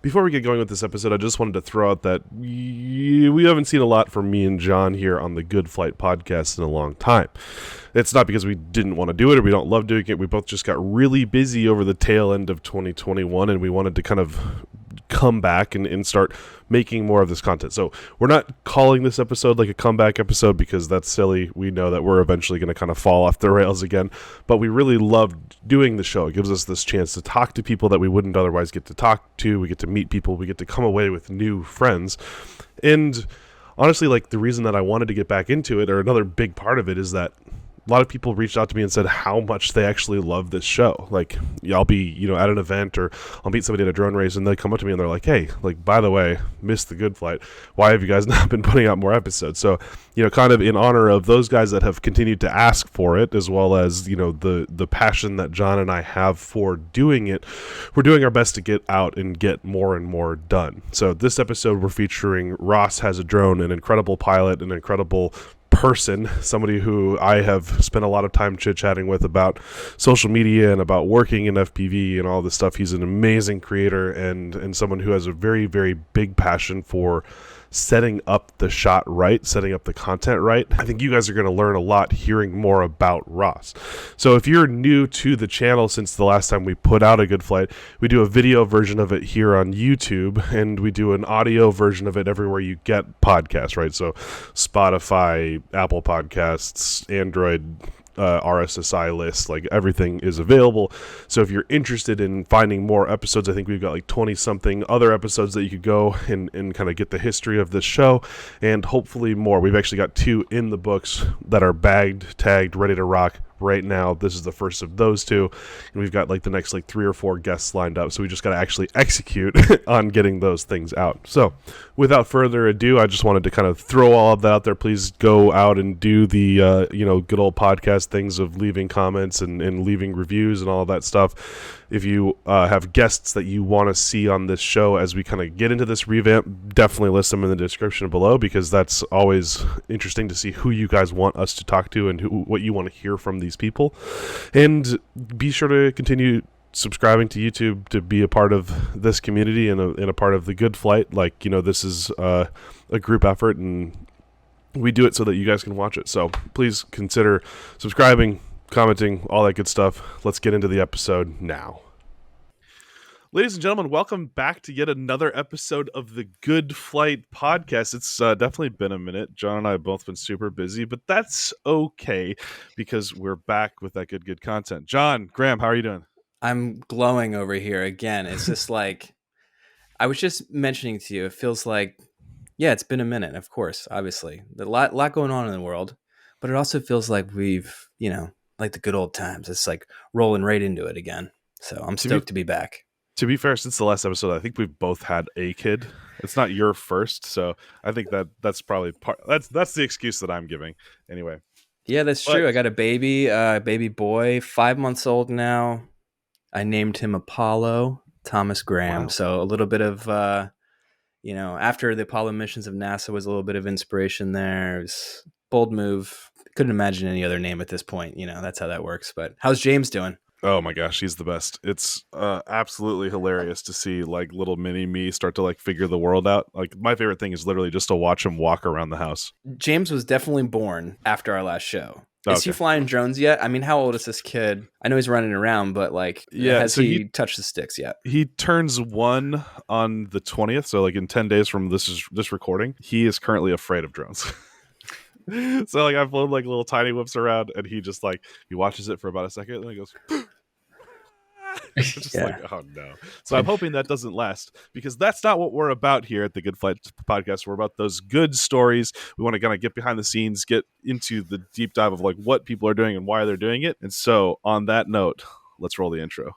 Before we get going with this episode, I just wanted to throw out that we haven't seen a lot from me and John here on the Good Flight podcast in a long time. It's not because we didn't want to do it or we don't love doing it. We both just got really busy over the tail end of 2021, and we wanted to kind of come back and start making more of this content. So we're not calling this episode like a comeback episode because that's silly. We know that we're eventually going to kind of fall off the rails again, but we really loved doing the show. It gives us this chance to talk to people that we wouldn't otherwise get to talk to. We get to meet people. We get to come away with new friends. And honestly, like, the reason that I wanted to get back into it, or another big part of it, is that a lot of people reached out to me and said how much they actually love this show. Like, I'll be, at an event, or I'll meet somebody at a drone race, and they come up to me and they're like, hey, like, by the way, missed the Good Flight. Why have you guys not been putting out more episodes? So, kind of in honor of those guys that have continued to ask for it, as well as, the passion that John and I have for doing it, we're doing our best to get out and get more and more done. So this episode, we're featuring RossHasADrone, an incredible pilot, an incredible person, somebody who I have spent a lot of time chit-chatting with about social media and about working in FPV and all this stuff. He's an amazing creator and someone who has a very, very big passion for setting up the shot right, setting up the content right. I think you guys are going to learn a lot hearing more about Ross. So if you're new to the channel since the last time we put out a Good Flight, we do a video version of it here on YouTube, and we do an audio version of it everywhere you get podcasts, right? So Spotify, Apple Podcasts, Android, RSSI list, like, everything is available. So if you're interested in finding more episodes, I think we've got like 20 something other episodes that you could go and kind of get the history of this show, and hopefully more. We've actually got 2 in the books that are bagged, tagged, ready to rock right now. This is the first of those 2, and we've got like the next like 3 or 4 guests lined up, so we just got to actually execute on getting those things out. So without further ado, I just wanted to kind of throw all of that out there. Please go out and do the good old podcast things of leaving comments and leaving reviews and all that stuff. If you have guests that you want to see on this show as we kind of get into this revamp, definitely list them in the description below, because that's always interesting to see who you guys want us to talk to and what you want to hear from these people. And be sure to continue subscribing to YouTube to be a part of this community and a part of the Good Flight. Like, this is a group effort, and we do it so that you guys can watch it. So please consider subscribing, commenting, all that good stuff. Let's get into the episode now. Ladies and gentlemen, welcome back to yet another episode of the Good Flight podcast. It's definitely been a minute. John and I have both been super busy, but that's okay because we're back with that good content. John, Graham, how are you doing? I'm glowing over here again. It's just like, I was just mentioning to you, it feels like, yeah, it's been a minute, of course, obviously. A lot going on in the world, but it also feels like we've, like the good old times. It's like rolling right into it again. So I'm stoked to be back. To be fair, since the last episode, I think we've both had a kid. It's not your first, so I think that's probably that's the excuse that I'm giving. Anyway. Yeah, that's true. I got a baby boy, 5 months old now. I named him Apollo Thomas Graham. Wow. So a little bit of, after the Apollo missions of NASA was a little bit of inspiration there. It was a bold move. Couldn't imagine any other name at this point. That's how that works. But how's James doing? Oh my gosh, he's the best. It's absolutely hilarious to see like little mini me start to like figure the world out. Like, my favorite thing is literally just to watch him walk around the house. James was definitely born after our last show. Is he flying drones yet? I mean, how old is this kid? I know he's running around, but like, has he touched the sticks yet? He turns 1 on the 20th, so like in 10 days from this recording. He is currently afraid of drones. So like, I've flown like little tiny whips around, and he just like, he watches it for about a second, and then he goes just like, oh no. So I'm hoping that doesn't last, because that's not what we're about here at the Good Flight podcast. We're about those good stories. We want to kind of get behind the scenes, get into the deep dive of like what people are doing and why they're doing it. And so on that note, let's roll the intro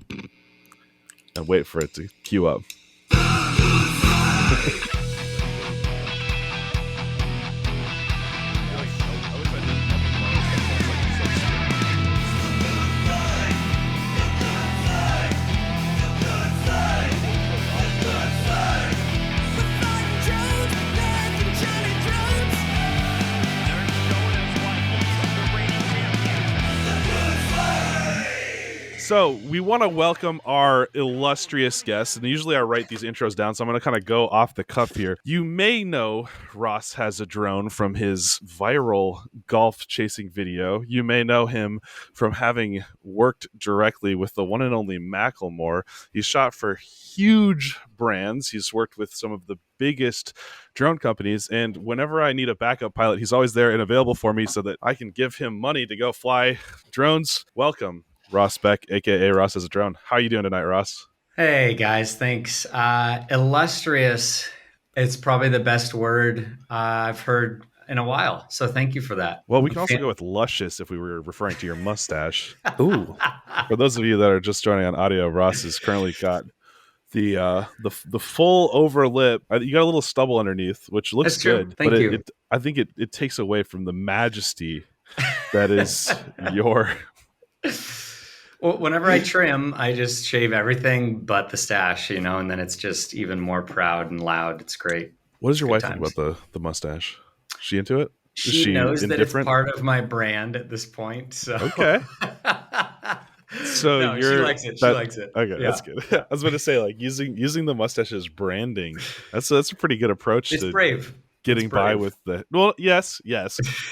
and wait for it to queue up. So we want to welcome our illustrious guests, and usually I write these intros down, so I'm going to kind of go off the cuff here. You may know Ross Has a Drone from his viral golf chasing video. You may know him from having worked directly with the one and only Macklemore. He's shot for huge brands. He's worked with some of the biggest drone companies, and whenever I need a backup pilot, he's always there and available for me so that I can give him money to go fly drones. Welcome, Ross Beck, aka Ross Has a Drone. How are you doing tonight, Ross? Hey guys, thanks. Illustrious, it's probably the best word I've heard in a while. So thank you for that. Well, we can also go with luscious if we were referring to your mustache. Ooh. For those of you that are just joining on audio, Ross has currently got the full over lip. You got a little stubble underneath, which looks good. Thank you. I think it takes away from the majesty that is your. Well, whenever I trim, I just shave everything but the stash, and then it's just even more proud and loud. It's great. What does your wife think about the mustache? Is she into it? She knows that it's part of my brand at this point. So okay. So no, she likes it. She likes it. Okay, yeah. That's good. I was going to say, like, using the mustache as branding. That's a pretty good approach. It's brave. Getting by with yes,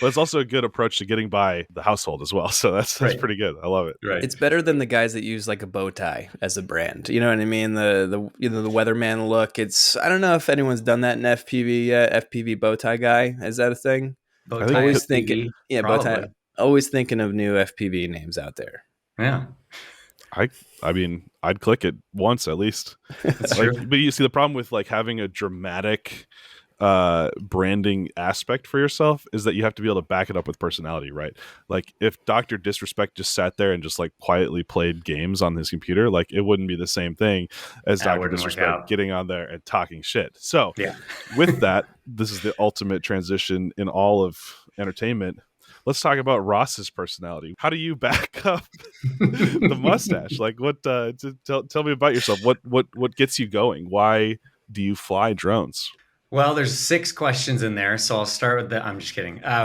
but it's also a good approach to getting by the household as well. So that's right. Pretty good. I love it. Right. It's better than the guys that use like a bow tie as a brand. You know what I mean? The weatherman look. I don't know if anyone's done that in FPV yet. FPV bow tie guy, is that a thing? Bow tie. Always thinking, bow tie. Always thinking of new FPV names out there. Yeah. I mean, I'd click it once at least. That's true. But you see, the problem with like having a dramatic branding aspect for yourself is that you have to be able to back it up with personality, right? Like if Dr. Disrespect just sat there and just like quietly played games on his computer, like it wouldn't be the same thing as Dr. Disrespect getting on there and talking shit. So with that, this is the ultimate transition in all of entertainment. Let's talk about Ross's personality. How do you back up the mustache? Like what tell me about yourself. What gets you going? Why do you fly drones? Well, there's 6 questions in there, so I'll start with I'm just kidding. I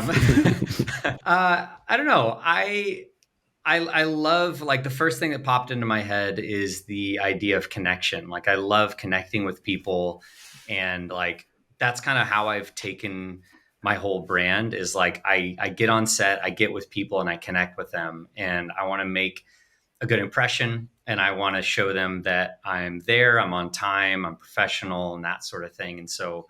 don't know. I love, like, the first thing that popped into my head is the idea of connection. Like, I love connecting with people, and like that's kind of how I've taken my whole brand. Is like I get on set, I get with people, and I connect with them, and I want to make a good impression, and I want to show them that I'm there, I'm on time, I'm professional, and that sort of thing. And so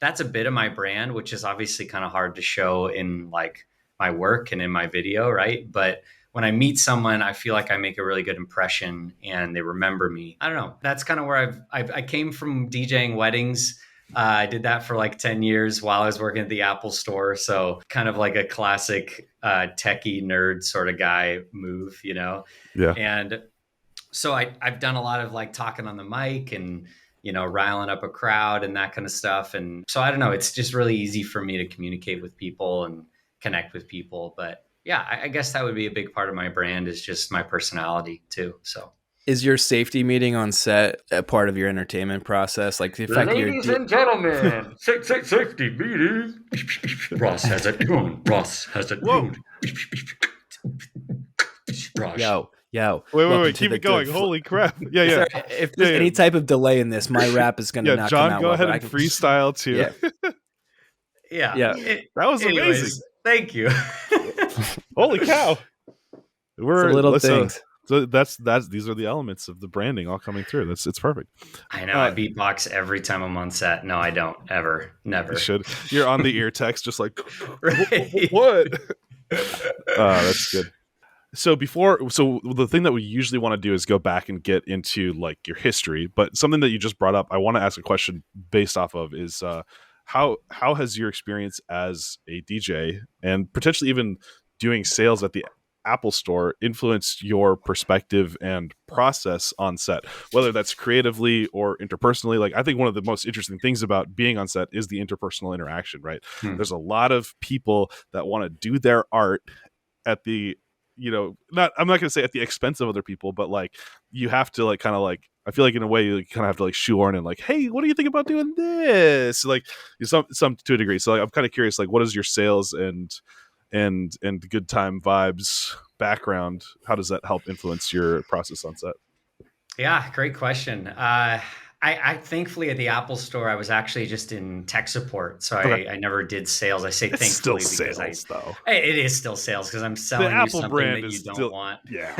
that's a bit of my brand, which is obviously kind of hard to show in like my work and in my video, right? But when I meet someone, I feel like I make a really good impression and they remember me. I don't know. That's kind of where I came from, DJing weddings. I did that for like 10 years while I was working at the Apple store. So kind of like a classic techie nerd sort of guy move, Yeah. And so I've done a lot of like talking on the mic and, riling up a crowd and that kind of stuff. And so I don't know, it's just really easy for me to communicate with people and connect with people. But yeah, I guess that would be a big part of my brand, is just my personality too. So. Is your safety meeting on set a part of your entertainment process? Like the fact Ladies and gentlemen, safety meeting. Ross has a drone. Ross has a drone. Yo. Wait. Keep it going. Holy crap. Yeah. If there's any type of delay in this, my rap is going to knock John, him out. go ahead and freestyle too. Yeah. That was amazing. Thank you. Holy cow. We're little things. So these are the elements of the branding all coming through. It's perfect. I know. I beatbox every time I'm on set. No, I don't ever. Never. You should. You're on the ear text, just like right. What? That's good. So the thing that we usually want to do is go back and get into like your history. But something that you just brought up, I want to ask a question based off of is how has your experience as a DJ and potentially even doing sales at the Apple Store influenced your perspective and process on set, whether that's creatively or interpersonally? Like, I think one of the most interesting things about being on set is the interpersonal interaction, right? There's a lot of people that want to do their art at the, I'm not going to say at the expense of other people, but like you have to like kind of like, I feel like in a way you kind of have to like shoehorn in like, hey, what do you think about doing this? Like some to a degree. So like, I'm kind of curious, like what is your sales and good time vibes background, how does that help influence your process on set? Yeah, great question. I thankfully at the Apple Store, I was actually just in tech support, so Okay. I never did sales. I say It's still thankfully because sales, though. it is still sales because I'm The selling you Apple something brand that is you don't still, want. yeah.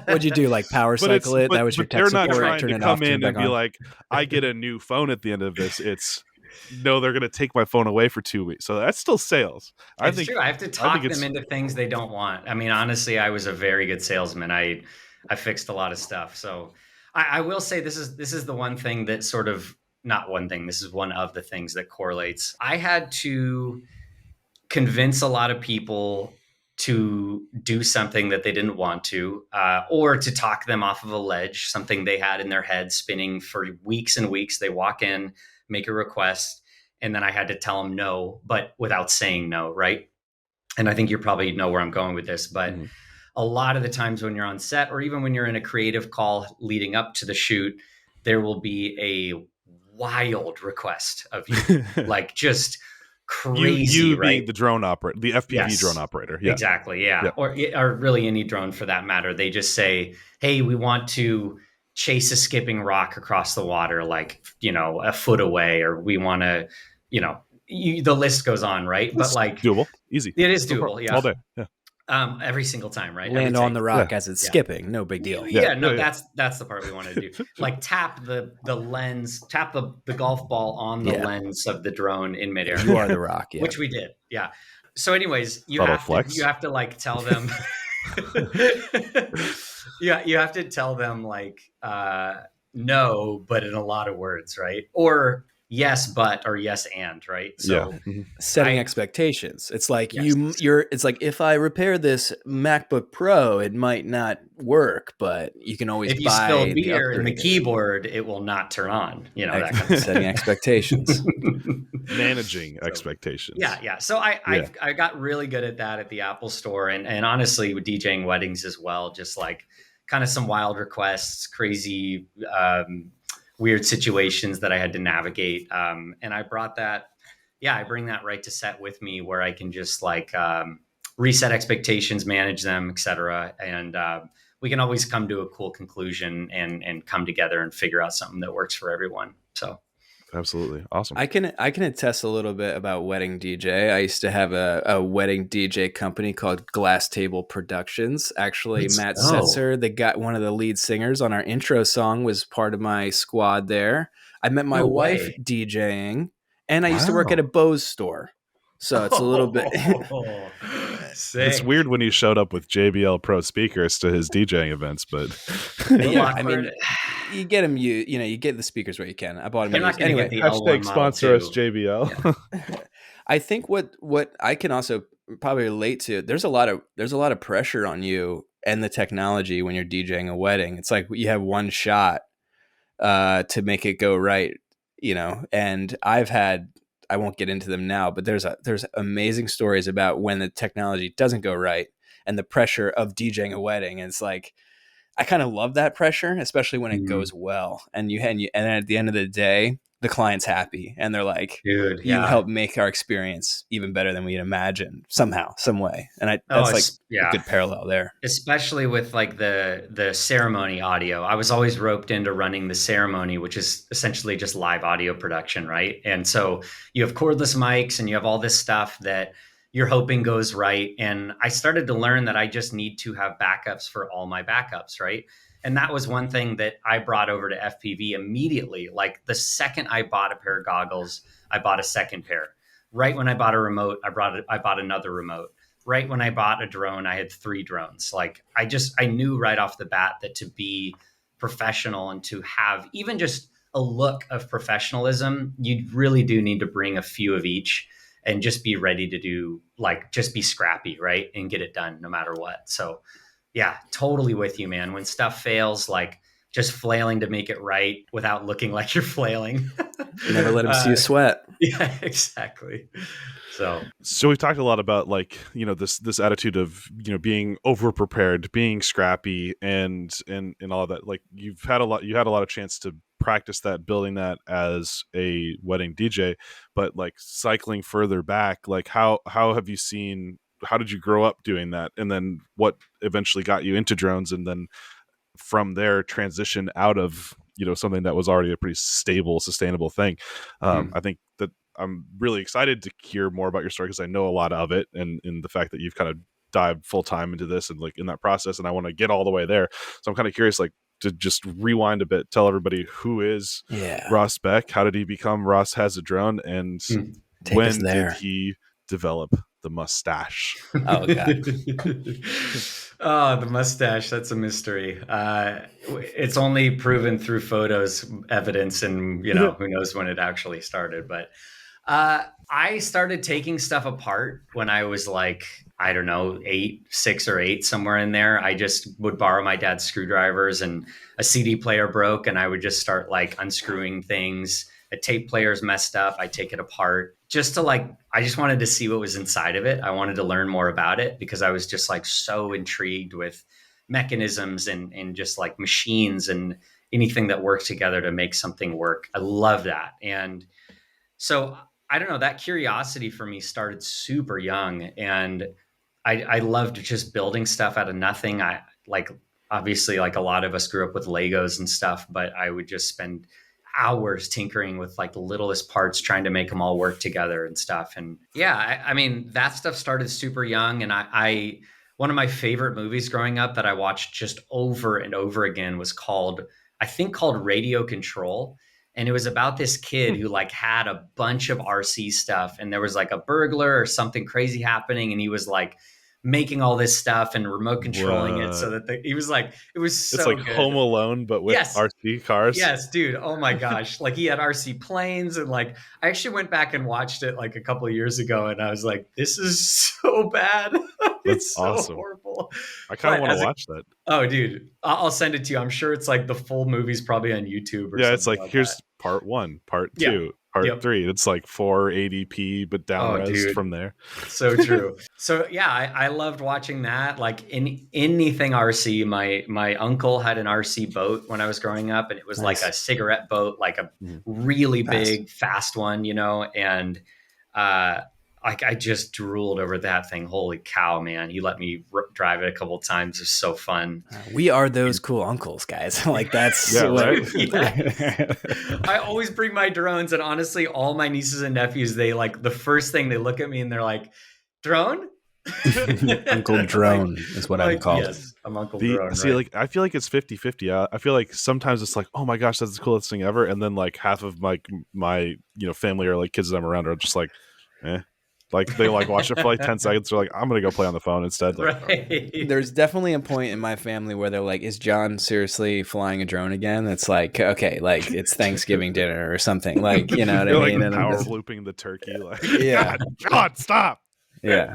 What'd you do? Like power cycle it? That was your But tech they're not support. trying Turn to it off, come turn in it and back be on. like, I get a new phone at the end of this. It's no, they're going to take my phone away for 2 weeks. So that's still sales. It's true. I have to talk them it's into things they don't want. I mean, honestly, I was a very good salesman. I fixed a lot of stuff. So I will say this is the one thing that sort of not one thing. This is one of the things that correlates. I had to convince a lot of people to do something that they didn't want to, or to talk them off of a ledge, something they had in their head spinning for weeks and weeks. They walk in, make a request, and then I had to tell them no, but without saying no, right? And I think you probably know where I'm going with this, but a lot of the times when you're on set or even when you're in a creative call leading up to the shoot, there will be a wild request of you, like just crazy, you right? being the drone operator, the FPV Yes, drone operator. Yeah. exactly. Yeah. Or really any drone for that matter. They just say, hey, we want to chase a skipping rock across the water, like, a foot away, or we want to, the list goes on, right? But like, doable, easy. it is No doable. problem. Yeah. All day. Yeah. Every single time, right? Land Every on the take. rock Yeah. as it's Yeah. skipping. No big deal. Yeah, no, Yeah. that's the part we want to do. Like tap the lens, tap the golf ball on the lens of the drone in midair. You are the rock. Yeah. Which we did. Yeah. So anyways, you Subtle have flex. to like tell them yeah, you have to tell them like no, but in a lot of words, right? Or yes, but, or yes, and, right? So setting expectations. It's like Yes. it's like if I repair this MacBook Pro, it might not work, but you can always if you buy spill the beer in the upgraded. keyboard, it will not turn on. That kind of Setting expectations. Managing expectations. Yeah. So I got really good at that at the Apple Store, and honestly with DJing weddings as well. Just like kind of some wild requests, crazy, weird situations that I had to navigate. And I brought that. Yeah, I bring that right to set with me, where I can just like reset expectations, manage them, etc. And we can always come to a cool conclusion and come together and figure out something that works for everyone. So. Absolutely. Awesome. I can attest a little bit about wedding DJ. I used to have a wedding DJ company called Glass Table Productions. Actually, Matt Setzer, one of the lead singers on our intro song, was part of my squad there. I met my wife DJing, and I used to work at a Bose store. So it's a little bit. It's weird when he showed up with JBL Pro speakers to his DJing events, but I mean, you get them. You get the speakers where you can. I bought them. Anyway, hashtag sponsor us, JBL. Yeah. I think what I can also probably relate to. There's a lot of pressure on you and the technology when you're DJing a wedding. It's like you have one shot to make it go right, And I won't get into them now, but there's amazing stories about when the technology doesn't go right and the pressure of DJing a wedding. And it's like, I kind of love that pressure, especially when it goes well. And then at the end of the day, the client's happy and they're like, dude, you helped make our experience even better than we'd imagined somehow, some way. And that's a good parallel there. Especially with like the ceremony audio. I was always roped into running the ceremony, which is essentially just live audio production, right? And so you have cordless mics and you have all this stuff that you're hoping goes right. And I started to learn that I just need to have backups for all my backups, right? And that was one thing that I brought over to FPV immediately. Like the second I bought a pair of goggles, I bought a second pair. Right when I bought a remote, I bought another remote. Right when I bought a drone, I had 3 drones. Like I knew right off the bat that to be professional and to have even just a look of professionalism, you really do need to bring a few of each and just be ready to do, like, just be scrappy, right? And get it done no matter what. So yeah, totally with you, man. When stuff fails, like just flailing to make it right without looking like you're flailing. Never let them see you sweat. Yeah, exactly. So we've talked a lot about like, this attitude of, being over prepared, being scrappy and all of that. Like you had a lot of chance to practice that, building that as a wedding DJ, but like cycling further back, like how have you seen how did you grow up doing that, and then what eventually got you into drones, and then from there transition out of something that was already a pretty stable, sustainable thing. I think that I'm really excited to hear more about your story because I know a lot of it, and in the fact that you've kind of dived full time into this and like in that process, and I want to get all the way there. So I'm kind of curious, like, to just rewind a bit, tell everybody who is Ross Beck, how did he become RossHasADrone, and when did he develop the mustache? Oh god. Oh, the mustache, that's a mystery. It's only proven through photos evidence, and who knows when it actually started. But I started taking stuff apart when I was like, I don't know, 6 or 8, somewhere in there. I just would borrow my dad's screwdrivers, and a CD player broke, and I would just start like unscrewing things. A tape player's messed up. I take it apart just to I just wanted to see what was inside of it. I wanted to learn more about it because I was just like so intrigued with mechanisms and just like machines and anything that works together to make something work. I love that. And so I don't know, that curiosity for me started super young, and I loved just building stuff out of nothing. I obviously like a lot of us grew up with Legos and stuff, but I would just spend hours tinkering with like the littlest parts, trying to make them all work together and stuff. And yeah, I mean, that stuff started super young. And I one of my favorite movies growing up that I watched just over and over again was called Radio Control. And it was about this kid who like had a bunch of RC stuff, and there was like a burglar or something crazy happening, and he was like making all this stuff and remote controlling it so that he was like, it was so it's like good. Home Alone, but with RC cars. Yes, dude. Oh my gosh. Like he had RC planes, and like, I actually went back and watched it like a couple of years ago, and I was like, this is so bad. It's awesome. So horrible. I kind of want to watch that. Oh, dude, I'll send it to you. I'm sure it's like the full movie's probably on YouTube or something. It's like here's that. Part 1, part 2, part 3. It's like 480p, but down res from there. So true. So yeah, I loved watching that. Like in anything RC, my uncle had an RC boat when I was growing up, and it was like a cigarette boat, like a really big, fast one, and I just drooled over that thing. Holy cow, man. He let me drive it a couple of times. It was so fun. We are those cool uncles, guys. Like that's right. I always bring my drones, and honestly, all my nieces and nephews, they like the first thing they look at me and they're like, drone? Uncle Drone is what I'm called. Yes, I'm Uncle Drone. See, like I feel like it's 50-50. I feel like sometimes it's like, oh my gosh, that's the coolest thing ever. And then like half of my family or like kids that I'm around are just like, eh. Like they like watch it for like 10 seconds. They're like, I'm gonna go play on the phone instead. Like, right. There's definitely a point in my family where they're like, is John seriously flying a drone again? It's like, okay, like it's Thanksgiving dinner or something. Like, you know what I mean? Like power looping the turkey. Like, yeah, God, stop. Yeah,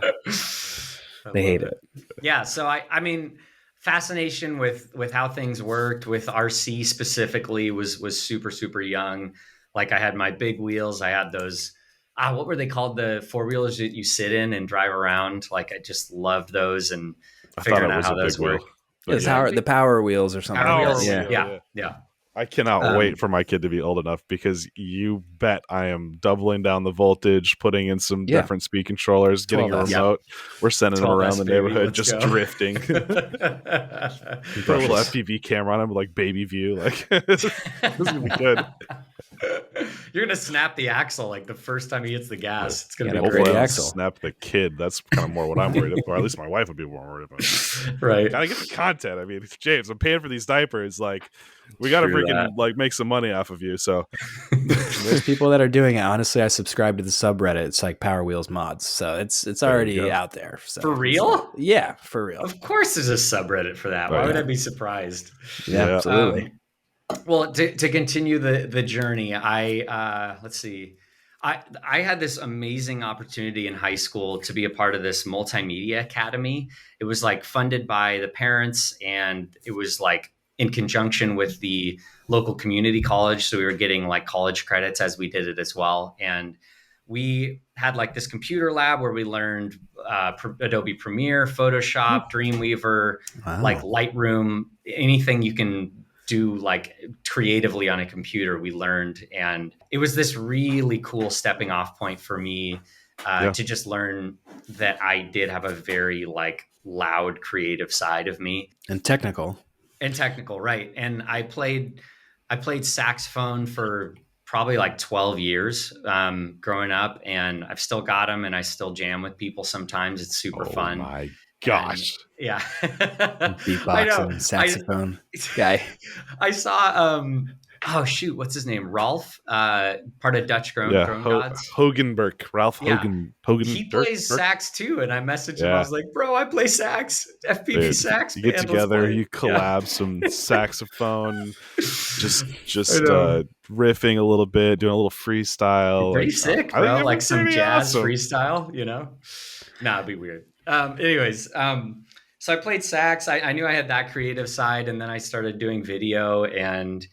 they hate it. Yeah, so I mean, fascination with how things worked with RC specifically was super, super young. Like I had my big wheels. I had those. What were they called? The 4-wheelers that you sit in and drive around. Like I just loved those and figuring out how those work. The power wheels or something. Power wheels. Yeah. I cannot wait for my kid to be old enough, because you bet I am doubling down the voltage, putting in some different speed controllers, getting a remote. We're sending them around the neighborhood, just drifting. Put a little FPV camera on them, like baby view. Like this is gonna be good. You're gonna snap the axle like the first time he hits the gas. It's gonna be a great axle. Snap the kid. That's kind of more what I'm worried about. Or at least my wife would be more worried about. Right. Gotta get the content. I mean, James, I'm paying for these diapers. Like, we gotta freaking like make some money off of you. So there's people that are doing it. Honestly, I subscribe to the subreddit. It's like Power Wheels mods, so it's already out there. So. For real? Yeah, for real. Of course, there's a subreddit for that. Why would I be surprised? Yeah, absolutely. Well, to continue the journey, let's see. I had this amazing opportunity in high school to be a part of this multimedia academy. It was like funded by the parents, and it was like in conjunction with the local community college. So we were getting like college credits as we did it as well. And we had like this computer lab where we learned Adobe Premiere, Photoshop, Dreamweaver, like Lightroom, anything you can do like creatively on a computer, we learned. And it was this really cool stepping off point for me to just learn that I did have a very like loud creative side of me. And technical. Right. And I played saxophone for probably like 12 years growing up, and I've still got them, and I still jam with people sometimes. It's super fun. Oh my gosh. And, yeah. Beatboxing, saxophone guy. I saw, oh shoot, what's his name? Rolf, part of Dutch Grown Gods. Hogenberg. Ralph Hogan. He plays sax too, and I messaged him. I was like, bro, I play sax, FPV Dude, sax. You get together, you collab some saxophone, just riffing a little bit, doing a little freestyle. Pretty sick, bro. Like some jazz freestyle, you know? Nah, it'd be weird. Anyways, so I played sax. I knew I had that creative side, and then I started doing video, and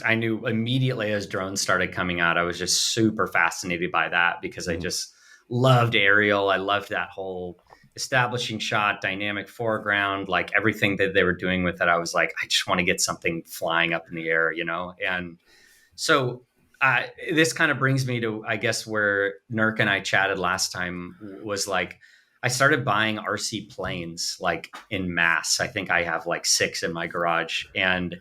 I knew immediately as drones started coming out, I was just super fascinated by that because I just loved aerial. I loved that whole establishing shot, dynamic foreground, like everything that they were doing with it. I was like, I just want to get something flying up in the air, you know? And so this kind of brings me to, I guess, where Nurk and I chatted last time was like, I started buying RC planes like in mass. I think I have like 6 in my garage, and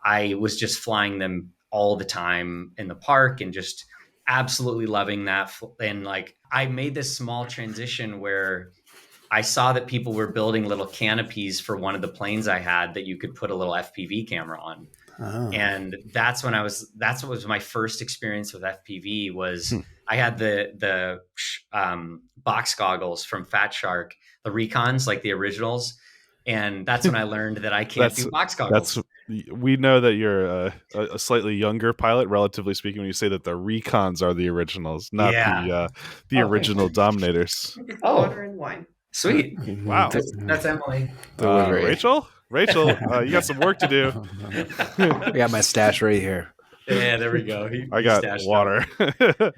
I was just flying them all the time in the park and just absolutely loving that. And like, I made this small transition where I saw that people were building little canopies for one of the planes I had that you could put a little FPV camera on. Oh. And that's what was my first experience with FPV was I had the box goggles from Fat Shark, the Recons, like the originals. And that's when I learned that I can't do box goggles. We know that you're a slightly younger pilot, relatively speaking, when you say that the Recons are the originals, not the original Dominators. Water and wine. Sweet. Wow. That's Emily. Rachel, you got some work to do. I got my stash right here. Yeah, there we go. I got water.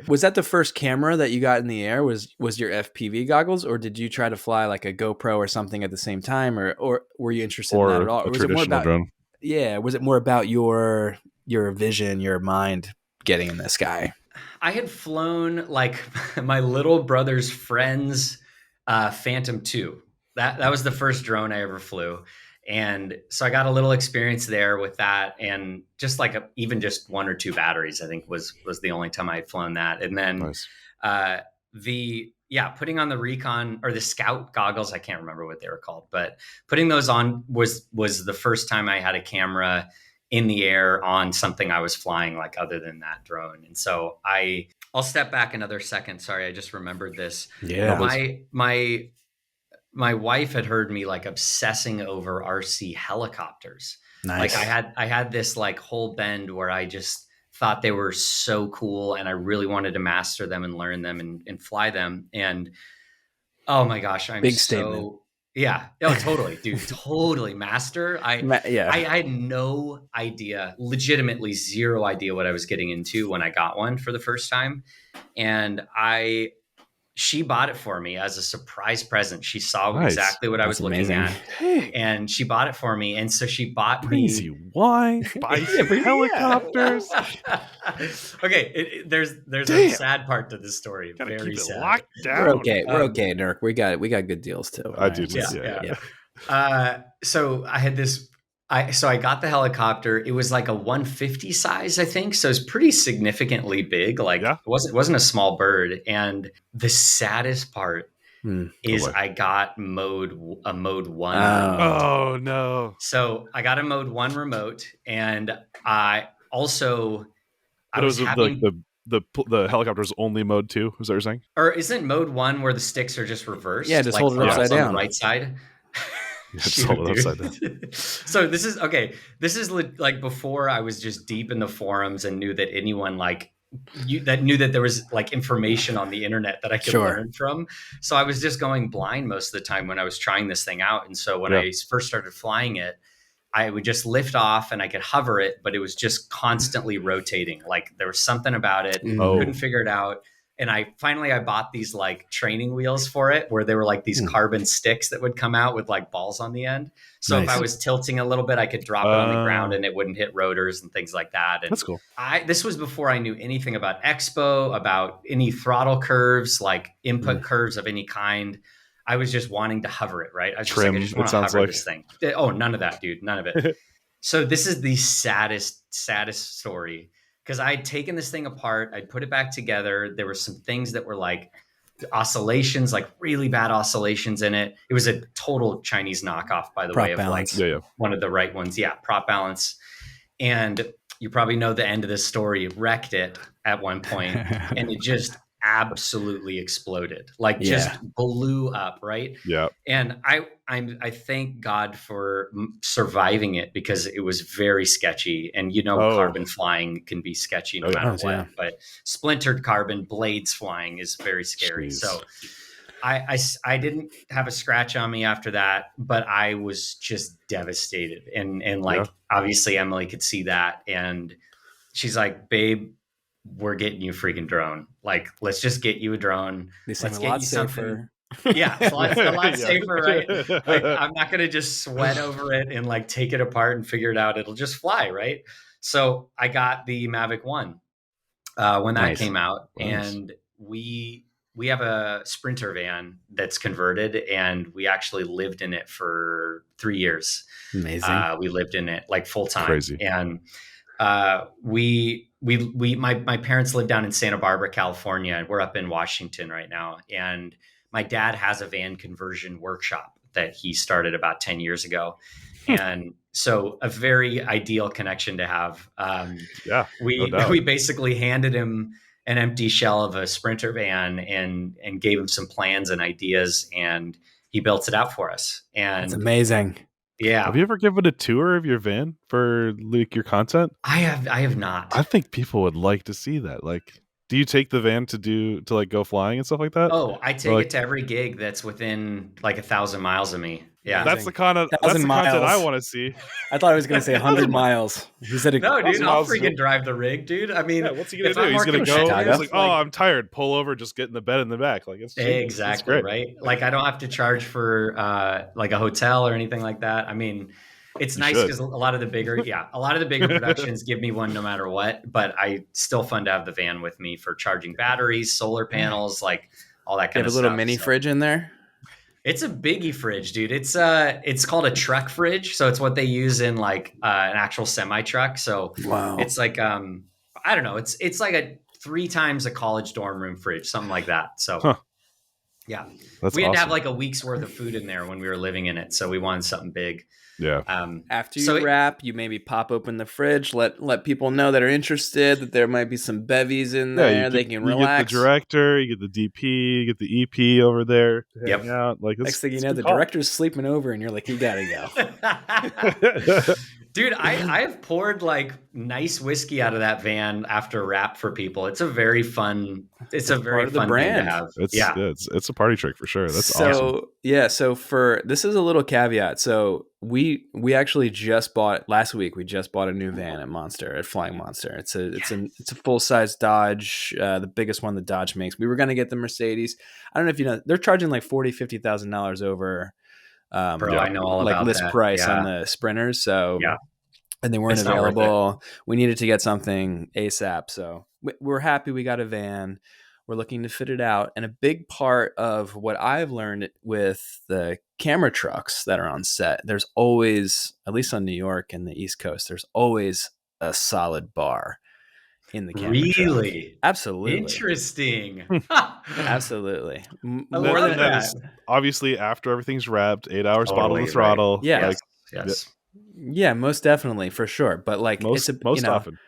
Was that the first camera that you got in the air? Was your FPV goggles, or did you try to fly like a GoPro or something at the same time, or were you interested in that at all? Or was it more about drone? Yeah, was it more about your vision, your mind getting in the sky? I had flown like my little brother's friend's Phantom 2. That was the first drone I ever flew. And so I got a little experience there with that, and just like even just 1 or 2 batteries, I think was the only time I had flown that. And then nice. Putting on the Recon or the Scout goggles, I can't remember what they were called, but putting those on was the first time I had a camera in the air on something I was flying, like other than that drone. And so I'll step back another second. Sorry, I just remembered this. Yeah. My wife had heard me like obsessing over RC helicopters. Nice. Like I had this like whole bend where I just thought they were so cool, and I really wanted to master them and learn them and fly them. And oh my gosh, I'm big so statement. Yeah. Oh, totally, dude. Totally master. I had no idea, legitimately zero idea what I was getting into when I got one for the first time. And she bought it for me as a surprise present. She saw exactly what I was looking at, and she bought it for me. And so she bought crazy me wine, helicopters. Okay, there's a sad part to this story. Gotta very keep it sad. locked down. We're okay, Nurk. We got good deals too. I do. Yeah. So I had this. I got the helicopter. It was like a 150 size, I think. So it's pretty significantly big. Like it wasn't a small bird. And the saddest part is I got a mode 1. Oh no. So I got a mode 1 remote, and I also the helicopter was only mode 2. Is that what you're saying? Or isn't mode 1 where the sticks are just reversed? Yeah, just hold it upside down. On the right side. Hold it upside down. So this is okay. This is like before I was just deep in the forums and knew that anyone knew that there was like information on the internet that I could learn from. So I was just going blind most of the time when I was trying this thing out. And so when I first started flying it, I would just lift off and I could hover it, but it was just constantly rotating. Like there was something about it. Couldn't figure it out. And I bought these like training wheels for it, where they were like these carbon sticks that would come out with like balls on the end. So if I was tilting a little bit, I could drop it on the ground and it wouldn't hit rotors and things like that. And That's cool. This was before I knew anything about expo, about any throttle curves, like input curves of any kind. I was just wanting to hover it, right? I was Trim, just like, I just want to hover this thing. Oh, none of that, dude. None of it. So this is the saddest story, because I'd taken this thing apart. I'd put it back together. There were some things that were like oscillations, like really bad oscillations in it. It was a total Chinese knockoff, by the Prop way, balance. of like one of the right ones. Yeah, prop balance. And you probably know the end of this story. It wrecked it at one point, and it just absolutely exploded, like just blew up, right? Yeah. And I thank God for surviving it, because it was very sketchy. And carbon flying can be sketchy no matter what. Yeah. But splintered carbon blades flying is very scary. Jeez. So I didn't have a scratch on me after that, but I was just devastated. And like obviously Emily could see that, and she's like, "Babe, we're getting you a freaking drone. Like, let's just get you a drone. Let's get you something." Yeah, it's a lot safer, right? Like, I'm not going to just sweat over it and like take it apart and figure it out. It'll just fly, right? So I got the Mavic 1 when that came out, and we have a Sprinter van that's converted, and we actually lived in it for 3 years. Amazing. We lived in it like full time. Crazy. And my parents live down in Santa Barbara, California, and we're up in Washington right now. And my dad has a van conversion workshop that he started about 10 years ago. And so a very ideal connection to have. We basically handed him an empty shell of a Sprinter van and gave him some plans and ideas, and he built it out for us. And it's amazing. Yeah. Have you ever given a tour of your van for like your content? I have not. I think people would like to see that. Like, do you take the van to like go flying and stuff like that? Oh, I take it to every gig that's within like 1,000 miles of me. Yeah, that's the content I want to see. I thought I was going to say 100 miles. He said, "No, dude, I'll freaking drive the rig, dude." I mean, what's he gonna do? He's gonna go. He's like, "Oh, I'm tired. Pull over. Just get in the bed in the back." Like, it's exactly right. Like, I don't have to charge for like a hotel or anything like that. I mean, it's nice because a lot of the bigger productions give me one no matter what. But I still fun to have the van with me for charging batteries, solar panels, like all that kind of stuff. You have a little mini fridge in there. It's a biggie fridge, dude. It's called a truck fridge. So it's what they use in like an actual semi truck. So it's like, I don't know. It's like a 3 times a college dorm room fridge, something like that. So yeah, we had to have like a week's worth of food in there when we were living in it. So we wanted something big. Yeah. After you wrap, you maybe pop open the fridge, let people know that are interested that there might be some bevies in there. They can relax. You get the director, you get the DP, you get the EP over there to hang out. Like, next thing you know, the director's sleeping over, and you're like, you gotta go. Dude, I have poured like nice whiskey out of that van after wrap for people. It's a very fun. It's a very fun brand to have. It's a party trick for sure. That's awesome. So for this is a little caveat. So we actually just bought last week. We just bought a new van at Flying Monster. It's a full size Dodge, the biggest one that Dodge makes. We were gonna get the Mercedes. I don't know if you know, they're charging like $40,000-$50,000 over. I know all like about list that. price on the Sprinters. So and they weren't it's available. We needed to get something ASAP. So we're happy we got a van. We're looking to fit it out. And a big part of what I've learned with the camera trucks that are on set, there's always, at least on New York and the East Coast, there's always a solid bar in the camera really truck. Absolutely interesting. Absolutely. More than that. Obviously, after everything's wrapped, 8 hours bottle the throttle. Yeah. Yes. Yeah, most definitely, for sure. But like, most often.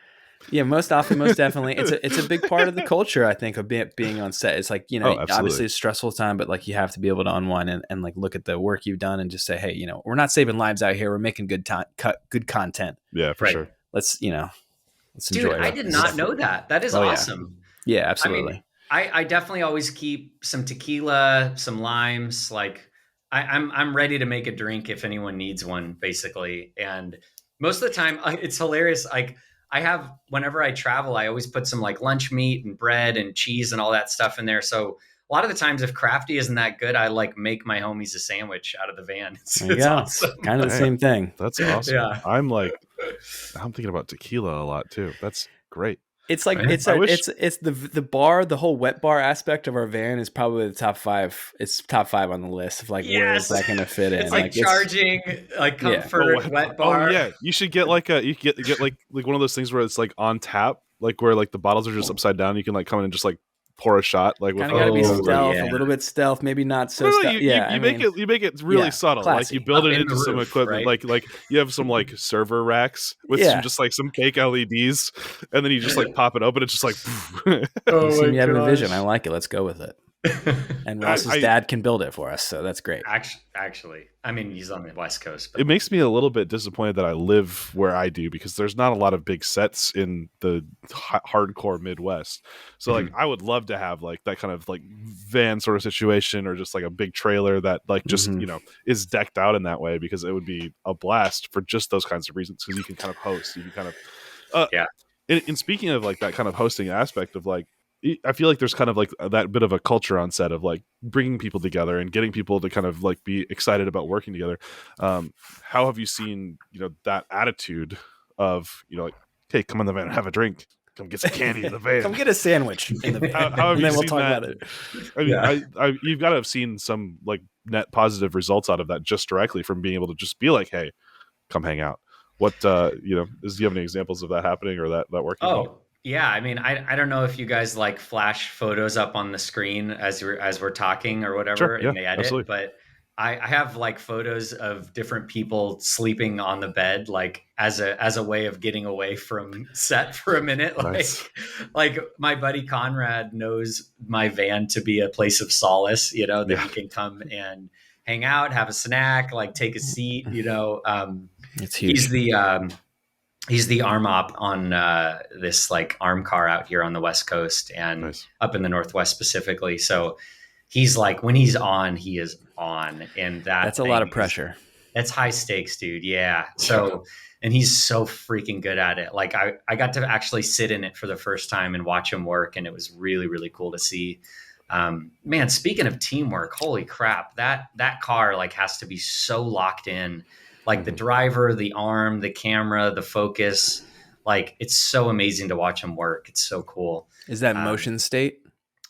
Yeah, most definitely. It's a big part of the culture, I think, of being on set. It's like, obviously it's a stressful time, but like you have to be able to unwind and like look at the work you've done and just say, hey, we're not saving lives out here. We're making good content. Yeah, for sure. Let's Dude, enjoy it. I did not know that. That is awesome. Yeah, absolutely. I mean, I definitely always keep some tequila, some limes. Like I'm ready to make a drink if anyone needs one, basically. And most of the time, it's hilarious. Like I have, whenever I travel, I always put some like lunch meat and bread and cheese and all that stuff in there. So a lot of the times, if crafty isn't that good, I like make my homies a sandwich out of the van. There you It's go. awesome. Kind of the Hey, same thing. That's awesome. Yeah. I'm thinking about tequila a lot too. That's great. It's like Right. it's the bar, the whole wet bar aspect of our van is probably the top 5. It's top 5 on the list of like where is Yes. that going to fit in? It's like charging, like Yeah. comfort, wet bar. Oh yeah, you should get get like one of those things where it's like on tap, like where like the bottles are just upside down. You can like come in and just like pour a shot, like with kind of got to be Oh, stealth, yeah. a little bit stealth, maybe not so No, stealth. you, Yeah, you make it really yeah, subtle. classy. Like you build Up it in into the some roof, equipment. right? Like you have some like server racks with Yeah. just like some fake LEDs, and then you just like pop it open. It's just like. You seem you have a vision. I like it. Let's go with it. And Ross's I- dad can build it for us, so that's great. Actually, I mean, he's on the West Coast. It makes me a little bit disappointed that I live where I do because there's not a lot of big sets in the hardcore Midwest. So like I would love to have like that kind of like van sort of situation or just like a big trailer that like just is decked out in that way because it would be a blast for just those kinds of reasons because you can kind of host, you can kind of Yeah. And speaking of like that kind of hosting aspect of like I feel like there's kind of like that bit of a culture on set of like bringing people together and getting people to kind of like be excited about working together. How have you seen, that attitude of, like, hey, come in the van and have a drink. Come get some candy in the van. Come get a sandwich in the van, How have and you then we'll seen talk that? about it. I mean, I you've got to have seen some like net positive results out of that just directly from being able to just be like, hey, come hang out. What, do you have any examples of that happening or that working? Oh, yeah. I mean, I don't know if you guys like flash photos up on the screen as we're talking or whatever Sure, in the edit, absolutely. but I have like photos of different people sleeping on the bed, like as a way of getting away from set for a minute. Nice. Like my buddy Conrad knows my van to be a place of solace, that you can come and hang out, have a snack, like take a seat, It's huge. He's the arm op on this like arm car out here on the West Coast and Nice. up in the Northwest specifically. So he's like, when he's on, he is on. And that's a lot of pressure. That's high stakes, dude. Yeah. So, and he's so freaking good at it. Like I got to actually sit in it for the first time and watch him work. And it was really, really cool to see. Man, speaking of teamwork, holy crap, that car like has to be so locked in. Like the driver, the arm, the camera, the focus, like it's so amazing to watch them work. It's so cool. Is that motion state?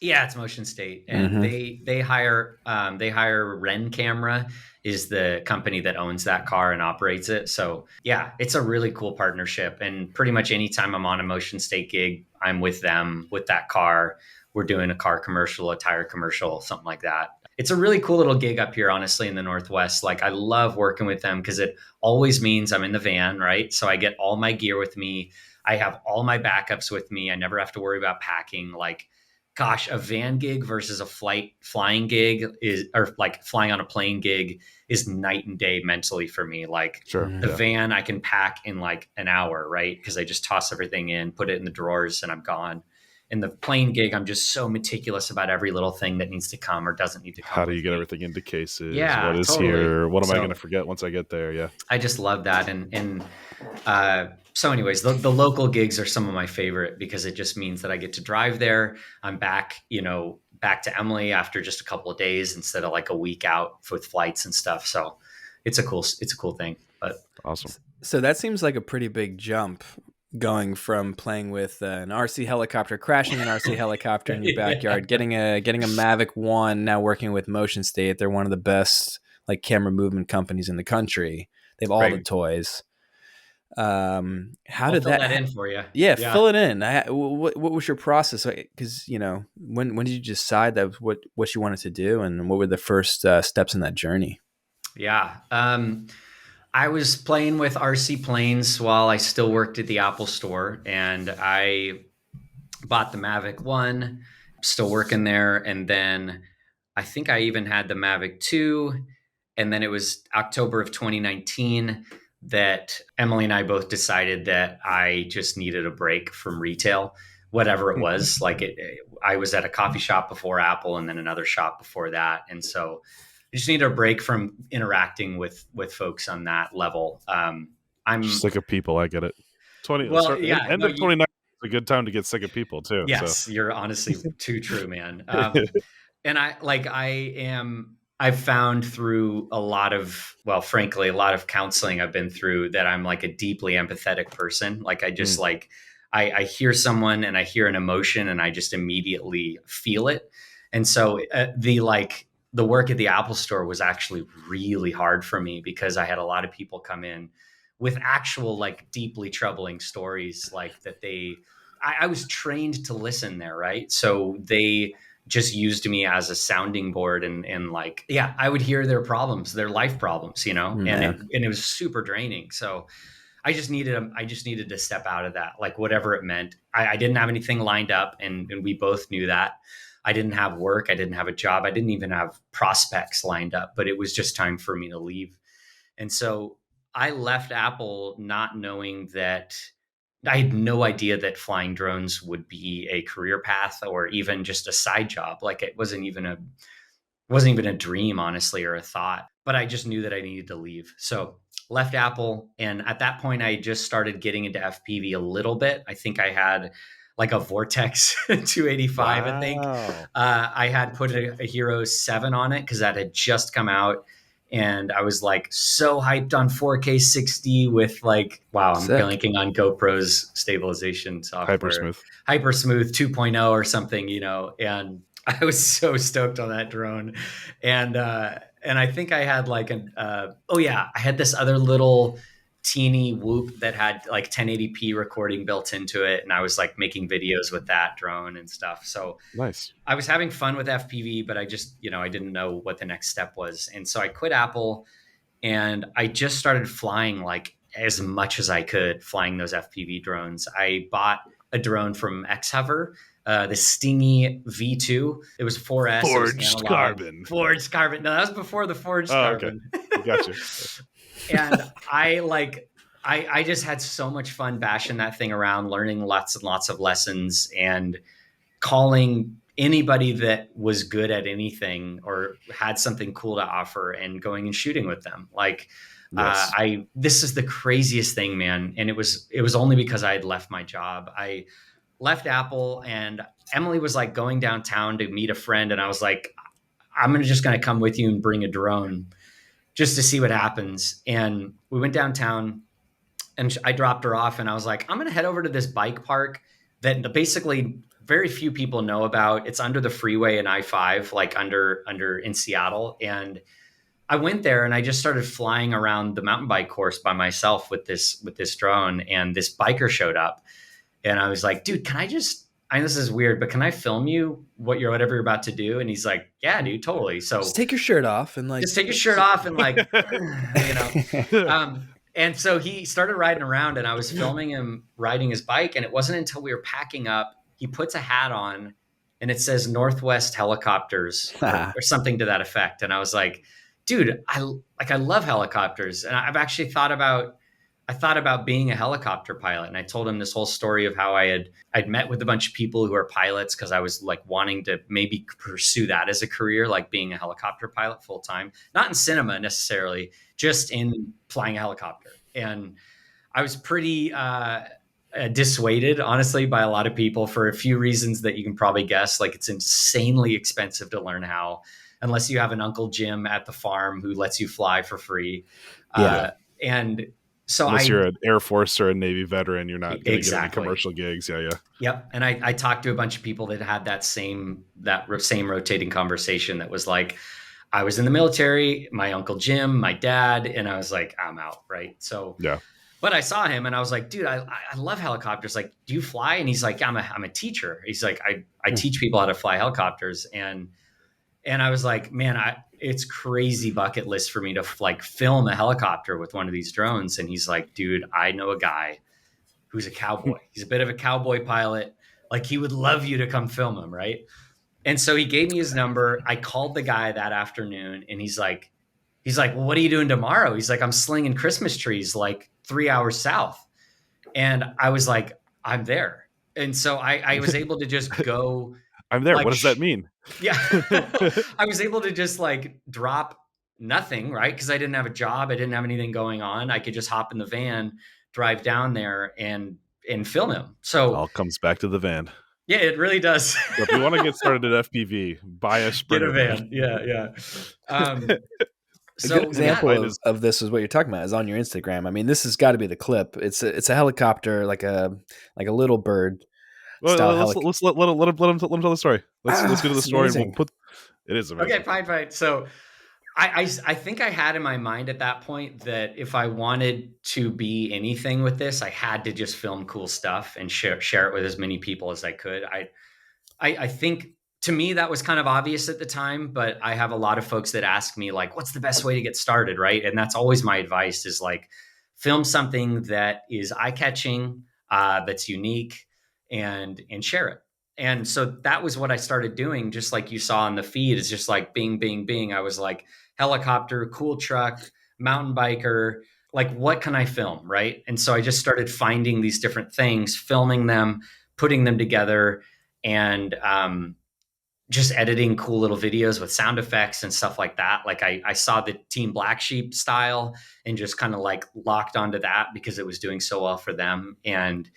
Yeah, it's motion state, and they hire Ren Camera is the company that owns that car and operates it. So yeah, it's a really cool partnership. And pretty much anytime I'm on a motion state gig, I'm with them with that car. We're doing a car commercial, a tire commercial, something like that. It's a really cool little gig up here, honestly, in the Northwest. Like I love working with them because it always means I'm in the van, right? So I get all my gear with me. I have all my backups with me. I never have to worry about packing. Like, gosh, a van gig versus a flying gig or like flying on a plane gig is night and day mentally for me. Like the van I can pack in like an hour, right? Because I just toss everything in, put it in the drawers, and I'm gone. In the plane gig, I'm just so meticulous about every little thing that needs to come or doesn't need to come. How do you get everything into cases? Yeah, what is totally. here? What am I going to forget once I get there? Yeah, I just love that. And so anyways, the local gigs are some of my favorite because it just means that I get to drive there. I'm back, back to Emily after just a couple of days instead of like a week out with flights and stuff. So it's a cool thing. But awesome. So that seems like a pretty big jump, going from playing with an RC helicopter, crashing an RC helicopter in your backyard, getting a Mavic 1, now working with Motion State. They're one of the best like camera movement companies in the country. They have all the toys. How did fill that in for you? Yeah, fill it in. What was your process? Because when did you decide that was what you wanted to do, and what were the first steps in that journey? Yeah. I was playing with RC planes while I still worked at the Apple store, and I bought the Mavic 1, still working there. And then I think I even had the Mavic 2. And then it was October of 2019 that Emily and I both decided that I just needed a break from retail, whatever it was. Like I was at a coffee shop before Apple and then another shop before that. And so I just need a break from interacting with folks on that level. I'm just like a people. I get it. Well, yeah, end no, of 29 is a good time to get sick of people too. yes, So. you're honestly too true, man. And I've found through a lot of, well, frankly, a lot of counseling I've been through that I'm like a deeply empathetic person. Like I just I hear someone and I hear an emotion and I just immediately feel it. And so the work at the Apple store was actually really hard for me because I had a lot of people come in with actual like deeply troubling stories like that I was trained to listen there, right? So they just used me as a sounding board and like, yeah, I would hear their problems, their life problems, you know, and it was super draining. So I just needed to step out of that, like whatever it meant. I didn't have anything lined up and we both knew that. I didn't have work. I didn't have a job. I didn't even have prospects lined up, but it was just time for me to leave. And so I left Apple not knowing that I had no idea that flying drones would be a career path or even just a side job. Like it wasn't even a dream, honestly, or a thought, but I just knew that I needed to leave. So left Apple. And at that point, I just started getting into FPV a little bit. I think I had like a Vortex 285, I think. I had put a Hero 7 on it because that had just come out. And I was like so hyped on 4K 60 with like, wow, I'm blanking on GoPro's stabilization software. Hypersmooth 2.0 or something, you know, and I was so stoked on that drone. And I think I had like I had this other little teeny Whoop that had like 1080p recording built into it. And I was like making videos with that drone and stuff. So nice. I was having fun with FPV, but I just, I didn't know what the next step was. And so I quit Apple and I just started flying like as much as I could, flying those FPV drones. I bought a drone from Xhover, the Stingy V2. It was 4S. Forged carbon. Forged carbon. No, that was before the forged carbon. Okay. Gotcha. And I just had so much fun bashing that thing around, learning lots and lots of lessons and calling anybody that was good at anything or had something cool to offer and going and shooting with them. Like, yes. This is the craziest thing, man. And it was only because I had left my job. I left Apple and Emily was like going downtown to meet a friend. And I was like, I'm just going to come with you and bring a drone just to see what happens. And we went downtown and I dropped her off and I was like, I'm going to head over to this bike park that basically very few people know about. It's under the freeway in I-5, like under in Seattle. And I went there and I just started flying around the mountain bike course by myself with this drone. And this biker showed up and I was like, dude, I know this is weird, but can I film you whatever you're about to do? And he's like, yeah, dude, totally. So just take your shirt off and like, and so he started riding around and I was filming him riding his bike. And it wasn't until we were packing up, he puts a hat on and it says Northwest Helicopters or something to that effect. And I was like, dude, I love helicopters. And I've actually thought about being a helicopter pilot. And I told him this whole story of how I'd met with a bunch of people who are pilots because I was like wanting to maybe pursue that as a career, like being a helicopter pilot full time, not in cinema necessarily, just in flying a helicopter. And I was pretty dissuaded, honestly, by a lot of people for a few reasons that you can probably guess. Like it's insanely expensive to learn how, unless you have an Uncle Jim at the farm who lets you fly for free. And so unless you're an Air Force or a Navy veteran, you're not going to get any commercial gigs. Yeah. Yep. And I talked to a bunch of people that had that same rotating conversation that was like, I was in the military, my Uncle Jim, my dad, and I was like, I'm out. Right. So, yeah. But I saw him and I was like, dude, I love helicopters. Like, do you fly? And he's like, I'm a teacher. He's like, I teach people how to fly helicopters. And I was like, man, it's crazy bucket list for me to like film a helicopter with one of these drones. And he's like, dude, I know a guy who's a cowboy. He's a bit of a cowboy pilot. Like he would love you to come film him. Right. And so he gave me his number. I called the guy that afternoon and he's like, well, what are you doing tomorrow? He's like, I'm slinging Christmas trees like 3 hours south. And I was like, I'm there. And so I was able to just go. I'm there. Like, what does that mean? Yeah. I was able to just like drop nothing, right? Because I didn't have a job. I didn't have anything going on. I could just hop in the van, drive down there and film him. So It all comes back to the van. yeah, it really does. So if you want to get started at FPV, buy a Get Sprinter a van. Yeah. A good example of this is what you're talking about is on your Instagram. I mean, this has got to be the clip. It's a helicopter, like a little bird. Well, let's let him tell the story. Let's get to the story. Amazing. And we'll put. It is amazing. Okay, fine. So I think I had in my mind at that point that if I wanted to be anything with this, I had to just film cool stuff and share it with as many people as I could. I think to me that was kind of obvious at the time, but I have a lot of folks that ask me like, what's the best way to get started, right? And that's always my advice is like, film something that is eye-catching, that's unique, and share it. And so that was what I started doing, just like you saw on the feed. It's just like bing, bing, bing. I was like, helicopter, cool truck, mountain biker, like what can I film, right? And so I just started finding these different things, filming them, putting them together, and just editing cool little videos with sound effects and stuff like that. Like I saw the Team Black Sheep style and just kind of like locked onto that because it was doing so well for them. And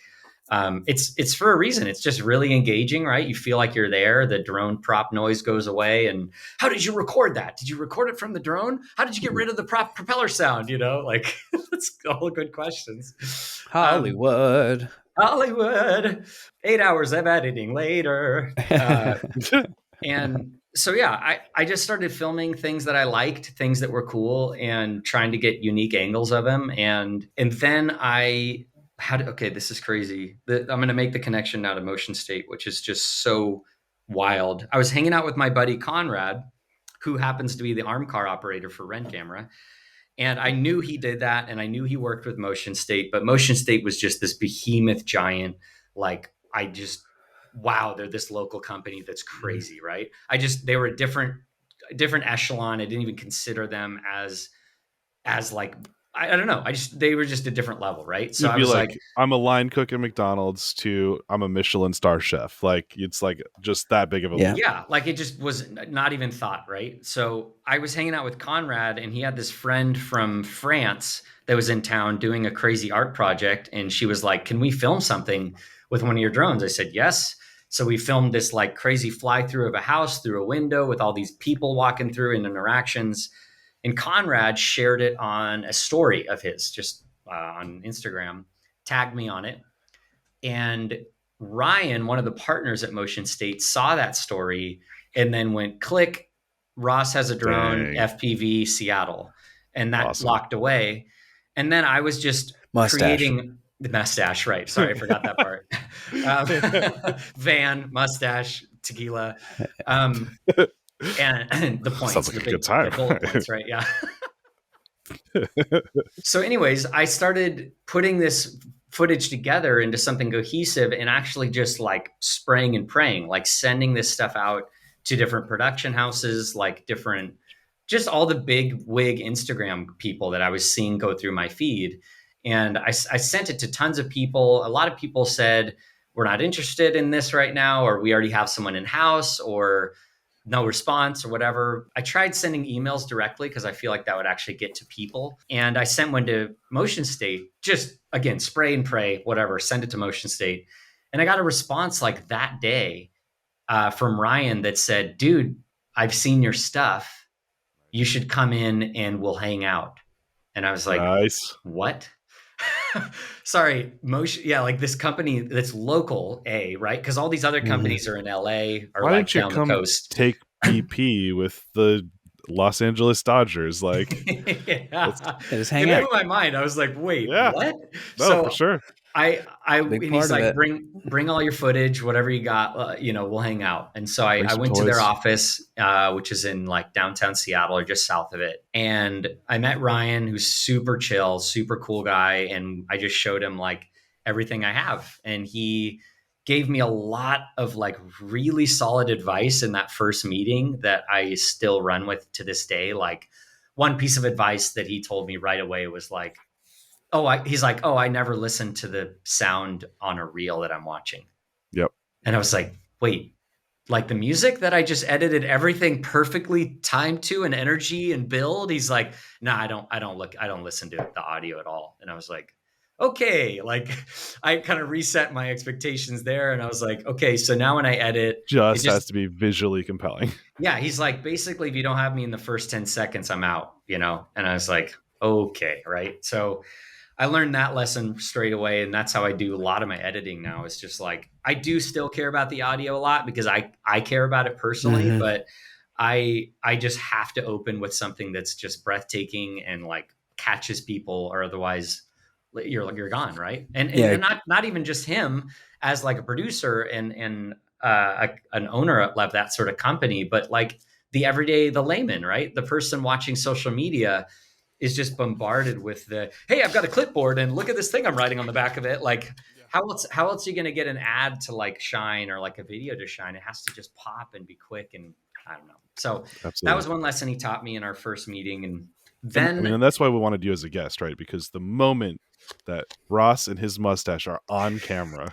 it's for a reason. It's just really engaging, right? You feel like you're there. The drone prop noise goes away. And how did you record that? Did you record it from the drone? How did you get rid of the prop propeller sound? You know, like that's all good questions. Hollywood. 8 hours of editing later. And so, yeah, I just started filming things that I liked, things that were cool, and trying to get unique angles of them. And then I had, okay, this is crazy. I'm going to make the connection now to Motion State, which is just so wild. I was hanging out with my buddy Conrad, who happens to be the arm car operator for Ren Camera. And I knew he did that, and I knew he worked with Motion State, but Motion State was just this behemoth giant. Like, wow, they're this local company that's crazy, right? They were a different echelon. I didn't even consider them as like, I don't know. They were just a different level, right? So I was like, I'm a line cook at McDonald's to I'm a Michelin star chef. Like it's like just that big of a leap. Yeah, like it just was not even thought, right? So I was hanging out with Conrad, and he had this friend from France that was in town doing a crazy art project, and she was like, "Can we film something with one of your drones?" I said, "Yes." So we filmed this like crazy fly through of a house through a window with all these people walking through and interactions. And Conrad shared it on a story of his, just on Instagram, tagged me on it. And Ryan, one of the partners at Motion State, saw that story and then went, click, Ross has a drone, FPV, Seattle. And that locked away. And then I was just creating the mustache, right? Sorry, I forgot that part. Van, mustache, tequila. And the points. Sounds like a good time. The bullet points, right? Yeah. So anyways, I started putting this footage together into something cohesive and actually just like spraying and praying, like sending this stuff out to different production houses, like different, just all the big wig Instagram people that I was seeing go through my feed. And I sent it to tons of people. A lot of people said, we're not interested in this right now, or we already have someone in house, or no response or whatever. I tried sending emails directly because I feel like that would actually get to people. And I sent one to Motion State, just again, spray and pray, whatever, send it to Motion State. And I got a response like that day from Ryan that said, dude, I've seen your stuff. You should come in and we'll hang out. And I was like, nice. What? Sorry, Motion. Yeah, like this company that's local, right? Because all these other companies are in LA or why like don't you down come the coast. Take PP with the Los Angeles Dodgers, like yeah. Just hang it out. blew my mind. I was like, wait, what? No, so for sure. And he's like, bring all your footage, whatever you got, we'll hang out. And so I went to their office, which is in like downtown Seattle or just south of it. And I met Ryan, who's super chill, super cool guy. And I just showed him like everything I have. And he gave me a lot of like really solid advice in that first meeting that I still run with to this day. Like one piece of advice that he told me right away was like, he's like, I never listen to the sound on a reel that I'm watching. Yep. And I was like, wait, like the music that I just edited everything perfectly timed to and energy and build. He's like, no, I don't listen to the audio at all. And I was like, okay, like I kind of reset my expectations there, and I was like, okay, so now when I edit, it Just has just to be visually compelling. yeah, he's like, basically, if you don't have me in the first 10 seconds, I'm out, you know? And I was like, okay, right. So I learned that lesson straight away, and that's how I do a lot of my editing now. It's just like I do still care about the audio a lot because I care about it personally, Mm-hmm. but I just have to open with something that's just breathtaking and like catches people, or otherwise you're gone, right? Yeah. And not even just him as like a producer and an owner of that sort of company, but like the layman, right? The person watching social media is just bombarded with the, hey, I've got a clipboard and look at this thing I'm writing on the back of it. Like, how else are you going to get an ad to like shine, or like a video to shine? It has to just pop and be quick, and I don't know. So that Absolutely. was one lesson he taught me in our first meeting. And And I mean, then and that's why we wanted you as a guest, right? Because the moment that Ross and his mustache are on camera,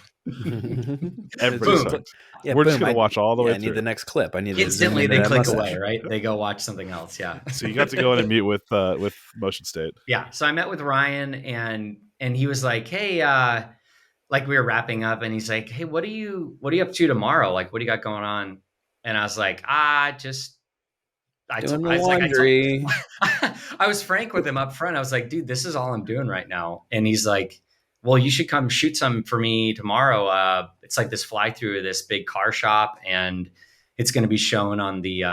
everybody's boom, hooked. Yeah, We're just boom. gonna watch all the way I need through. the next clip. I need to zoom instantly into they that click mustache. away, right? They go watch something else. Yeah. So you got to go in and meet with Motion State. Yeah. So I met with Ryan, and he was like, hey, like we were wrapping up, and he's like, hey, what are you up to tomorrow? Like, what do you got going on? And I was like, just Doing the I was like, laundry. I was frank with him up front. I was like, dude, this is all I'm doing right now. And he's like, well, you should come shoot some for me tomorrow. It's like this fly through of this big car shop, and it's going to be shown on the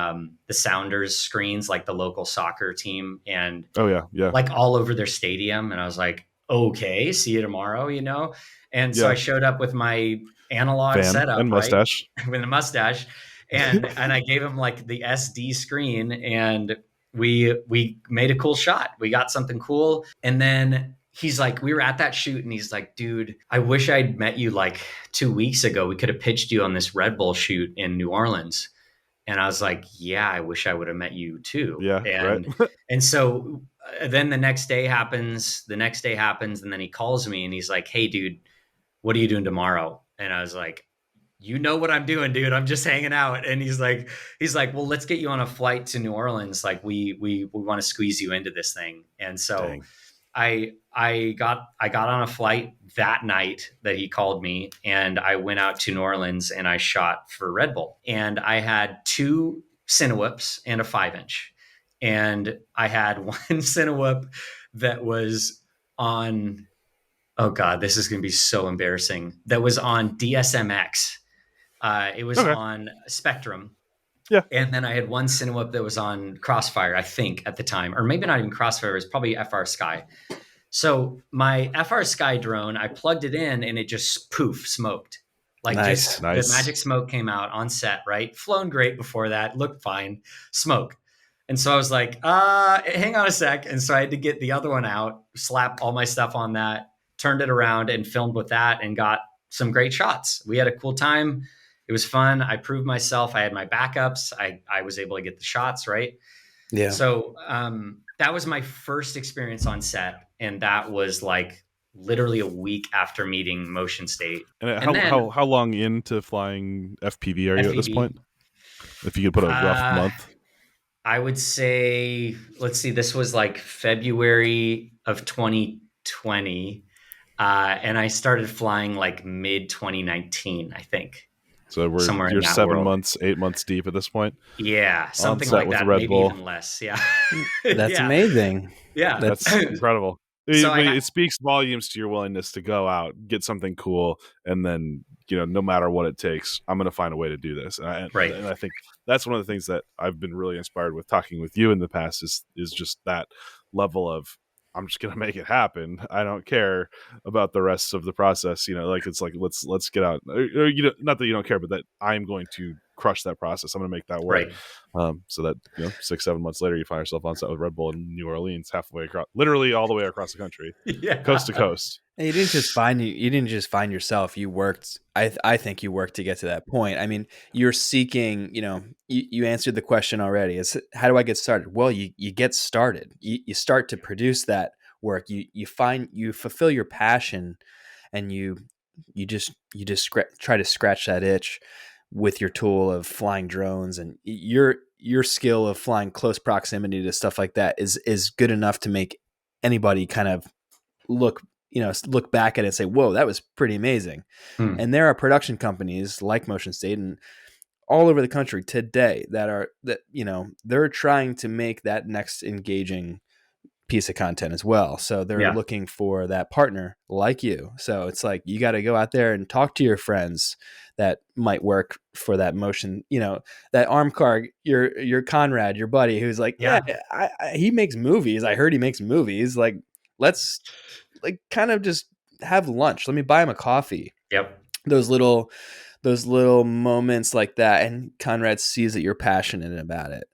Sounders screens, like the local soccer team, and Oh yeah. like all over their stadium. And I was like, okay, see you tomorrow, you know? And so Yeah. I showed up with my analog Van setup, and right? mustache. With a mustache. And I gave him like the SD screen, and we made a cool shot. We got something cool. And then he's like, we were at that shoot, and he's like, dude, I wish I'd met you like 2 weeks ago. We could have pitched you on this Red Bull shoot in New Orleans. And I was like, yeah, I wish I would have met you too. Yeah, right. And so then the next day happens, and then he calls me and he's like, hey, dude, what are you doing tomorrow? And I was like, you know what I'm doing, dude. I'm just hanging out. And he's like, well, let's get you on a flight to New Orleans. Like we want to squeeze you into this thing. And so Dang. I got on a flight that night that he called me, and I went out to New Orleans and I shot for Red Bull. And I had 2 Cinewhoops and a 5-inch. And I had one Cinewhoop that was on, oh God, this is going to be so embarrassing. That was on DSMX. It was on Spectrum. Yeah. And then I had one Cinewhoop that was on Crossfire, I think, at the time, or maybe not even Crossfire. It was probably FR Sky. So my FR Sky drone, I plugged it in, and it just poof smoked. Like Nice. the magic smoke came out on set, right? Flown great before that, looked fine, smoke. And so I was like, hang on a sec. And so I had to get the other one out, slap all my stuff on that, turned it around and filmed with that, and got some great shots. We had a cool time. It was fun. I proved myself. I had my backups. I was able to get the shots, right? Yeah. So that was my first experience on set. And that was like literally a week after meeting Motion State. And how long into flying FPV are you at this point? If you could put a rough month. I would say, let's see, this was like February of 2020. And I started flying like mid 2019, I think. So you're 7 months, 8 months deep at this point. Yeah, something like that. Maybe even less. Yeah, that's amazing. Yeah, that's incredible. So it speaks volumes to your willingness to go out, get something cool, and then no matter what it takes, I'm going to find a way to do this. Right. And I think that's one of the things that I've been really inspired with talking with you in the past is just that level of, I'm just going to make it happen. I don't care about the rest of the process. It's like, let's get out. Or, not that you don't care, but that I'm going to crush that process. I'm going to make that work. Right. So that 6-7 months later, you find yourself on set with Red Bull in New Orleans, halfway across, literally all the way across the country, coast to coast. You didn't just find yourself. You worked. I think you worked to get to that point. I mean, you're seeking. You answered the question already. It's how do I get started? Well, you get started. You start to produce that work. You fulfill your passion, and you just try to scratch that itch with your tool of flying drones, and your skill of flying close proximity to stuff like that is good enough to make anybody kind of look look back at it and say, whoa, that was pretty amazing. Hmm. And there are production companies like Motion State and all over the country today that they're trying to make that next engaging piece of content as well. So they're looking for that partner like you. So it's like, you got to go out there and talk to your friends that might work for that motion, that arm car, your Conrad, your buddy, who's like, he makes movies. I heard he makes movies. Like, let's kind of just have lunch. Let me buy him a coffee. Yep. Those little moments like that. And Conrad sees that you're passionate about it.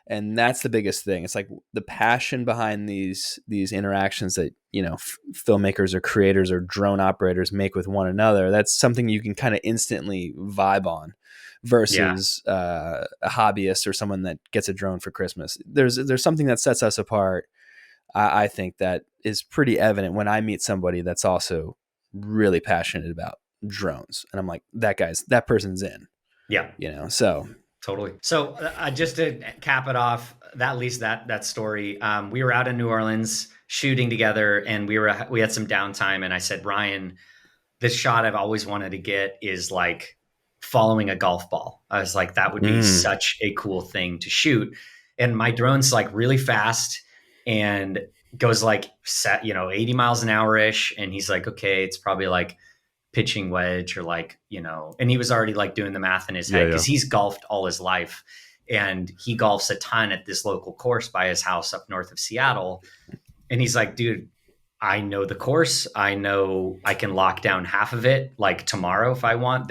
And that's the biggest thing. It's like the passion behind these interactions that, filmmakers or creators or drone operators make with one another. That's something you can kind of instantly vibe on versus a hobbyist or someone that gets a drone for Christmas. There's something that sets us apart. I think that is pretty evident when I meet somebody that's also really passionate about drones. And I'm like, that person's in. Yeah. So totally. So just to cap it off, at least that story, we were out in New Orleans shooting together, and we had some downtime, and I said, Ryan, this shot I've always wanted to get is like following a golf ball. I was like, that would be such a cool thing to shoot. And my drone's like really fast and goes like 80 miles an hour ish. And he's like, okay, it's probably like pitching wedge or like, and he was already like doing the math in his head because he's golfed all his life, and he golfs a ton at this local course by his house up north of Seattle. And he's like, dude, I know the course. I know I can lock down half of it like tomorrow if I want.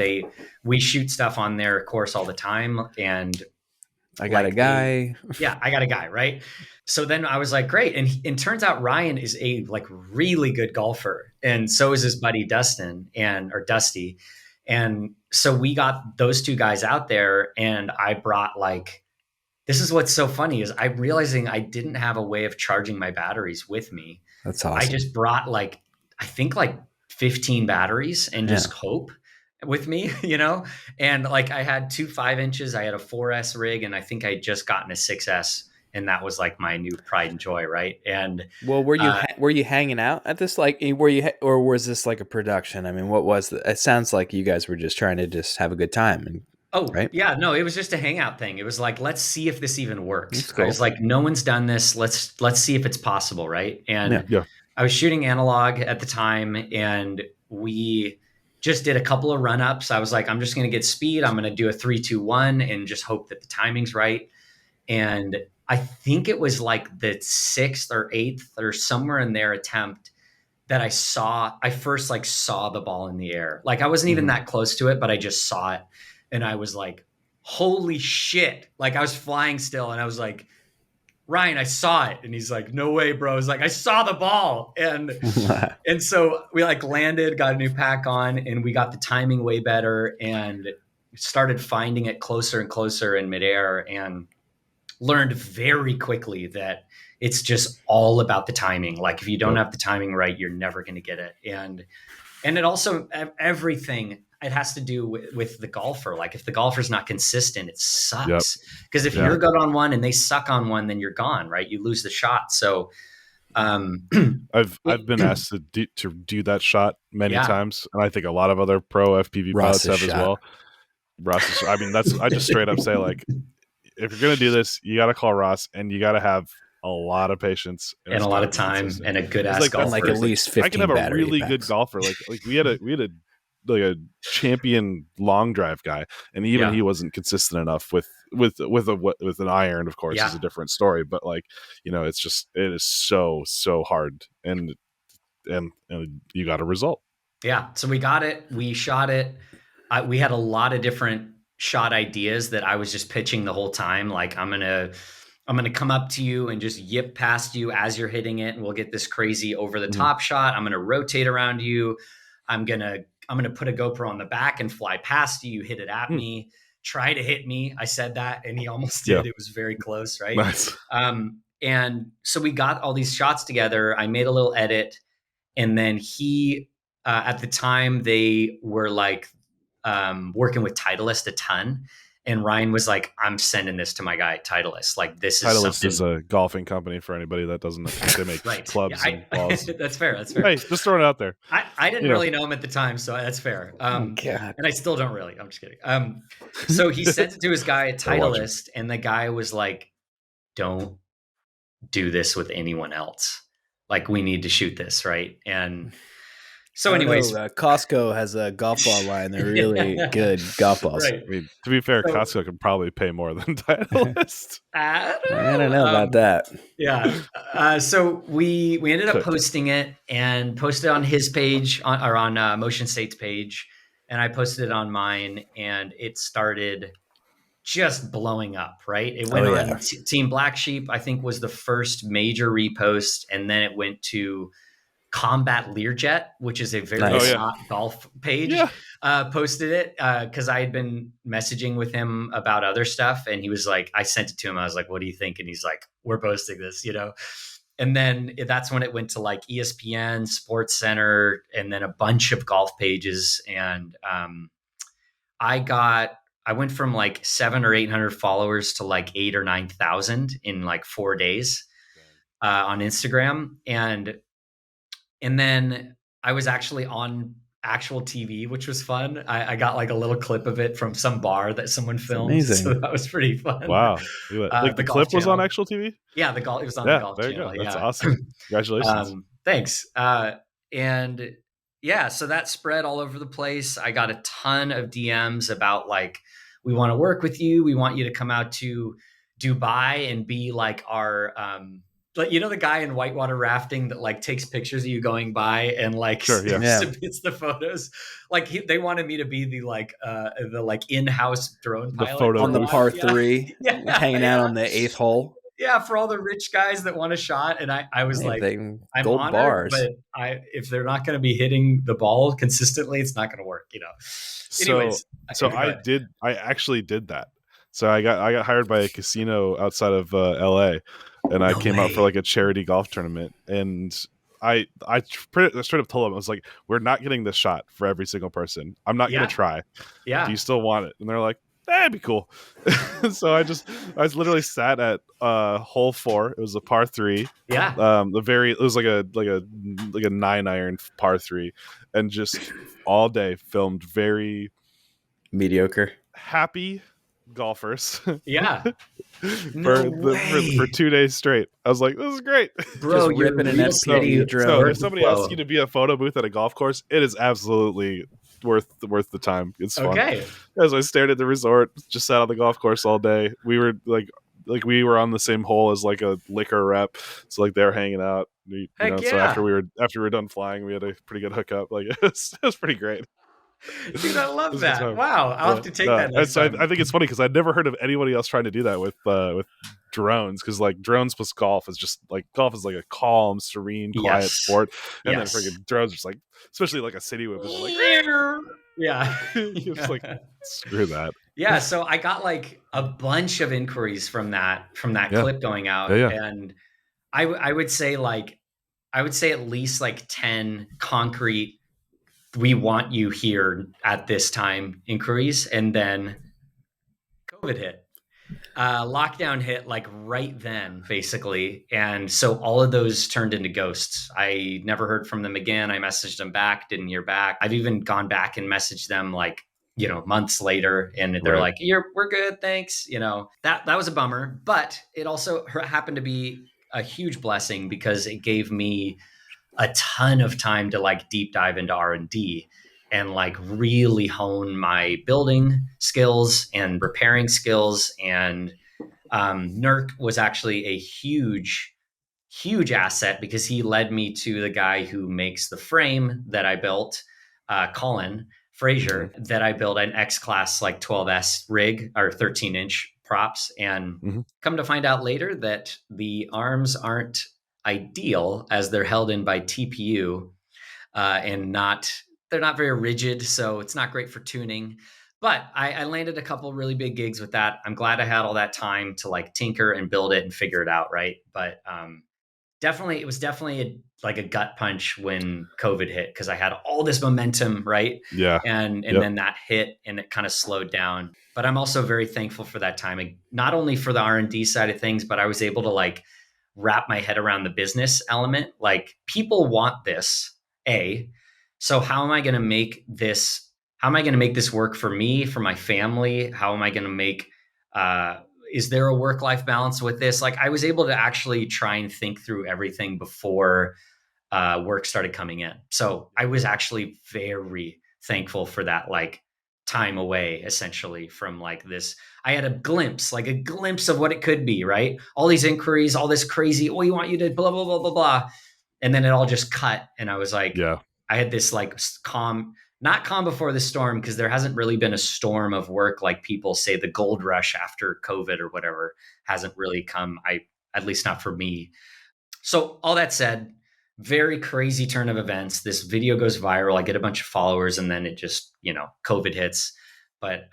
We shoot stuff on their course all the time. And I got a guy. I got a guy. Right. So then I was like, great. And turns out Ryan is a like really good golfer. And so is his buddy Dusty. And so we got those two guys out there, and I brought this is what's so funny is I'm realizing I didn't have a way of charging my batteries with me. That's awesome. I just brought I think 15 batteries and just hope with me, and I had 2 5-inches, I had a 4S rig, and I think I had just gotten a 6S. And that was like my new pride and joy. Right. And well, were you hanging out at this, or was this like a production? I mean, what was it sounds like you guys were just trying to just have a good time. And right? Yeah, no, it was just a hangout thing. It was like, let's see if this even works. Cool. I was like, no one's done this. Let's see if it's possible. Right. And I was shooting analog at the time, and we just did a couple of run-ups. I was like, I'm just going to get speed. I'm going to do a 3-2-1 and just hope that the timing's right. And I think it was like the 6th or 8th or somewhere in their attempt that I first saw the ball in the air. Like I wasn't even that close to it, but I just saw it. And I was like, holy shit. Like I was flying still, and I was like, Ryan, I saw it. And he's like, no way, bro. I was like, I saw the ball. And so we landed, got a new pack on, and we got the timing way better and started finding it closer and closer in midair, and learned very quickly that it's just all about the timing. Like if you don't have the timing right, you're never going to get it. And it also, everything, it has to do with the golfer. Like if the golfer's not consistent, it sucks. Because if you're good on one and they suck on one, then you're gone, right? You lose the shot. So I've been asked to do that shot many times, and I think a lot of other pro FPV pilots have as well. Ross, I just straight up say, like, if you're going to do this, you got to call Ross, and you got to have a lot of patience and a lot of time and a good ass golfer. Like at least 15 I can have a really packs. good golfer. Like we had a champion long drive guy, and even he wasn't consistent enough with an iron. Of course, is a different story. But it is so hard, and you got a result. Yeah, so we got it. We shot it. We had a lot of different shot ideas that I was just pitching the whole time. Like I'm gonna come up to you and just yip past you as you're hitting it, and we'll get this crazy over the top shot. I'm gonna rotate around you. I'm gonna put a GoPro on the back and fly past you. You hit it at me. Try to hit me. I said that, and he almost did. It was very close, right? Nice. And so we got all these shots together. I made a little edit, and then he, at the time, they were working with Titleist a ton. And Ryan was like, I'm sending this to my guy at Titleist. Like, this is Titleist something. is a golfing company for anybody that doesn't know. They make Right. clubs Yeah, and balls. That's fair. That's fair. Hey, just throwing it out there. I didn't really know him at the time, so that's fair. God. And I still don't really. I'm just kidding. So he sent it to his guy at Titleist, and the guy was like, don't do this with anyone else. Like, we need to shoot this, right? And so anyways, Costco has a golf ball line. They're really good golf balls. right. I mean, to be fair, Costco can probably pay more than Titleist. I don't know about that. Yeah. So we ended up posting it and posted it on his page on Motion State's page, and I posted it on mine, and it started just blowing up. Right. It went on Team Black Sheep, I think, was the first major repost, and then it went to Combat Learjet, which is a very hot golf page, posted it because I had been messaging with him about other stuff, and he was like, I sent it to him. I was like, what do you think? And he's like, we're posting this, And then that's when it went to like ESPN, Sports Center, and then a bunch of golf pages. And I went from like 700 or 800 followers to like 8,000 or 9,000 in like 4 days on Instagram. And then I was actually on actual TV, which was fun. I got like a little clip of it from some bar that someone filmed. So that was pretty fun. Wow. Like the clip was on actual TV? Yeah, it was on the golf there channel. You go. That's awesome. Congratulations. Thanks. And yeah, so that spread all over the place. I got a ton of DMs about like, we want to work with you. We want you to come out to Dubai and be like our, like, the guy in whitewater rafting that like takes pictures of you going by and like submits the photos. Like they wanted me to be the in-house drone pilot on the par 3, hanging out on the 8th hole. Yeah, for all the rich guys that want a shot. And I was I'm gold honored, bars. But if they're not going to be hitting the ball consistently, it's not going to work. Anyways, I actually did that. So I got hired by a casino outside of LA. And I came out for like a charity golf tournament, and I straight up told them, I was like, we're not getting this shot for every single person. I'm not going to try. Yeah. Do you still want it? And they're like, that'd be cool. So I literally sat at hole 4. It was a par 3. Yeah. It was like a 9-iron par 3, and just all day filmed very mediocre, happy golfers. Yeah. For 2 days straight. I was like, this is great. Bro, you're ripping an FPV drone. So if somebody asks you to be a photo booth at a golf course, it is absolutely worth the time. It's fun. Okay. As I stared at the resort, just sat on the golf course all day. We were like we were on the same hole as like a liquor rep. So like they're hanging out. So after we were done flying, we had a pretty good hookup. Like it was pretty great. Dude, I love that. Wow. I'll have to take that next time. I think it's funny because I'd never heard of anybody else trying to do that with drones, because like drones plus golf is just like golf is like a calm, serene, quiet sport. And then freaking drones are just like, especially like a city whip is like yeah. You're just like, screw that. Yeah. So I got like a bunch of inquiries from that clip going out. And I would say at least like 10 concrete, we want you here at this time inquiries. And then COVID hit, lockdown hit like right then basically. And so all of those turned into ghosts. I never heard from them again. I messaged them back, didn't hear back. I've even gone back and messaged them like, months later, and they're like, we're good. Thanks. That was a bummer, but it also happened to be a huge blessing because it gave me a ton of time to like deep dive into R&D and like really hone my building skills and repairing skills. And Nurk was actually a huge asset because he led me to the guy who makes the frame that I built, Colin Frazier, that I built an X-Class like 12S rig or 13-inch props. And come to find out later that the arms aren't ideal as they're held in by TPU and they're not very rigid, so it's not great for tuning. But I landed a couple really big gigs with that. I'm glad I had all that time to like tinker and build it and figure it out, right? But it was definitely like a gut punch when COVID hit, because I had all this momentum, right? Yeah. And Yep. then that hit and it kind of slowed down. But I'm also very thankful for that time, not only for the R&D side of things, but I was able to like wrap my head around the business element. Like, people want this, so how am I going to make this? How am I going to make this work for me, for my family? How am I going to make, is there a work-life balance with this? Like, I was able to actually try and think through everything before work started coming in. So I was actually very thankful for that, like, time away, essentially, from like this. I had a glimpse of what it could be, right? All these inquiries, all this crazy, we want you to blah, blah, blah, blah, blah. And then it all just cut. And I was like, Yeah. I had this like calm, not calm before the storm, because there hasn't really been a storm of work like people say. The gold rush after COVID or whatever hasn't really come. At least not for me. So all that said, very crazy turn of events. This video goes viral. I get a bunch of followers, and then it just, COVID hits. But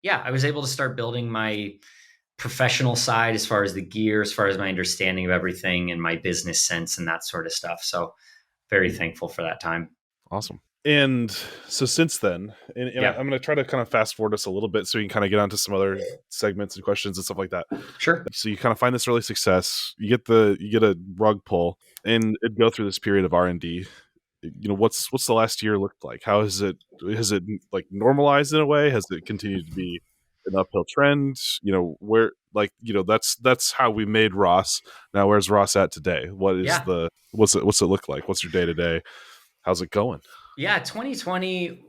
yeah, I was able to start building my professional side as far as the gear, as far as my understanding of everything and my business sense and that sort of stuff. So very thankful for that time. Awesome. And so since then, and Yeah. I'm going to try to kind of fast forward us a little bit so we can kind of get onto some other segments and questions and stuff like that. Sure. So you kind of find this early success, you get a rug pull, and it go through this period of R&D. What's the last year looked like? How has it like normalized in a way? Has it continued to be an uphill trend? Where, like, that's how we made Ross. Now where's Ross at today? What's it look like? What's your day to day? How's it going? Yeah, 2020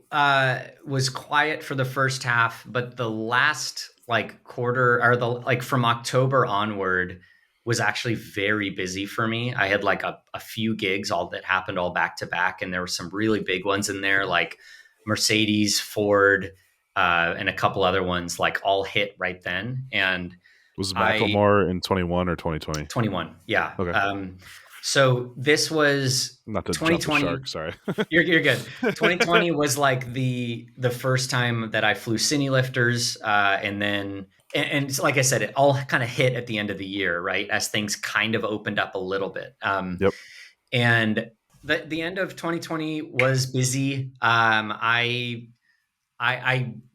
was quiet for the first half, but the last like quarter, or from October onward, was actually very busy for me. I had like a few gigs all that happened all back to back, and there were some really big ones in there, like Mercedes, Ford, and a couple other ones, like all hit right then. And was Macklemore in 21 or 2020? 21, yeah. Okay. So this was not to 2020. Jump the shark, sorry. You're good. 2020 was like the first time that I flew cine lifters, and then and like I said, it all kind of hit at the end of the year, right, as things kind of opened up a little bit. Yep. And the end of 2020 was busy. I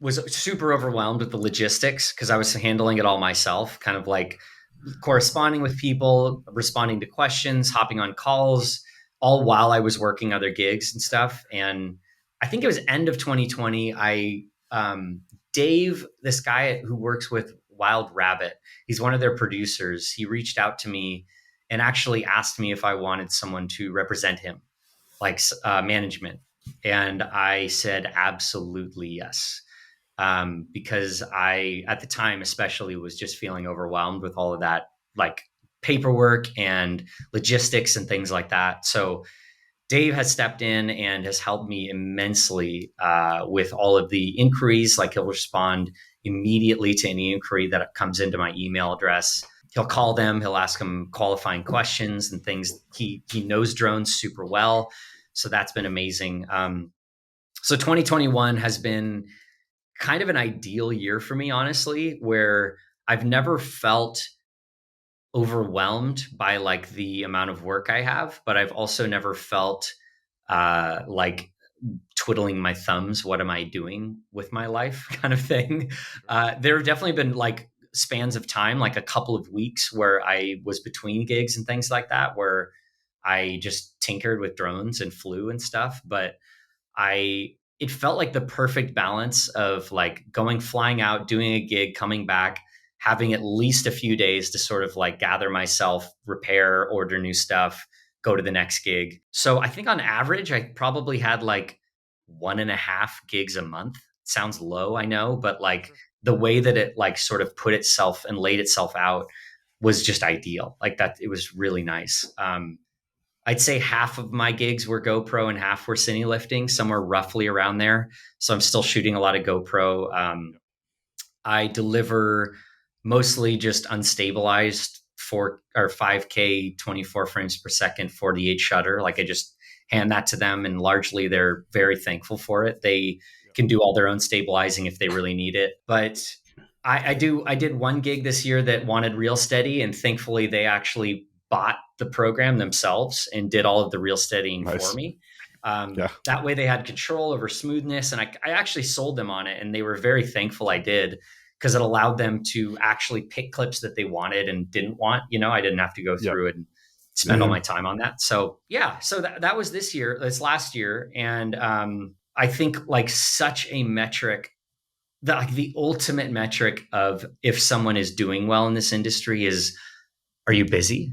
was super overwhelmed with the logistics because I was handling it all myself, kind of like corresponding with people, responding to questions, hopping on calls, all while I was working other gigs and stuff. And I think it was end of 2020. Dave, this guy who works with Wild Rabbit, he's one of their producers. He reached out to me and actually asked me if I wanted someone to represent him, like management. And I said, absolutely yes. Because I, at the time especially, was just feeling overwhelmed with all of that, like paperwork and logistics and things like that. So Dave has stepped in and has helped me immensely with all of the inquiries. Like, he'll respond immediately to any inquiry that comes into my email address. He'll call them, he'll ask them qualifying questions and things. He knows drones super well. So that's been amazing. So 2021 has been kind of an ideal year for me, honestly, where I've never felt overwhelmed by like the amount of work I have, but I've also never felt like twiddling my thumbs. What am I doing with my life kind of thing? There have definitely been like spans of time, like a couple of weeks where I was between gigs and things like that, where I just tinkered with drones and flew and stuff. But it felt like the perfect balance of like flying out, doing a gig, coming back, having at least a few days to sort of like gather myself, repair, order new stuff, go to the next gig. So I think on average, I probably had like 1.5 gigs a month. Sounds low, I know, but like the way that it like sort of put itself and laid itself out was just ideal. Like that, it was really nice. I'd say half of my gigs were GoPro and half were cine lifting, somewhere roughly around there. So I'm still shooting a lot of GoPro. I deliver mostly just unstabilized 4 or 5K, 24 frames per second, 48 shutter. Like I just hand that to them, and largely they're very thankful for it. They can do all their own stabilizing if they really need it. But I did one gig this year that wanted real steady, and thankfully they actually bought the program themselves and did all of the reel steadying for me. That way they had control over smoothness. And I actually sold them on it, and they were very thankful I did, because it allowed them to actually pick clips that they wanted and didn't want. I didn't have to go through and spend all my time on that. So that was this last year. And I think like such a metric, the ultimate metric of if someone is doing well in this industry is, are you busy?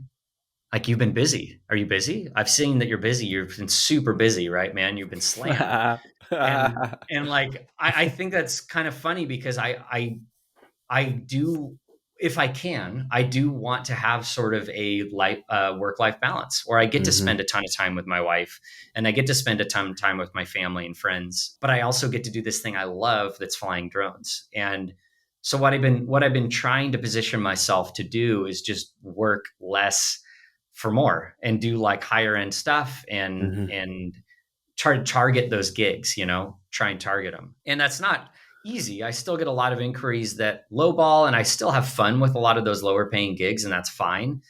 Like, you've been busy. Are you busy? I've seen that you're busy. You've been super busy, right, man? You've been slammed. and like, I think that's kind of funny, because I do, if I can, I do want to have sort of a work-life balance where I get to spend a ton of time with my wife, and I get to spend a ton of time with my family and friends, but I also get to do this thing I love, that's flying drones. And so what I've been trying to position myself to do is just work less for more, and do like higher end stuff, and try to target those gigs, try and target them. And that's not easy. I still get a lot of inquiries that lowball, and I still have fun with a lot of those lower paying gigs, and that's fine.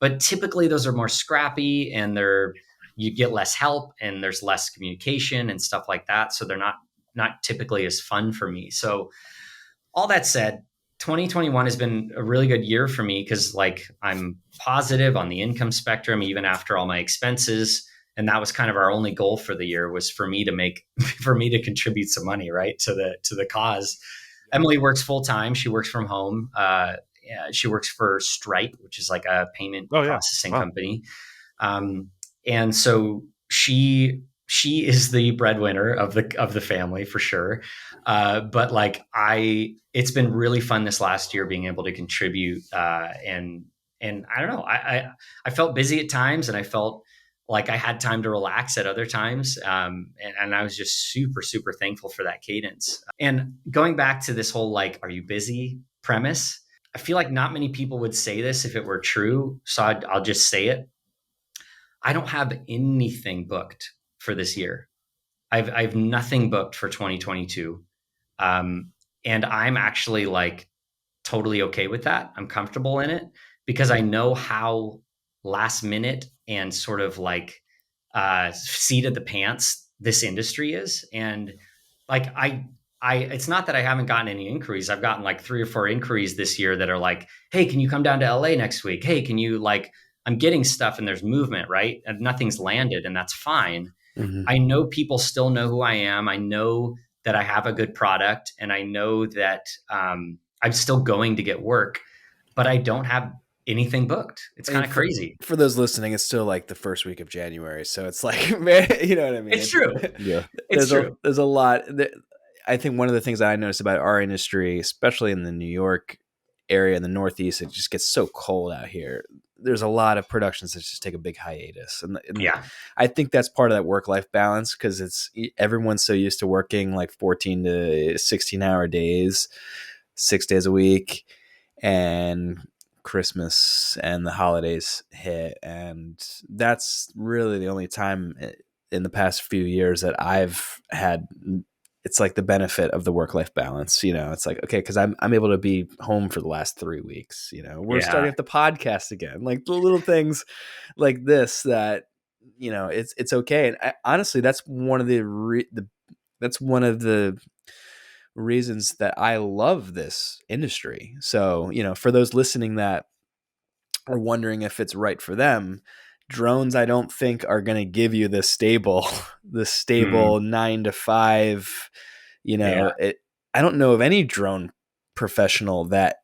But typically those are more scrappy, and you get less help, and there's less communication and stuff like that. So they're not typically as fun for me. So all that said, 2021 has been a really good year for me, because like, I'm positive on the income spectrum, even after all my expenses. And that was kind of our only goal for the year, was for me to contribute some money, right, to the cause. Emily works full time. She works from home. She works for Stripe, which is like a payment processing company. And so she is the breadwinner of the family for sure. But like, it's been really fun this last year being able to contribute. And I don't know, I felt busy at times, and I felt like I had time to relax at other times. And I was just super, super thankful for that cadence. And going back to this whole, like, are you busy premise? I feel like not many people would say this if it were true. So I'll just say it. I don't have anything booked for this year. I've nothing booked for 2022. And I'm actually like totally okay with that. I'm comfortable in it, because I know how last minute and sort of like seat of the pants this industry is. And like, it's not that I haven't gotten any inquiries. I've gotten like 3 or 4 inquiries this year that are like, hey, can you come down to LA next week? Hey, can you, like, I'm getting stuff, and there's movement, right? And nothing's landed, and that's fine. I know people still know who I am. I know that I have a good product, and I know that I'm still going to get work, but I don't have anything booked. It's kind of crazy. For those listening, it's still like the first week of January. So it's like, man, you know what I mean? It's true. Yeah. It's true. There's a lot. I think one of the things that I noticed about our industry, especially in the New York area in the Northeast, it just gets so cold out here. There's a lot of productions that just take a big hiatus. And I think that's part of that work-life balance, because everyone's so used to working like 14 to 16 hour days, 6 days a week, and Christmas and the holidays hit. And that's really the only time in the past few years that I've had, it's like the benefit of the work-life balance. It's like, okay, because I'm able to be home for the last 3 weeks. We're starting up the podcast again, like the little things like this that, it's okay. And honestly, that's one of the reasons that I love this industry. So, for those listening that are wondering if it's right for them, drones, I don't think are going to give you the stable 9 to 5, I don't know of any drone professional that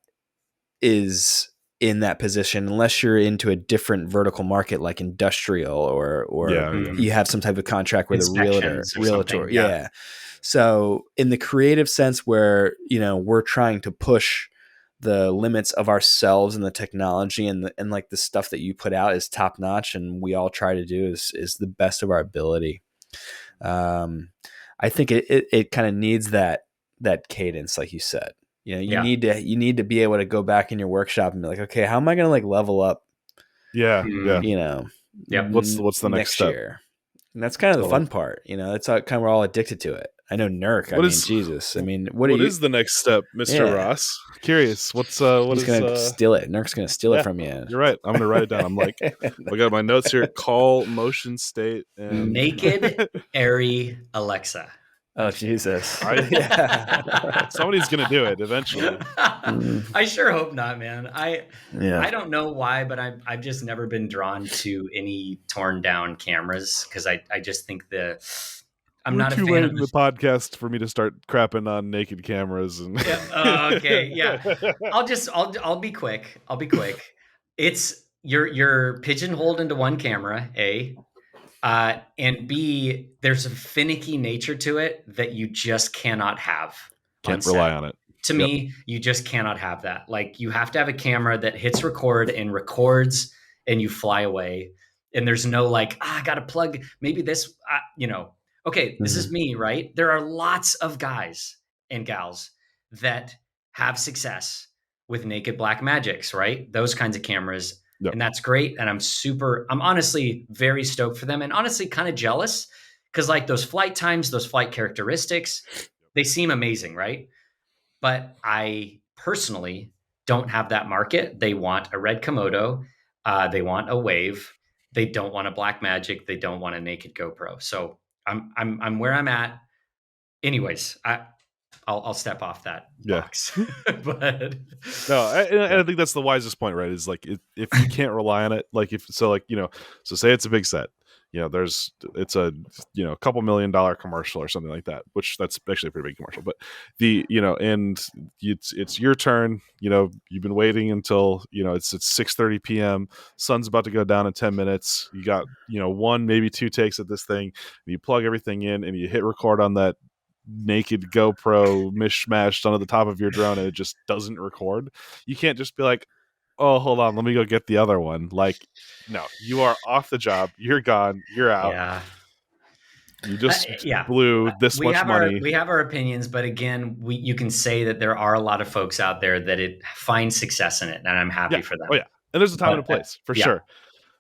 is in that position, unless you're into a different vertical market, like industrial or you have some type of contract with a realtor. Yeah. So in the creative sense where, we're trying to push the limits of ourselves and the technology and like the stuff that you put out is top notch, and we all try to do is the best of our ability. I think it kind of needs that cadence, like you said. You need to be able to go back in your workshop and be like, okay, how am I going to like level up? Yeah. Yeah. What's the next step? year? And that's kind of the fun part. That's how kind of we're all addicted to it. I know Nurk. I mean, Jesus. I mean, what is the next step, Mr. Ross? Curious. He's gonna steal it. Nurk's gonna steal it from you. You're right. I'm gonna write it down. I'm like, I got my notes here. Call, motion state, and naked airy Alexa. Oh Jesus! Somebody's gonna do it eventually. I sure hope not, man. I don't know why, but I've just never been drawn to any torn down cameras because I just think I'm not a fan late of in the podcast for me to start crapping on naked cameras and. Okay, yeah. I'll be quick. It's you're pigeonholed into one camera, A. And B, there's a finicky nature to it that you just cannot have. Can't rely on it. To me, you just cannot have that. Like you have to have a camera that hits record and records and you fly away. And there's no like, I got to plug maybe this, okay, this is me, right? There are lots of guys and gals that have success with naked black magics, right? Those kinds of cameras. Yep. And that's great. And I'm honestly very stoked for them and honestly kind of jealous because like those flight times, those flight characteristics, they seem amazing, right? But I personally don't have that market. They want a red Komodo. They want a Wave. They don't want a black magic. They don't want a naked GoPro. So I'm where I'm at. Anyways, I'll step off that box. But no, I think that's the wisest point, right? Is like if you can't rely on it, like so say it's a big set, it's a couple $1 million commercial or something like that, which that's actually a pretty big commercial. But and it's your turn. You've been waiting until it's 6:30 p.m. Sun's about to go down in 10 minutes. You got 1 maybe 2 takes at this thing, and you plug everything in and you hit record on that naked GoPro mishmashed onto the top of your drone and it just doesn't record. You can't just be like, oh, hold on, let me go get the other one. Like, no, you are off the job. You're gone. You're out. Yeah. You just blew this much money. We have our opinions, but again, you can say that there are a lot of folks out there that find success in it, and I'm happy for them. Oh yeah, and there's a time and a place for sure.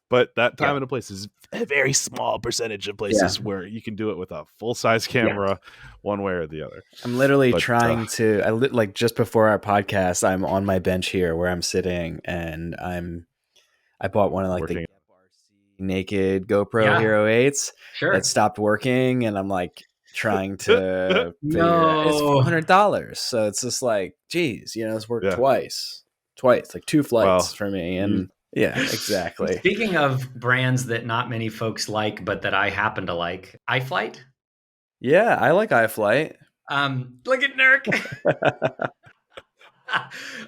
But that time and a place is a very small percentage of places where you can do it with a full-size camera, one way or the other. I'm literally trying to. Like just before our podcast, I'm on my bench here where I'm sitting, and I bought one of like the naked GoPro Hero 8s. Sure, that stopped working, and I'm like trying to figure out. It's $400, so it's just like, geez, it's worked twice, like 2 flights for me, and. Yeah, exactly. Speaking of brands that not many folks like, but that I happen to like, iFlight. Yeah, I like iFlight. Look at Nurk.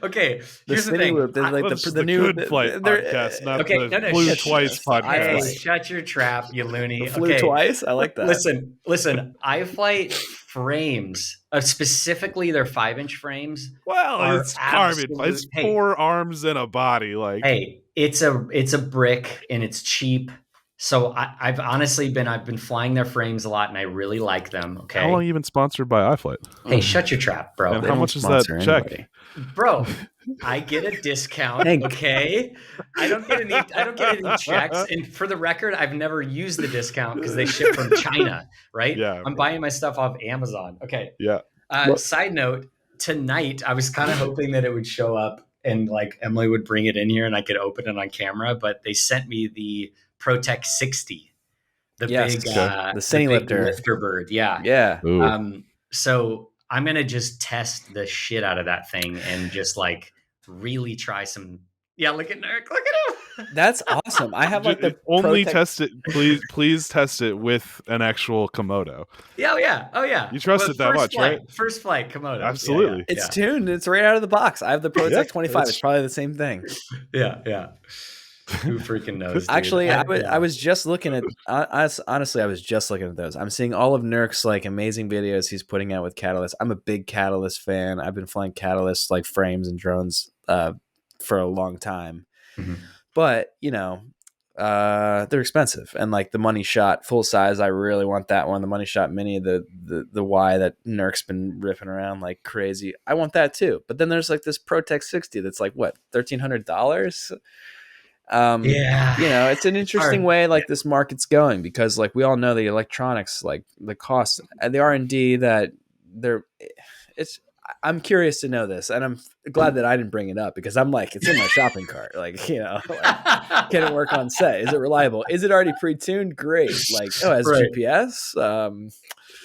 Okay, here's the thing. The new Good Flight podcast, not the Flew Twice podcast. Shut your trap, you loony. Flew Twice? I like that. Listen. iFlight frames, specifically their 5-inch frames. Well, it's carbon. It's 4 arms and a body. Like, hey, it's a brick and it's cheap. So I've honestly been flying their frames a lot, and I really like them. Okay, how long have you been sponsored by iFlight? Hey, shut your trap, bro. And how much is that check? Bro, I get a discount. Okay, I don't get any checks. And for the record, I've never used the discount because they ship from China, right? Yeah, I'm buying my stuff off Amazon. Okay. Yeah. Side note: tonight, I was kind of hoping that it would show up and like Emily would bring it in here and I could open it on camera, but they sent me the Protect 60, the the cine lifter bird. Yeah. So I'm going to just test the shit out of that thing and just like really try some. Yeah. Look at Nurk. Look at him. That's awesome. I have like the only test it. Please test it with an actual Komodo. Yeah. Oh yeah. You trust it that much, right? First flight Komodo. Absolutely. Yeah. It's tuned. It's right out of the box. I have the Protect 25. It's probably the same thing. Yeah. Who freaking knows? Dude? Actually, I was just looking at. Honestly, I was just looking at those. I'm seeing all of Nurk's like amazing videos he's putting out with Catalyst. I'm a big Catalyst fan. I've been flying Catalyst like frames and drones for a long time. Mm-hmm. But they're expensive, and like the Money Shot full size, I really want that one. The Money Shot Mini, the Y that Nurk's been ripping around like crazy. I want that too. But then there's like this Protect 60 that's like what $1,300. It's an interesting way like this market's going, because like we all know the electronics, like the cost and the R&D that it's I'm curious to know this, and I'm glad that I didn't bring it up, because I'm like, it's in my shopping cart. Like, like, can it work on set? Is it reliable? Is it already pre-tuned? Great. Like, it has GPS.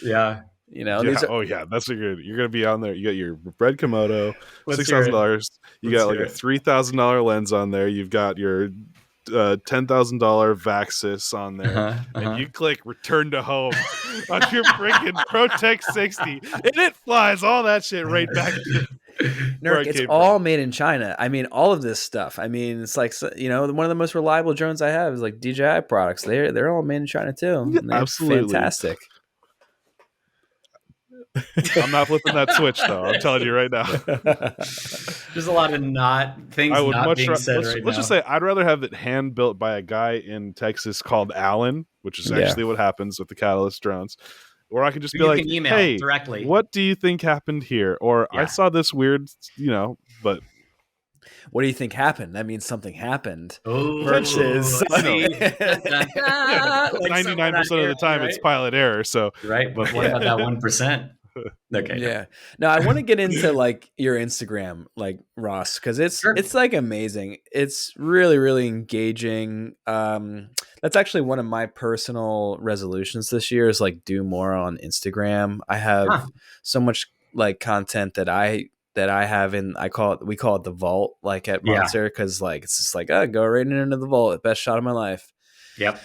Yeah. These are, that's what you're gonna be on there. You got your red Komodo, $6,000. You got like a $3,000 lens on there. You've got your $10,000 Vaxis on there, and you click return to home on your freaking ProTech 60, and it flies all that shit right back to Nurk, it's all made in China. I mean, all of this stuff. I mean, it's like, one of the most reliable drones I have is like DJI products. They're all made in China too. Yeah, and they're absolutely fantastic. I'm not flipping that switch though. I'm telling you right now. There's a lot of things I would not much being said right now. Let's just say I'd rather have it hand built by a guy in Texas called Alan, which is actually what happens with the Catalyst drones. Or I could just be like, hey, directly. What do you think happened here? Or I saw this weird, but what do you think happened? That means something happened. Ooh, versus 99% of the time it's pilot error. So right, but what about that 1%? Okay. Yeah. No, I want to get into like your Instagram, like Ross, because it's like amazing. It's really, really engaging. That's actually one of my personal resolutions this year, is like do more on Instagram. I have so much like content that I have in, we call it the vault, like at Monster, because like it's just like, go right into the vault, best shot of my life. Yep.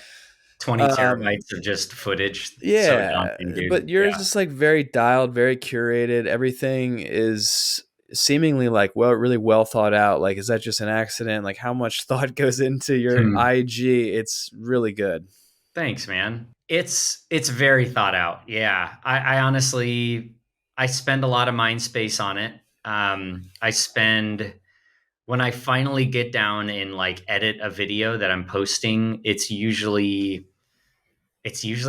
20 terabytes of just footage. Yeah, so daunting, dude. But yours is like very dialed, very curated. Everything is seemingly like really well thought out. Like, is that just an accident? Like, how much thought goes into your IG? It's really good. Thanks, man. It's very thought out. Yeah, I honestly, I spend a lot of mind space on it. When I finally get down and like edit a video that I'm posting, it's usually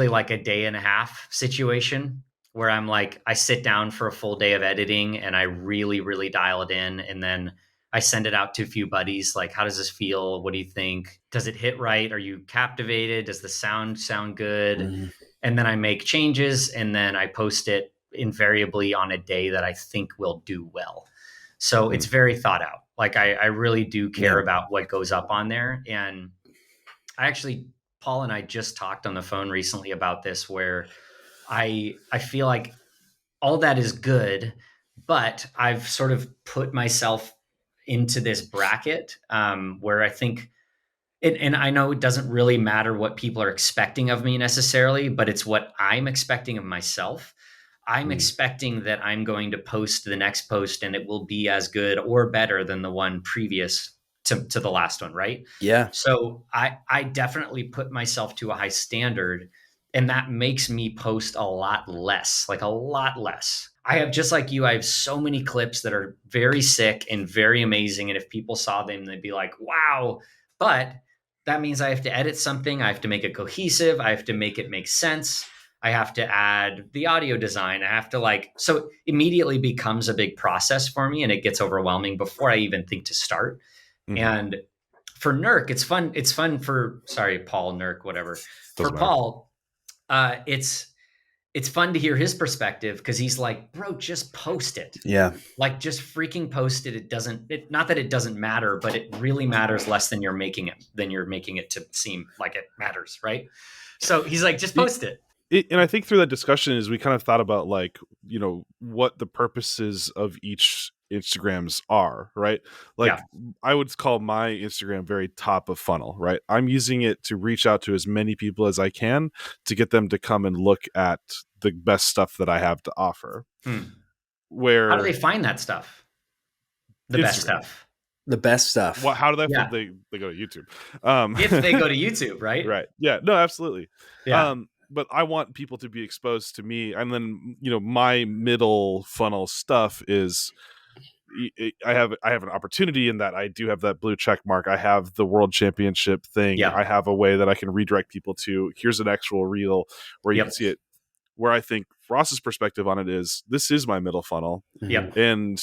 like a day and a half situation where I'm like, I sit down for a full day of editing and I really, really dial it in. And then I send it out to a few buddies. Like, how does this feel? What do you think? Does it hit right? Are you captivated? Does the sound good? Mm-hmm. And then I make changes, and then I post it invariably on a day that I think will do well. So it's very thought out. Like I really do care about what goes up on there. And Paul and I just talked on the phone recently about this, where I feel like all that is good, but I've sort of put myself into this bracket where I think, and I know it doesn't really matter what people are expecting of me necessarily, but it's what I'm expecting of myself. I'm expecting that I'm going to post the next post and it will be as good or better than the one previous to the last one, right? Yeah. So I definitely put myself to a high standard, and that makes me post a lot less. I have, just like you, I have so many clips that are very sick and very amazing. And if people saw them, they'd be like, wow. But that means I have to edit something. I have to make it cohesive. I have to make it make sense. I have to add the audio design. I have to so immediately becomes a big process for me, and it gets overwhelming before I even think to start. Mm-hmm. And for Nurk, it's fun. It's fun for, Paul, Nurk, whatever. For Paul, it's fun to hear his perspective, because he's like, bro, just post it. Yeah. Like, just freaking post it. Not that it doesn't matter, but it really matters less than you're making it to seem like it matters. Right. So he's like, just post it. And I think through that discussion is we kind of thought about what the purposes of each Instagrams are, right? I would call my Instagram very top of funnel, right? I'm using it to reach out to as many people as I can to get them to come and look at the best stuff that I have to offer. Where, how do they find that stuff? The best stuff. The best stuff. How do they? Yeah. They go to YouTube. If they go to YouTube, right? Right. Yeah. No. Absolutely. Yeah. But I want people to be exposed to me, and then my middle funnel stuff is I have an opportunity in that I do have that blue check mark. I have the world championship thing. I have a way that I can redirect people to. Here's an actual reel where you can see it where I think Ross's perspective on it is, this is my middle funnel. Yep. And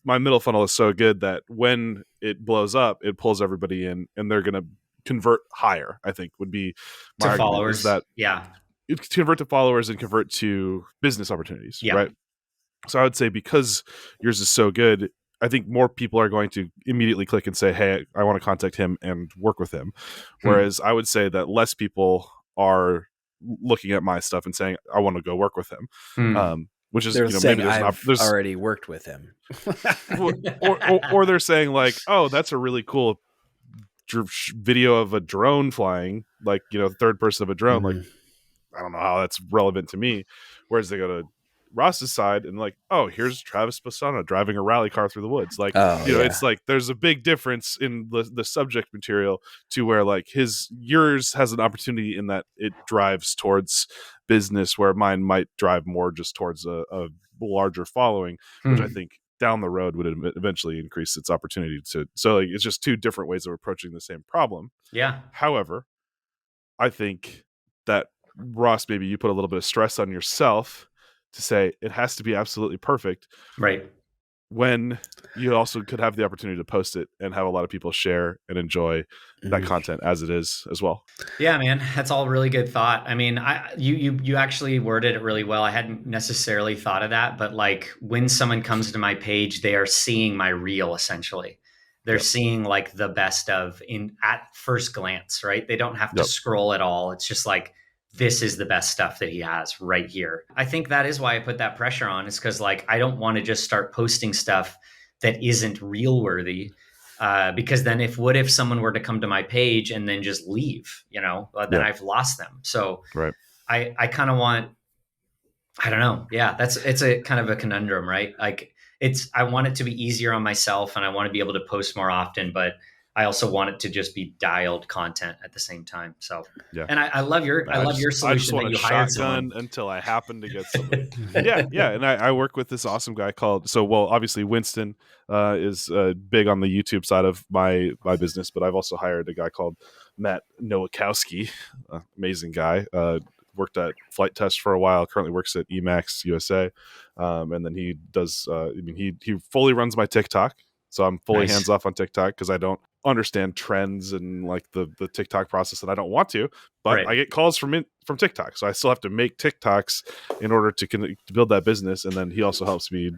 my middle funnel is so good that when it blows up, it pulls everybody in, and they're going to convert higher, I think would be my To argument, followers. is that Yeah. it convert to followers and convert to business opportunities, Yeah. right? So I would say, because yours is so good, I think more people are going to immediately click and say, hey, I want to contact him and work with him. Whereas I would say that less people are looking at my stuff and saying, I want to go work with him. Which is, They're saying, maybe I've already worked with him. or they're saying like, oh, that's a really cool video of a drone flying, like, third person of a drone. Like, I don't know how that's relevant to me. Whereas they go to Ross's side and like, oh, here's Travis Bassano driving a rally car through the woods. Like, it's like there's a big difference in the subject material, to where like yours has an opportunity in that it drives towards business, where mine might drive more just towards a larger following, which I think down the road would eventually increase its opportunity to. So like, it's just two different ways of approaching the same problem. Yeah. However, I think that, Ross, maybe you put a little bit of stress on yourself to say it has to be absolutely perfect, right, when you also could have the opportunity to post it and have a lot of people share and enjoy that content as it is as well. Yeah, man, that's all really good thought. I mean, you actually worded it really well. I hadn't necessarily thought of that, but like, when someone comes to my page, they are seeing my reel essentially. They're seeing like the best of at first glance, right? They don't have to scroll at all. It's just like, this is the best stuff that he has right here. I think that is why I put that pressure on, is because like, I don't want to just start posting stuff that isn't reel worthy. Because then what if someone were to come to my page and then just leave, then I've lost them. So I kind of want, I don't know. Yeah, it's a kind of a conundrum, right? Like, I want it to be easier on myself, and I want to be able to post more often, but I also want it to just be dialed content at the same time. So, and I love your solution. I just want that you a hired shotgun someone until I happen to get somebody. yeah. And I work with this awesome guy obviously Winston is big on the YouTube side of my business, but I've also hired a guy called Matt Nowakowski, amazing guy. Worked at Flight Test for a while, currently works at Emacs USA. And then he does, he fully runs my TikTok. So I'm fully hands off on TikTok because I don't understand trends and like the TikTok process, and I don't want to, but I get calls from TikTok. So I still have to make TikToks in order to build that business. And then he also helps me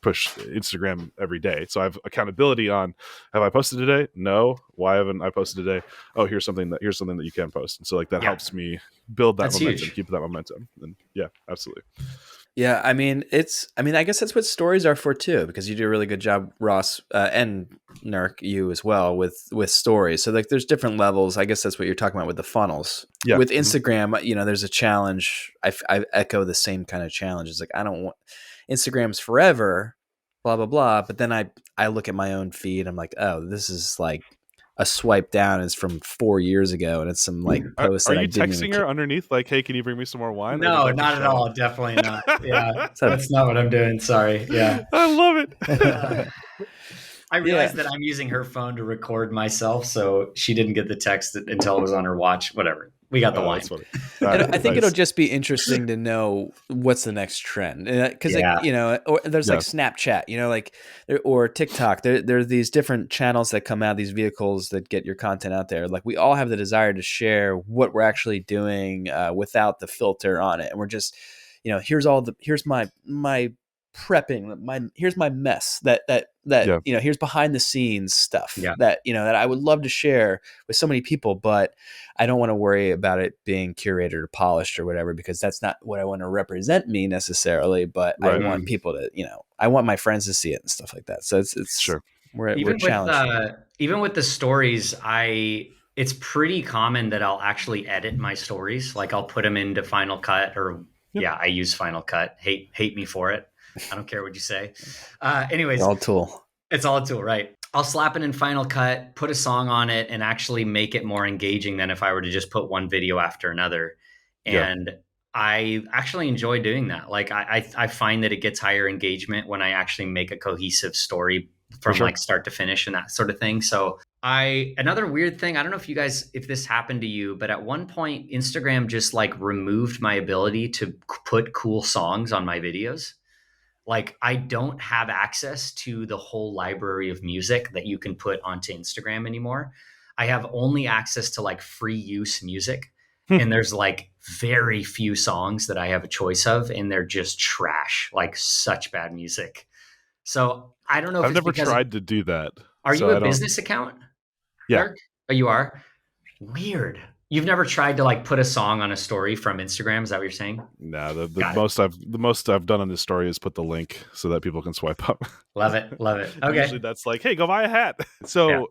push Instagram every day. So I have accountability on, have I posted today? No. Why haven't I posted today? Oh, here's something that you can post. And so like that helps me build that momentum, keep that momentum. And yeah, absolutely. Yeah, I mean, I guess that's what stories are for too, because you do a really good job, Ross, and Nurk, you as well, with stories. So like, there's different levels. I guess that's what you're talking about with the funnels. Yeah. With Instagram, there's a challenge. I echo the same kind of challenge. It's like, I don't want Instagram's forever, blah blah blah. But then I look at my own feed. I'm like, oh, this is like a swipe down is from 4 years ago, and it's some like post. Are you texting her underneath like, hey, can you bring me some more wine? No, not at all. Definitely not. Yeah, that's not what I'm doing. Sorry. Yeah, I love it. I realized that I'm using her phone to record myself, so she didn't get the text until it was on her watch. Whatever. We got the wine. I think it'll just be interesting to know what's the next trend, because there's like Snapchat, or TikTok. There are these different channels that come out, these vehicles that get your content out there. Like, we all have the desire to share what we're actually doing without the filter on it, and we're just, here's my prepping, here's my mess that here's behind the scenes stuff that I would love to share with so many people, but I don't want to worry about it being curated or polished or whatever, because that's not what I want to represent me necessarily, but I want people to, I want my friends to see it and stuff like that. So it's sure. We're challenged. Even with the stories, it's pretty common that I'll actually edit my stories. Like, I'll put them into Final Cut I use Final Cut. Hate me for it. I don't care what you say. Anyways, it's all a tool, right? I'll slap it in Final Cut, put a song on it, and actually make it more engaging than if I were to just put one video after another. And I actually enjoy doing that. Like, I find that it gets higher engagement when I actually make a cohesive story from like start to finish and that sort of thing. So Another weird thing, I don't know if this happened to you, but at one point Instagram just like removed my ability to put cool songs on my videos. Like I don't have access to the whole library of music that you can put onto Instagram anymore. I have only access to like free use music. And there's like very few songs that I have a choice of, and they're just trash, like such bad music. So I don't know if I've never tried to do that. Are so you I a don't... business account? Yeah. Nurk? Oh, you are? Weird. You've never tried to like put a song on a story from Instagram? Is that what you're saying? No, the most I've done on this story is put the link so that people can swipe up. Love it. Okay. Usually that's like, hey, go buy a hat. So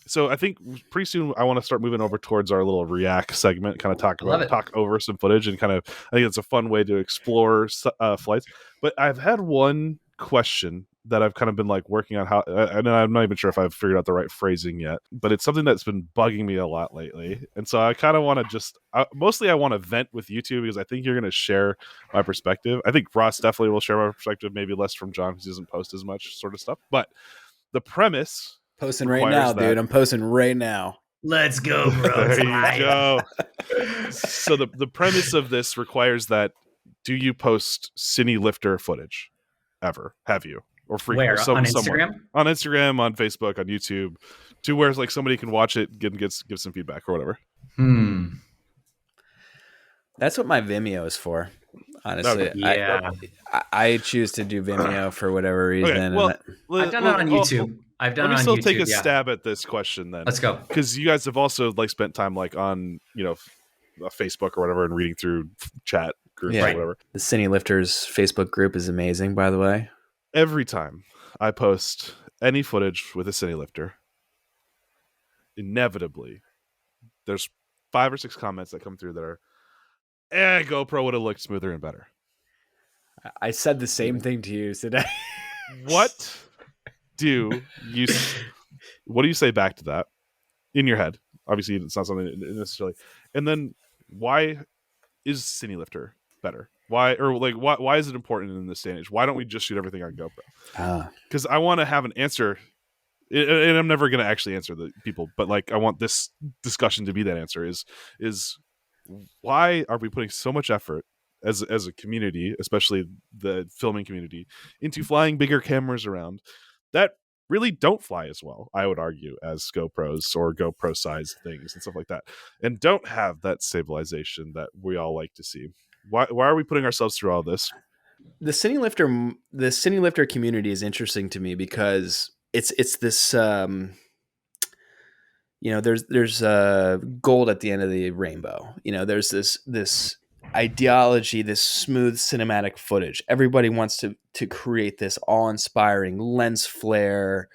so I think pretty soon I want to start moving over towards our little react segment, kind of talk over some footage, and kind of I think it's a fun way to explore flights. But I've had one question that I've kind of been like working on how, and I'm not even sure if I've figured out the right phrasing yet, but it's something that's been bugging me a lot lately. And so I kind of want to mostly I want to vent with you two, because I think you're going to share my perspective. I think Ross definitely will share my perspective, maybe less from John because he doesn't post as much sort of stuff. But the premise posting right now, dude. I'm posting right now. Let's go, bro. There you go. So the premise of this requires that, do you post cine lifter footage ever? Have you? Or frequently? Where? On Instagram? Somewhere. On Instagram, on Facebook, on YouTube, to where like somebody can watch it, give some feedback or whatever. That's what my Vimeo is for. Honestly, okay. Yeah. I choose to do Vimeo for whatever reason. Okay, well, I've done it on YouTube. Let me still take a stab at this question then. Let's go. Because you guys have also like spent time like on Facebook or whatever and reading through chat groups or whatever. The Cine Lifters Facebook group is amazing, by the way. Every time I post any footage with a cine lifter, inevitably there's 5 or 6 comments that come through that are, GoPro would have looked smoother and better. I said the same thing to you today. What do you say back to that in your head? Obviously it's not something necessarily. And then why is cine lifter better? Why is it important in this stage? Why don't we just shoot everything on GoPro? Because I want to have an answer, and I'm never going to actually answer the people, but like I want this discussion to be that answer. Is why are we putting so much effort as a community, especially the filming community, into flying bigger cameras around that really don't fly as well, I would argue, as GoPros or GoPro sized things and stuff like that, and don't have that stabilization that we all like to see? Why are we putting ourselves through all this? The cine lifter community is interesting to me because it's this there's gold at the end of the rainbow. There's this ideology, this smooth cinematic footage. Everybody wants to create this awe-inspiring lens flare,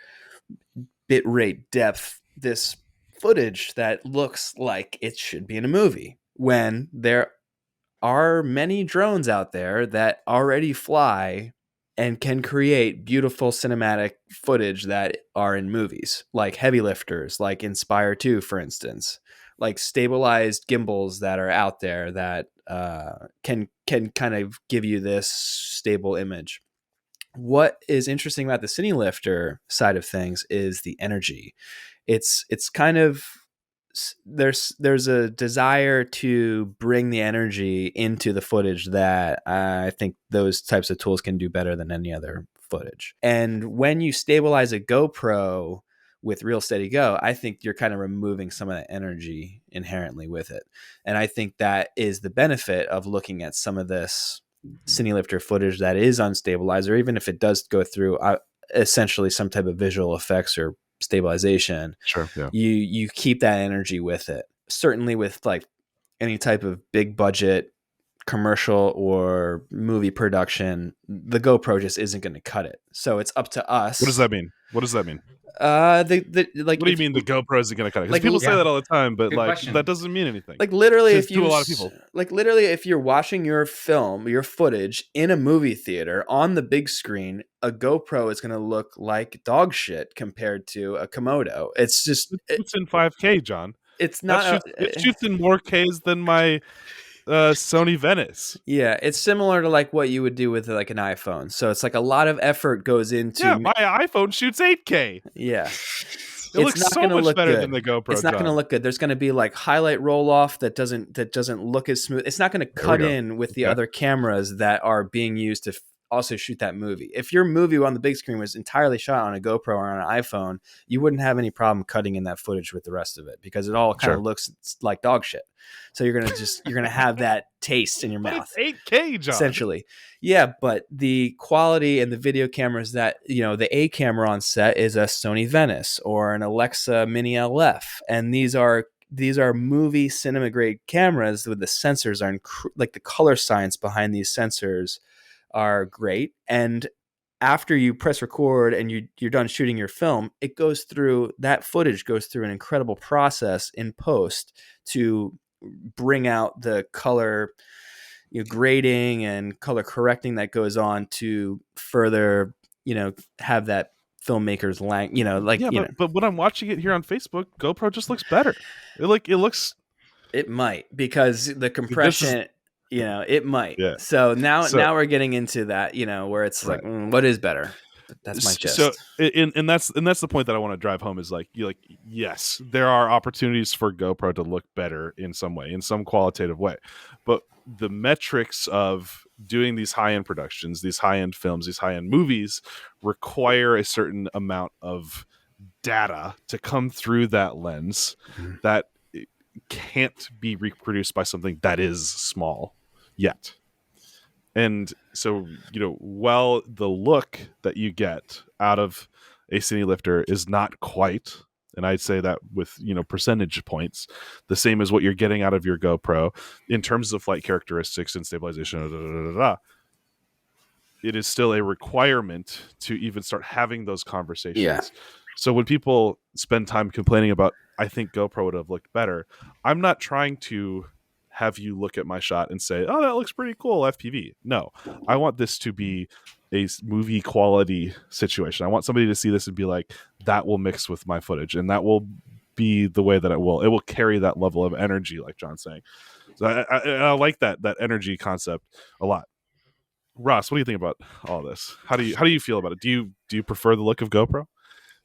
bitrate depth, this footage that looks like it should be in a movie, when there are many drones out there that already fly and can create beautiful cinematic footage that are in movies, like heavy lifters, like Inspire 2, for instance, like stabilized gimbals that are out there that can kind of give you this stable image. What is interesting about the cine lifter side of things is the energy. It's kind of, there's a desire to bring the energy into the footage that I think those types of tools can do better than any other footage. And when you stabilize a GoPro with Real Steady Go, I think you're kind of removing some of the energy inherently with it. And I think that is the benefit of looking at some of this cine lifter footage that is unstabilized, or even if it does go through essentially some type of visual effects or stabilization. Sure. Yeah. You keep that energy with it. Certainly with like any type of big budget commercial or movie production, the GoPro just isn't going to cut it. So it's up to us. What does that mean? What do you mean the GoPro isn't going to cut it? Because people say that all the time, but that doesn't mean anything. Like literally, to a lot of people. Like literally, if you're watching your footage in a movie theater on the big screen, a GoPro is going to look like dog shit compared to a Komodo. It's just it's in 5K, John. It's not. It shoots in more Ks than my Sony Venice. Yeah, it's similar to like what you would do with like an iPhone. So it's like a lot of effort goes into. Yeah, my iPhone shoots 8K. Yeah. It looks so much better than the GoPro. It's not going to look good. There's going to be like highlight roll off that doesn't look as smooth. It's not going to cut in with the other cameras that are being used to also shoot that movie. If your movie on the big screen was entirely shot on a GoPro or on an iPhone, you wouldn't have any problem cutting in that footage with the rest of it because it all kind of looks like dog shit. So you're gonna have that taste in your mouth. It's 8K, John. Essentially. Yeah, but the quality and the video cameras that, the A camera on set is a Sony Venice or an Alexa Mini LF, and these are movie cinema grade cameras with the sensors are like the color science behind these sensors are great. And after you press record and you're done shooting your film, that footage goes through an incredible process in post to bring out the color grading and color correcting that goes on to further have that filmmaker's but when I'm watching it here on Facebook, GoPro just looks better. It might, because the compression it might. Yeah. So now we're getting into that, where it's like, what is better? That's my gist. So, and that's the point that I want to drive home is yes, there are opportunities for GoPro to look better in some way, in some qualitative way, but the metrics of doing these high-end productions, these high-end films, these high-end movies require a certain amount of data to come through that lens that can't be reproduced by something that is small yet. And so, while the look that you get out of a cine lifter is not quite, and I'd say that with, percentage points, the same as what you're getting out of your GoPro in terms of flight characteristics and stabilization, it is still a requirement to even start having those conversations. Yeah. So when people spend time complaining about, I think GoPro would have looked better, I'm not trying to have you look at my shot and say, oh, that looks pretty cool, FPV. No, I want this to be a movie quality situation. I want somebody to see this and be like, that will mix with my footage, and that will be the way that it will carry that level of energy, like John's saying. So I like that energy concept a lot. Ross, what do you think about all this? How do you feel about it? Do you prefer the look of GoPro?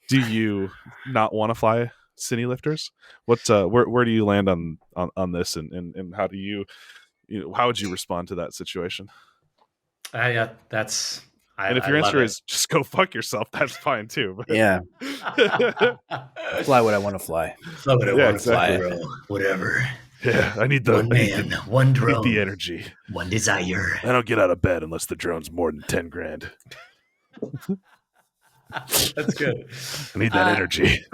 Do you not want to fly cine lifters? What's where do you land on this, and how do you how would you respond to that situation? Yeah, that's. And if your answer is just go fuck yourself, that's fine too. But. Yeah, fly what I want to fly. Fly what I want to fly, bro. Whatever. Yeah, I need one man, one drone, I need the energy, one desire. I don't get out of bed unless the drone's more than $10,000. That's good. I need that energy.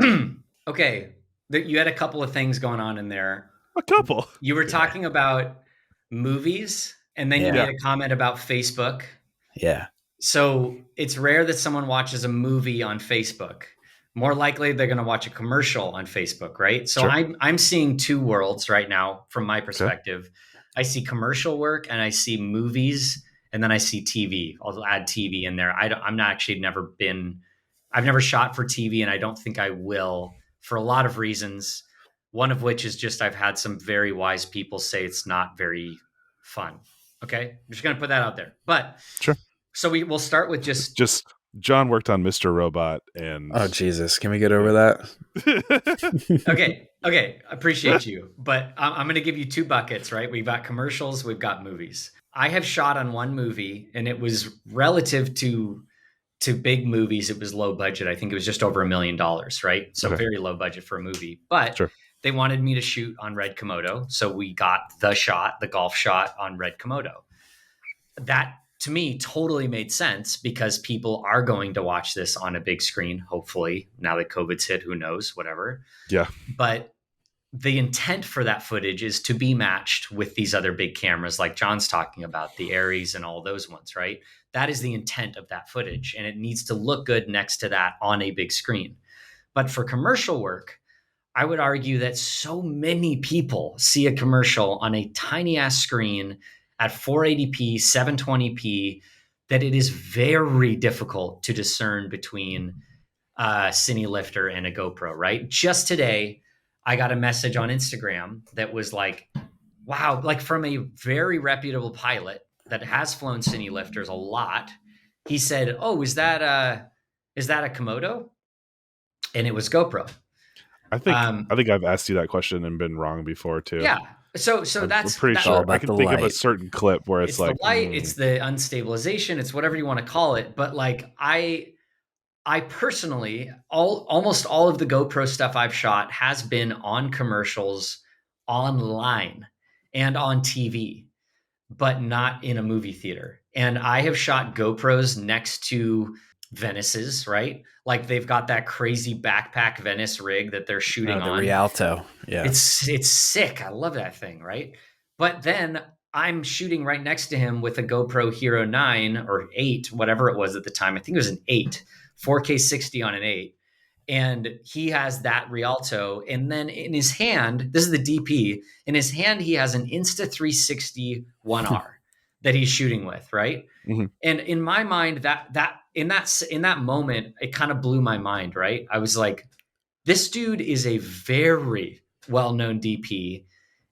Okay, you had a couple of things going on in there. A couple. You were talking about movies, and then you made a comment about Facebook. Yeah. So it's rare that someone watches a movie on Facebook. More likely, they're going to watch a commercial on Facebook, right? So sure. I'm seeing two worlds right now from my perspective. Okay. I see commercial work, and I see movies, and then I see TV. I'll add TV in there. I've never shot for TV, and I don't think I will, for a lot of reasons. One of which is just I've had some very wise people say it's not very fun. Okay, I'm just going to put that out there. But sure. So we'll start with just John worked on Mr. Robot, and oh Jesus, can we get over that? Okay, I appreciate you, but I'm going to give you two buckets, right? We've got commercials, we've got movies. I have shot on one movie, and it was relative to big movies. It was low budget. I think it was just over $1 million, right? So very low budget for a movie, but they wanted me to shoot on Red Komodo, so we got the golf shot on Red Komodo. That, to me, totally made sense because people are going to watch this on a big screen, hopefully. Now that COVID's hit, who knows, whatever. Yeah. But the intent for that footage is to be matched with these other big cameras like John's talking about, the Aries and all those ones, right? That is the intent of that footage, and it needs to look good next to that on a big screen. But for commercial work, I would argue that so many people see a commercial on a tiny ass screen at 480p, 720p, that it is very difficult to discern between a cine lifter and a GoPro, right? Just today, I got a message on Instagram that was like, wow, like from a very reputable pilot that has flown cine lifters a lot. He said, oh, is that a Komodo? And it was GoPro. I think I've asked you that question and been wrong before too. Yeah. So I'm that's pretty that, sure about I can the think of a light. certain clip where it's it's like the light, it's the unstabilization, it's whatever you want to call it. But like I personally, almost all of the GoPro stuff I've shot has been on commercials, online, and on TV, but not in a movie theater. And I have shot GoPros next to Venice's, right? Like they've got that crazy backpack Venice rig that they're shooting the on. Rialto. Yeah. It's sick. I love that thing, right? But then I'm shooting right next to him with a GoPro Hero 9 or 8, whatever it was at the time. I think it was an 8, 4K 60 on an 8. And he has that Rialto. And then in his hand, this is the DP, in his hand, he has an Insta360 1R that he's shooting with, right? mm-hmm. And in my mind, that in that moment, it kind of blew my mind, right? I was like, this dude is a very well-known DP,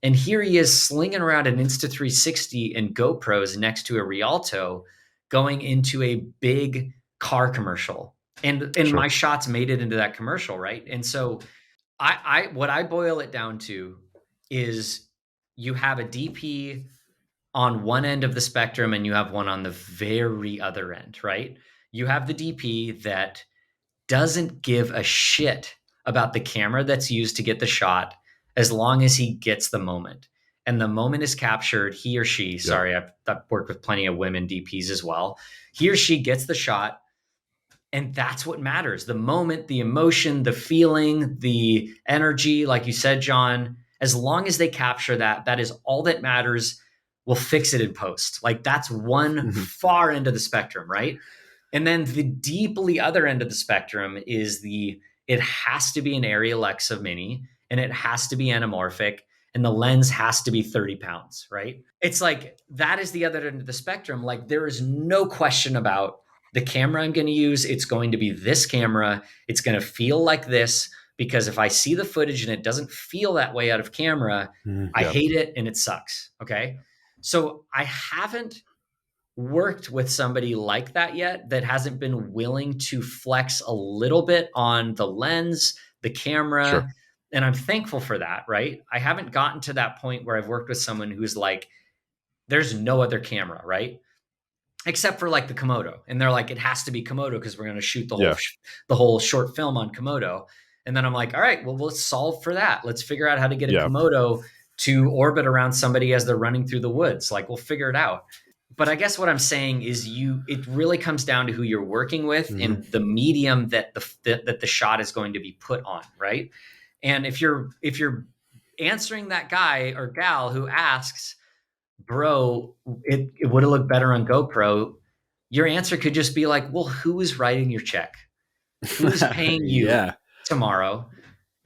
and here he is slinging around an Insta360 and GoPros next to a Rialto, going into a big car commercial, and Sure. my shots made it into that commercial, right? And so, I what I boil it down to is you have a DP on one end of the spectrum and you have one on the very other end, right? You have the DP that doesn't give a shit about the camera that's used to get the shot as long as he gets the moment. And the moment is captured, he or she, sorry, I've worked with plenty of women DPs as well. He or she gets the shot, and that's what matters. The moment, the emotion, the feeling, the energy, like you said, John, as long as they capture that, that is all that matters. We'll fix it in post. Like that's one far end of the spectrum, right? And then the deeply other end of the spectrum is it has to be an Arri Alexa Mini, and it has to be anamorphic, and the lens has to be 30 pounds, right? It's like, that is the other end of the spectrum. Like there is no question about the camera I'm going to use. It's going to be this camera. It's going to feel like this, because if I see the footage and it doesn't feel that way out of camera, I hate it and it sucks. Okay. So I haven't worked with somebody like that yet, that hasn't been willing to flex a little bit on the lens, the camera. Sure. And I'm thankful for that, right? I haven't gotten to that point where I've worked with someone who's like, there's no other camera, right? Except for like the Komodo. And they're like, it has to be Komodo because we're going to shoot the whole short film on Komodo. And then I'm like, all right, well, let's solve for that. Let's figure out how to get a Komodo to orbit around somebody as they're running through the woods. Like we'll figure it out. But I guess what I'm saying is it really comes down to who you're working with and the medium that the shot is going to be put on, right? And if you're answering that guy or gal who asks, bro, it would have looked better on GoPro, your answer could just be like, well, who is writing your check? Who's paying you tomorrow?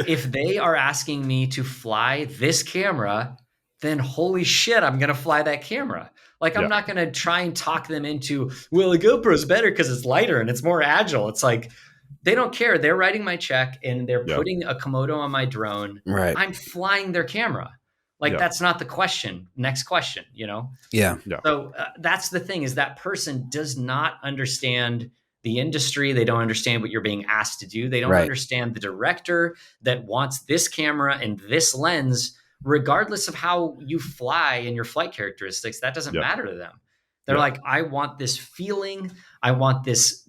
If they are asking me to fly this camera, then holy shit, I'm going to fly that camera. Like, I'm not going to try and talk them into, well, the GoPro is better because it's lighter and it's more agile. It's like, they don't care. They're writing my check and they're putting a Komodo on my drone. Right. I'm flying their camera. Like, that's not the question. Next question, Yeah. So that's the thing, is that person does not understand the industry. They don't understand what you're being asked to do. They don't understand the director that wants this camera and this lens, regardless of how you fly and your flight characteristics. That doesn't matter to them. They're like, I want this feeling. I want this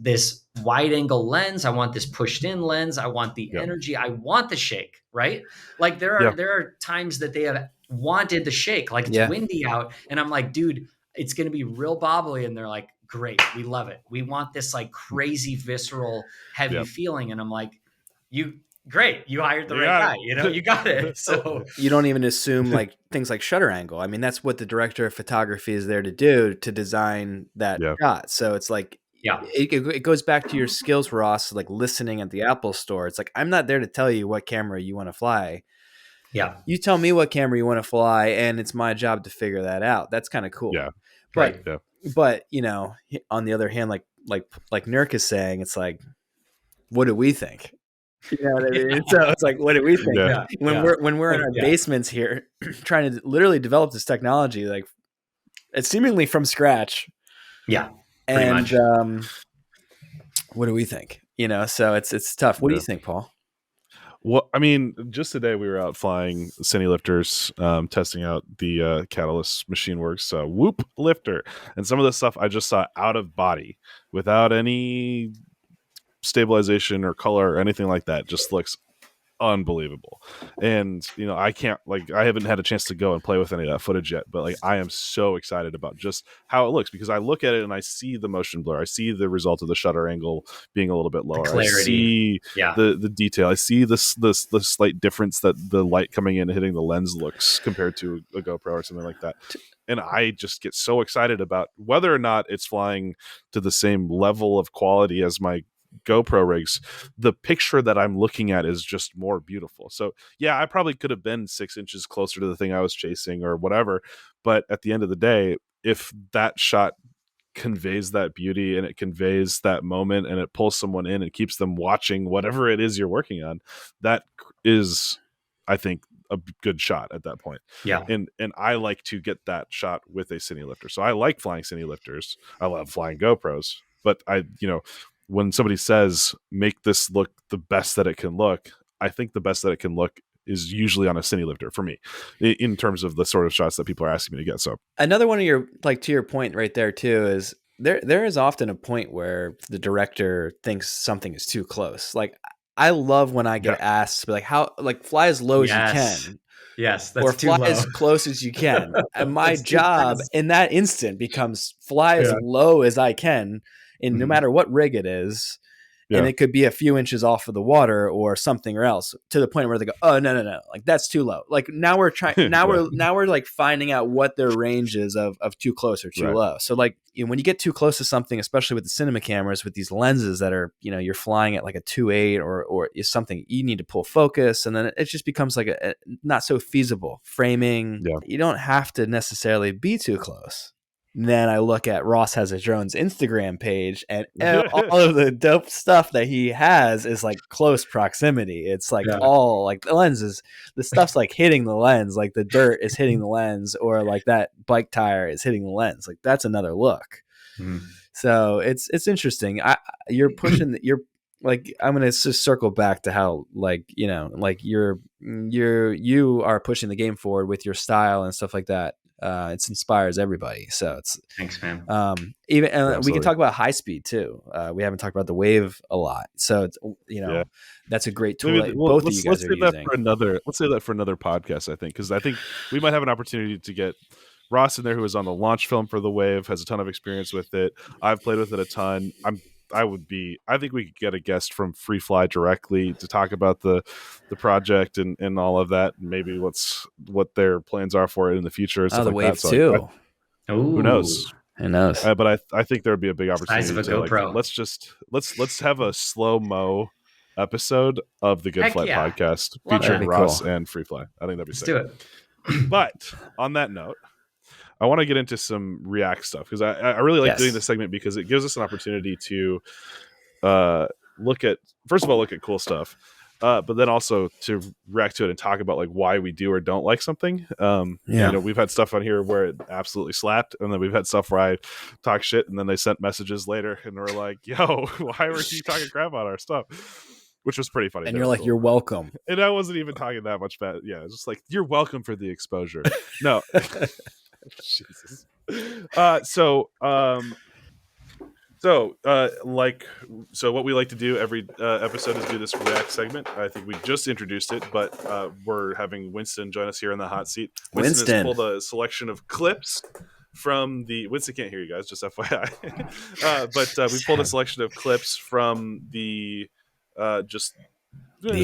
wide angle lens. I want this pushed in lens. I want the energy. I want the shake, right? Like there are times that they have wanted the shake, like it's windy out. And I'm like, dude, it's going to be real bobbly. And they're like, great. We love it. We want this like crazy, visceral, heavy feeling. And I'm like, great. You hired the right guy, you got it. So you don't even assume like things like shutter angle. I mean, that's what the director of photography is there to do, to design that shot. So it's like, it goes back to your skills, Ross, like listening at the Apple store. It's like, I'm not there to tell you what camera you want to fly. Yeah. You tell me what camera you want to fly, and it's my job to figure that out. That's kind of cool. Yeah. But, but on the other hand, like Nurk is saying, it's like, what do we think? You know what I mean? So it's like, what do we think? When we're in our basements here, trying to literally develop this technology, like it's seemingly from scratch. Yeah. And what do we think? So it's tough. What do you think, Paul? Well, I mean, just today we were out flying cine lifters, testing out the Catalyst Machine Works Whoop lifter, and some of the stuff I just saw out of body without any stabilization or color or anything like that. Just looks unbelievable. And I can't, like, I haven't had a chance to go and play with any of that footage yet, but like I am so excited about just how it looks, because I look at it and I see the motion blur, I see the result of the shutter angle being a little bit lower, I see the detail, I see the slight difference that the light coming in and hitting the lens looks compared to a GoPro or something like that. And I just get so excited about whether or not it's flying to the same level of quality as my GoPro rigs. The picture that I'm looking at is just more beautiful. So yeah, I probably could have been 6 inches closer to the thing I was chasing or whatever, but at the end of the day, if that shot conveys that beauty and it conveys that moment and it pulls someone in and keeps them watching whatever it is you're working on, that is, I think, a good shot at that point. Yeah. And I like to get that shot with a cine lifter. So I like flying cine lifters. I love flying GoPros, but when somebody says make this look the best that it can look, I think the best that it can look is usually on a cine lifter for me, in terms of the sort of shots that people are asking me to get. So another one of your, like, to your point right there too, is there is often a point where the director thinks something is too close. Like, I love when I get asked to be like, how, like, fly as low as you can. Yes, that's or too fly low. as close as you can. And my job in that instant becomes fly as low as I can, in no matter what rig it is. And it could be a few inches off of the water or something or else, to the point where they go, oh, no. Like, that's too low. Like, now we're trying, now we're like finding out what their range is of too close or too low. So like, when you get too close to something, especially with the cinema cameras, with these lenses that are, you're flying at like a 2.8 or is something, you need to pull focus. And then it just becomes like a not so feasible framing. Yeah. You don't have to necessarily be too close. Then I look at RossHasADrone's Instagram page, and all of the dope stuff that he has is like close proximity. It's like all like the lenses, the stuff's like hitting the lens, like the dirt is hitting the lens, or like that bike tire is hitting the lens. Like, that's another look. So it's interesting. You're pushing. You're like, I'm gonna just circle back to how, like, like you are pushing the game forward with your style and stuff like that. It inspires everybody. So it's, thanks, man. We can talk about high speed too. We haven't talked about the Wave a lot. So it's, that's a great tool. Both of you guys are using. Let's say that for another podcast, I think, because I think we might have an opportunity to get Ross in there, who was on the launch film for the Wave, has a ton of experience with it. I've played with it a ton. I think we could get a guest from Free Fly directly to talk about the project and all of that, and maybe what their plans are for it in the future. And stuff the like Wave that. So too. Who knows? Who knows? But I think there would be a big opportunity. Size of a GoPro. Let's have a slow-mo episode of the Good Flight podcast featuring Ross and Free Fly. I think that'd be sick. Let's do it. But on that note, I want to get into some React stuff, because I really like doing this segment, because it gives us an opportunity to look at cool stuff, but then also to react to it and talk about like why we do or don't like something. We've had stuff on here where it absolutely slapped, and then we've had stuff where I talk shit and then they sent messages later and were like, yo, why were you talking crap on our stuff? Which was pretty funny. And you're like, cool. You're welcome. And I wasn't even talking that much bad. Yeah, it's just like, you're welcome for the exposure. No. Jesus. So what we like to do every episode is do this React segment. I think we just introduced it, but we're having Winston join us here in the hot seat. Winston has pulled a selection of clips from the Winston can't hear you guys, just FYI. But we pulled a selection of clips from the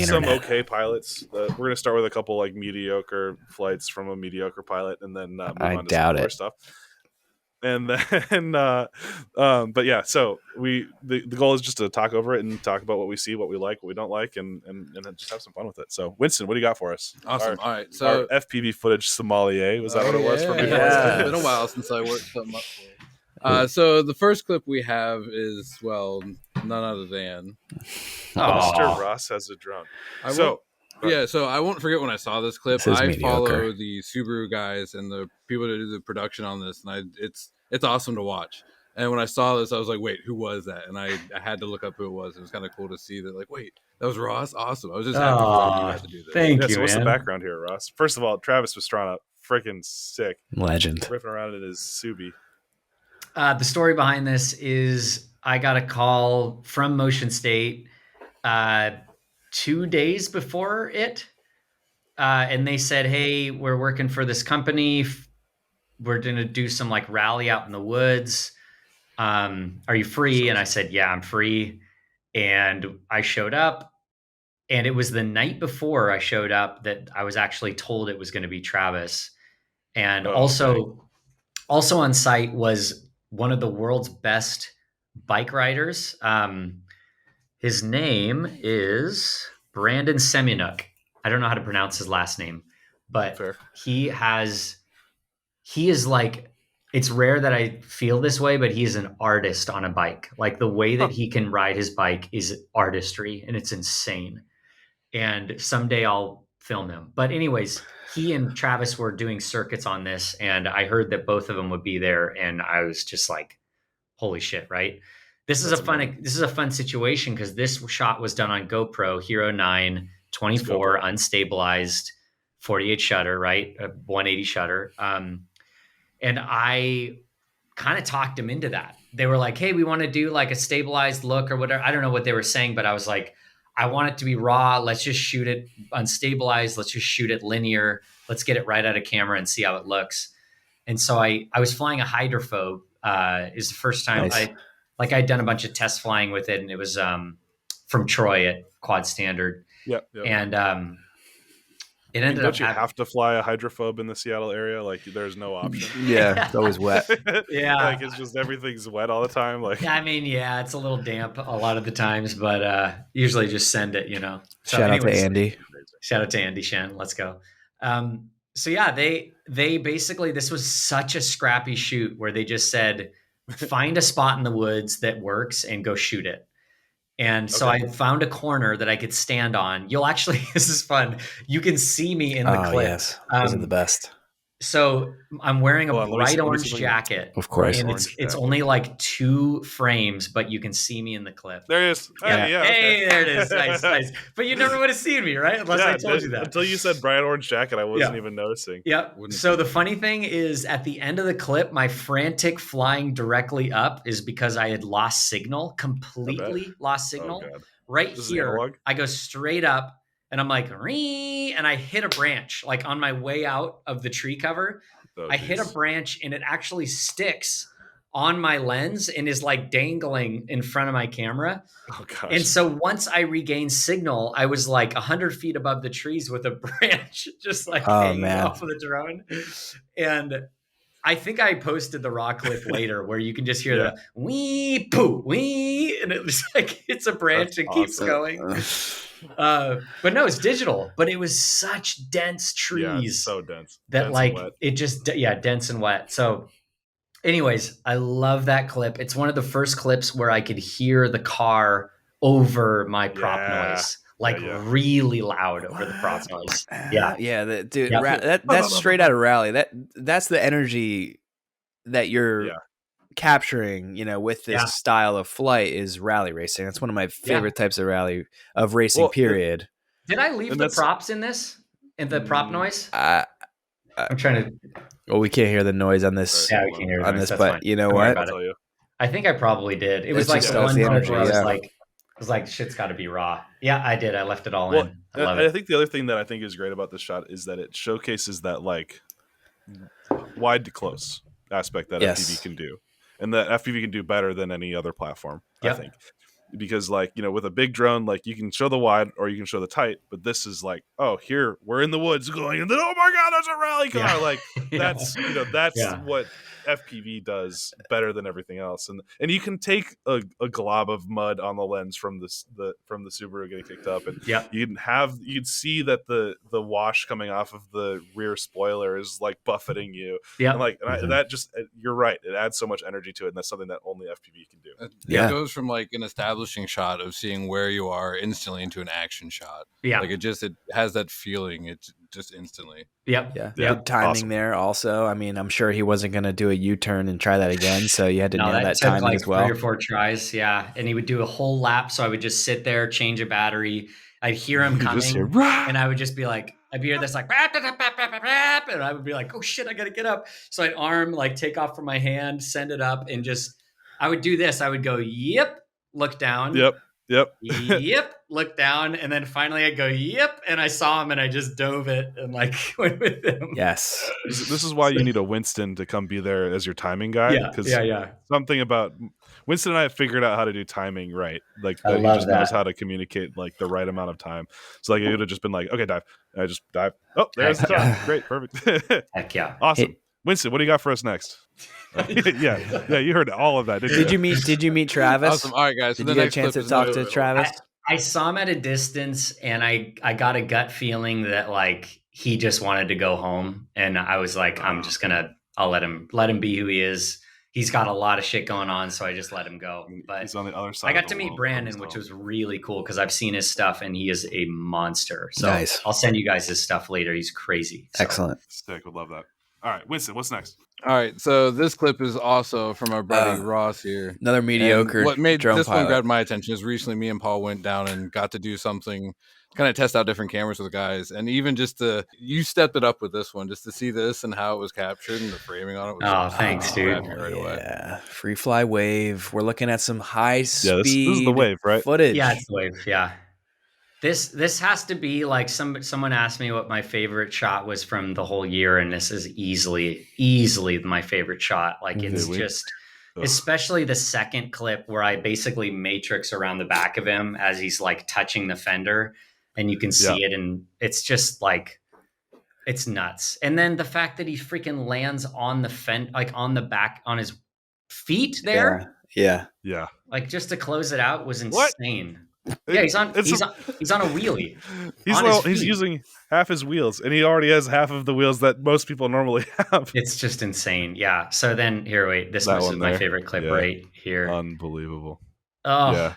some okay pilots. We're gonna start with a couple like mediocre flights from a mediocre pilot, and then move on to some more stuff. And then, but yeah, so the goal is just to talk over it and talk about what we see, what we like, what we don't like, and just have some fun with it. So, Winston, what do you got for us? Awesome. All right, so our FPV footage sommelier, was that what it was for me? Yeah. It's been a while since I worked something up for you. So the first clip we have is, well, none other than Mr. Ross has a drone. So I won't forget when I saw this clip. I follow the Subaru guys and the people that do the production on this, and it's awesome to watch. And when I saw this, I was like, wait, who was that? And I had to look up who it was. It was kind of cool to see that, like, wait, that was Ross? Awesome. I was just happy for him. You had to do this. Thank you, So what's man. the background here, Ross? First of all, Travis Pastrana, freaking sick. Legend. Ripping around in his Subi. The story behind this is I got a call from Motion State 2 days before it. And they said, hey, we're working for this company. We're going to do some like rally out in the woods. Are you free? And I said, yeah, I'm free. And I showed up. And it was the night before I showed up that I was actually told it was going to be Travis. And also on site was one of the world's best bike riders. His name is Brandon Semyonuk. I don't know how to pronounce his last name, but Fair. he is like, it's rare that I feel this way, but he is an artist on a bike. Like the way that he can ride his bike is artistry, and it's insane. And someday I'll film him. But anyways, he and Travis were doing circuits on this, and I heard that both of them would be there, and I was just like, holy shit, right? This is a fun situation because this shot was done on GoPro Hero 9 24 unstabilized 48 shutter, right? A 180 shutter. And I kind of talked him into that. They were like, hey, we want to do like a stabilized look or whatever. I don't know what they were saying, but I was like, I want it to be raw. Let's just shoot it unstabilized. Let's just shoot it linear. Let's get it right out of camera and see how it looks. And so I was flying a hydrophobe. Is the first time I'd done a bunch of test flying with it, and it was from Troy at Quad Standard. Yep. And it ended Don't you have to fly a hydrophobe in the Seattle area? Like, there's no option. Yeah, it's always wet. Yeah, like it's just everything's wet all the time. Like, I mean, yeah, it's a little damp a lot of the times, but usually just send it. So Shout out to Andy. Shout out to Andy Shen. Let's go. So yeah, they basically, this was such a scrappy shoot where they just said, find a spot in the woods that works and go shoot it. And so I found a corner that I could stand on. You'll actually, this is fun. You can see me in the clip. Yes. Those are the best. So I'm wearing a bright orange jacket. Of course. And it's only like 2 frames, but you can see me in the clip. there it is. Yeah. Hey, there it is. Nice. But you never would have seen me, right? Unless I told you that. Until you said bright orange jacket, I wasn't even noticing. Yep. So the funny thing is, at the end of the clip, my frantic flying directly up is because I had lost signal, completely lost signal. Right here, I go straight up. And I'm like, Ree! And I hit a branch, like on my way out of the tree cover. I hit a branch and it actually sticks on my lens and is like dangling in front of my camera. Oh, gosh. And so once I regained signal, I was like 100 feet above the trees with a branch just like hanging off of the drone. And I think I posted the raw clip later where you can just hear the wee, poo, wee. And it was like, it's a branch and keeps going. But no, it's digital, but it was such dense trees. So dense. That dense like, it just, dense and wet. So anyways, I love that clip. It's one of the first clips where I could hear the car over my prop noise. Like really loud over the prop noise. Yeah, dude. That's straight out of rally. That's the energy that you're capturing, with this style of flight is rally racing. That's one of my favorite types of racing. Period. Did I leave the props in the prop noise? I'm trying to. Well, we can't hear the noise on this. Yeah, we can't hear on this, but fine. You know what? I think I probably did. It was like the one moment where I was like, shit's got to be raw. Yeah, I did. I left it all in. I love it. I think the other thing that I think is great about this shot is that it showcases that like wide to close aspect that FPV can do, and that FPV can do better than any other platform. I think, because like with a big drone, like you can show the wide or you can show the tight, but this is like, oh, here we're in the woods going, and then oh my god, there's a rally car. Like that's what FPV does better than everything else, and you can take a glob of mud on the lens from the Subaru getting kicked up, and you'd see that the wash coming off of the rear spoiler is like buffeting you. That just, you're right, it adds so much energy to it, and that's something that only FPV can do. It goes from like an establishing shot of seeing where you are instantly into an action shot. Like it has that feeling. It's just instantly. Yep. Yeah. Yeah. Good timing Awesome. there also. I mean, I'm sure he wasn't going to do a U-turn and try that again. So you had to No, nail that that took timing like as well. 3 or 4 tries. Yeah. And he would do a whole lap. So I would just sit there, change a battery. I'd hear him You coming. just hear, "Rah!" And I would just be like, I'd hear this like, rap, rap, rap, rap, rap, rap, and I would be like, oh shit, I got to get up. So I'd arm, like take off from my hand, send it up, and just, I would do this. I would go, yep, look down. Yep. Yep, look down. And then finally I'd go, yep. And I saw him and I just dove it and like went with him. Yes. This is why you need a Winston to come be there as your timing guy. Yeah. Because Yeah. something about Winston and I have figured out how to do timing right. Like I he love just knows that. how to communicate like the right amount of time. So like it would have just been like, okay, dive. And I just dive. Oh, there's the time. Great, perfect. Heck yeah. Awesome. Hey. Winston, what do you got for us next? yeah, you heard all of that, didn't Did you meet Travis? Awesome. All right, guys. So Did the you get a next chance clip to is talk to Travis? I saw him at a distance and I got a gut feeling that like he just wanted to go home. And I was like, I'll let him be who he is. He's got a lot of shit going on, so I just let him go. But he's on the other side. I got of to the meet world, Brandon, which was really cool because I've seen his stuff and he is a monster. So Nice. I'll send you guys his stuff later. He's crazy. So. Excellent. sick. Would love that. All right, Winston, what's next? All right, so this clip is also from our buddy Ross here. Another mediocre And what made drone this pilot. one grab my attention is recently me and Paul went down and got to do something, kind of test out different cameras with the guys, and even just you stepped it up with this one, just to see this and how it was captured and the framing on it. Was Thanks, dude. Right away. Yeah, free fly wave. We're looking at some high speed. this is the wave, right? Footage. Yeah, it's the wave. Yeah. This has to be like someone asked me what my favorite shot was from the whole year, and this is easily my favorite shot. Like it's just, especially the second clip where I basically matrix around the back of him as he's like touching the fender, and you can see it, and it's just like it's nuts. And then the fact that he freaking lands on the like on the back on his feet there, Yeah. like just to close it out was insane. What? Yeah, he's on a wheelie. He's using half his wheels, and he already has half of the wheels that most people normally have. It's just insane. Yeah. So then wait, this That is one my there. favorite clip Yeah. right here. Unbelievable. Oh, Yeah.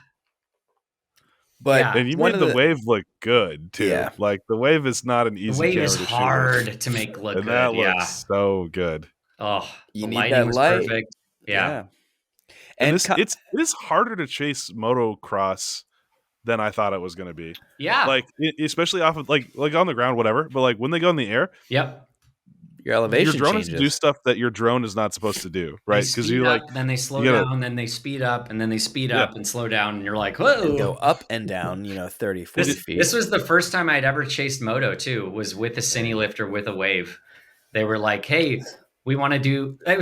But Yeah. And you one made of the wave look good too. Yeah. Like the wave is not an the easy wave camera is to shoot with. hard to make look And good. that Yeah. looks so good. Oh, You the need lighting that was light. perfect. Yeah. And And it is harder to chase motocross than I thought it was going to be. Yeah. Like especially off of like on the ground, whatever. But like when they go in the air, Yep. your elevation your drone has changes. to do stuff that your drone is not supposed to do, right? Because Because you like then they slow you gotta- down, then they speed up, and then they speed Yeah. up and slow down, and you're like, whoa. And go up and down, 30, 40 feet. This was the first time I'd ever chased moto too, was with a cine lifter with a wave. They were like, hey, we want to do, I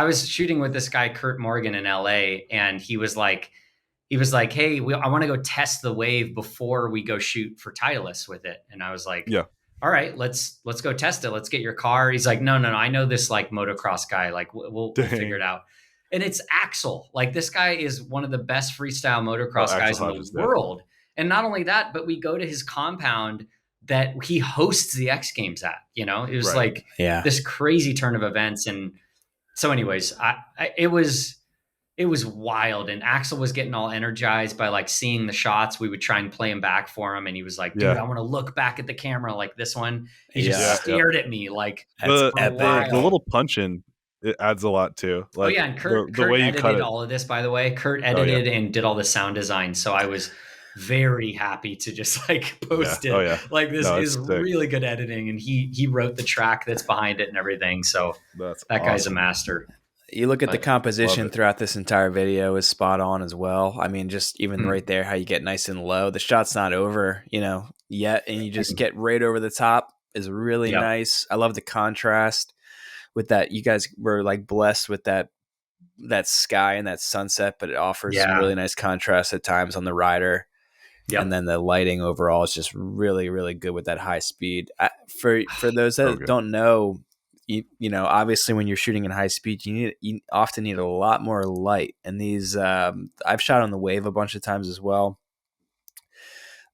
was shooting with this guy, Kurt Morgan in LA. And he was like, hey, I want to go test the wave before we go shoot for Titleist with it. And I was like, Yeah. all right, let's go test it. Let's get your car. He's like, no. I know this like motocross guy. Like we'll figure it out. And it's Axel. Like this guy is one of the best freestyle motocross guys in the world. And not only that, but we go to his compound that he hosts the X Games at. It was like this crazy turn of events. And so, anyways, it was wild. And Axel was getting all energized by like seeing the shots. We would try and play him back for him, and he was like, "Dude, I want to look back at the camera like this one." He just stared at me like the little punch in. It adds a lot too. Like, and Kurt the way you edited cut it. all of this, by the way. Kurt edited and did all the sound design. So I was very happy to just like post it. Like this is sick. Really good editing, and he wrote the track that's behind it and everything. So that guy's a master. You look at the composition throughout this entire video is spot on as well. I mean, just even right there, how you get nice and low. The shot's not over, yet, and you just get right over the top is really nice. I love the contrast with that. You guys were like blessed with that sky and that sunset, but it offers some really nice contrast at times on the rider. Yep. And then the lighting overall is just really, really good with that high speed. For those that don't know, obviously when you're shooting in high speed, you often need a lot more light. And these, I've shot on the wave a bunch of times as well.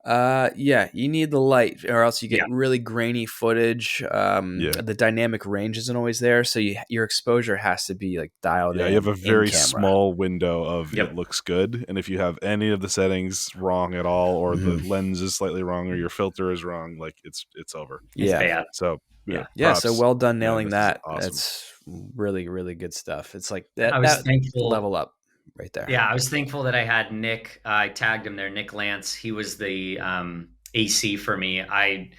Yeah, you need the light, or else you get Yeah. really grainy footage. The dynamic range isn't always there, so your exposure has to be like dialed in. You have a very camera. small window of Yep. it looks good, and if you have any of the settings wrong at all, or the lens is slightly wrong, or your filter is wrong, like it's over. It's Yeah, bad. So Yeah. yeah. So props. well done Man, nailing this is that. awesome. That's really, really good stuff. It's like that. I was That thankful. level up right there. Yeah, I was thankful that I had Nick. I tagged him there, Nick Lance. He was the AC for me.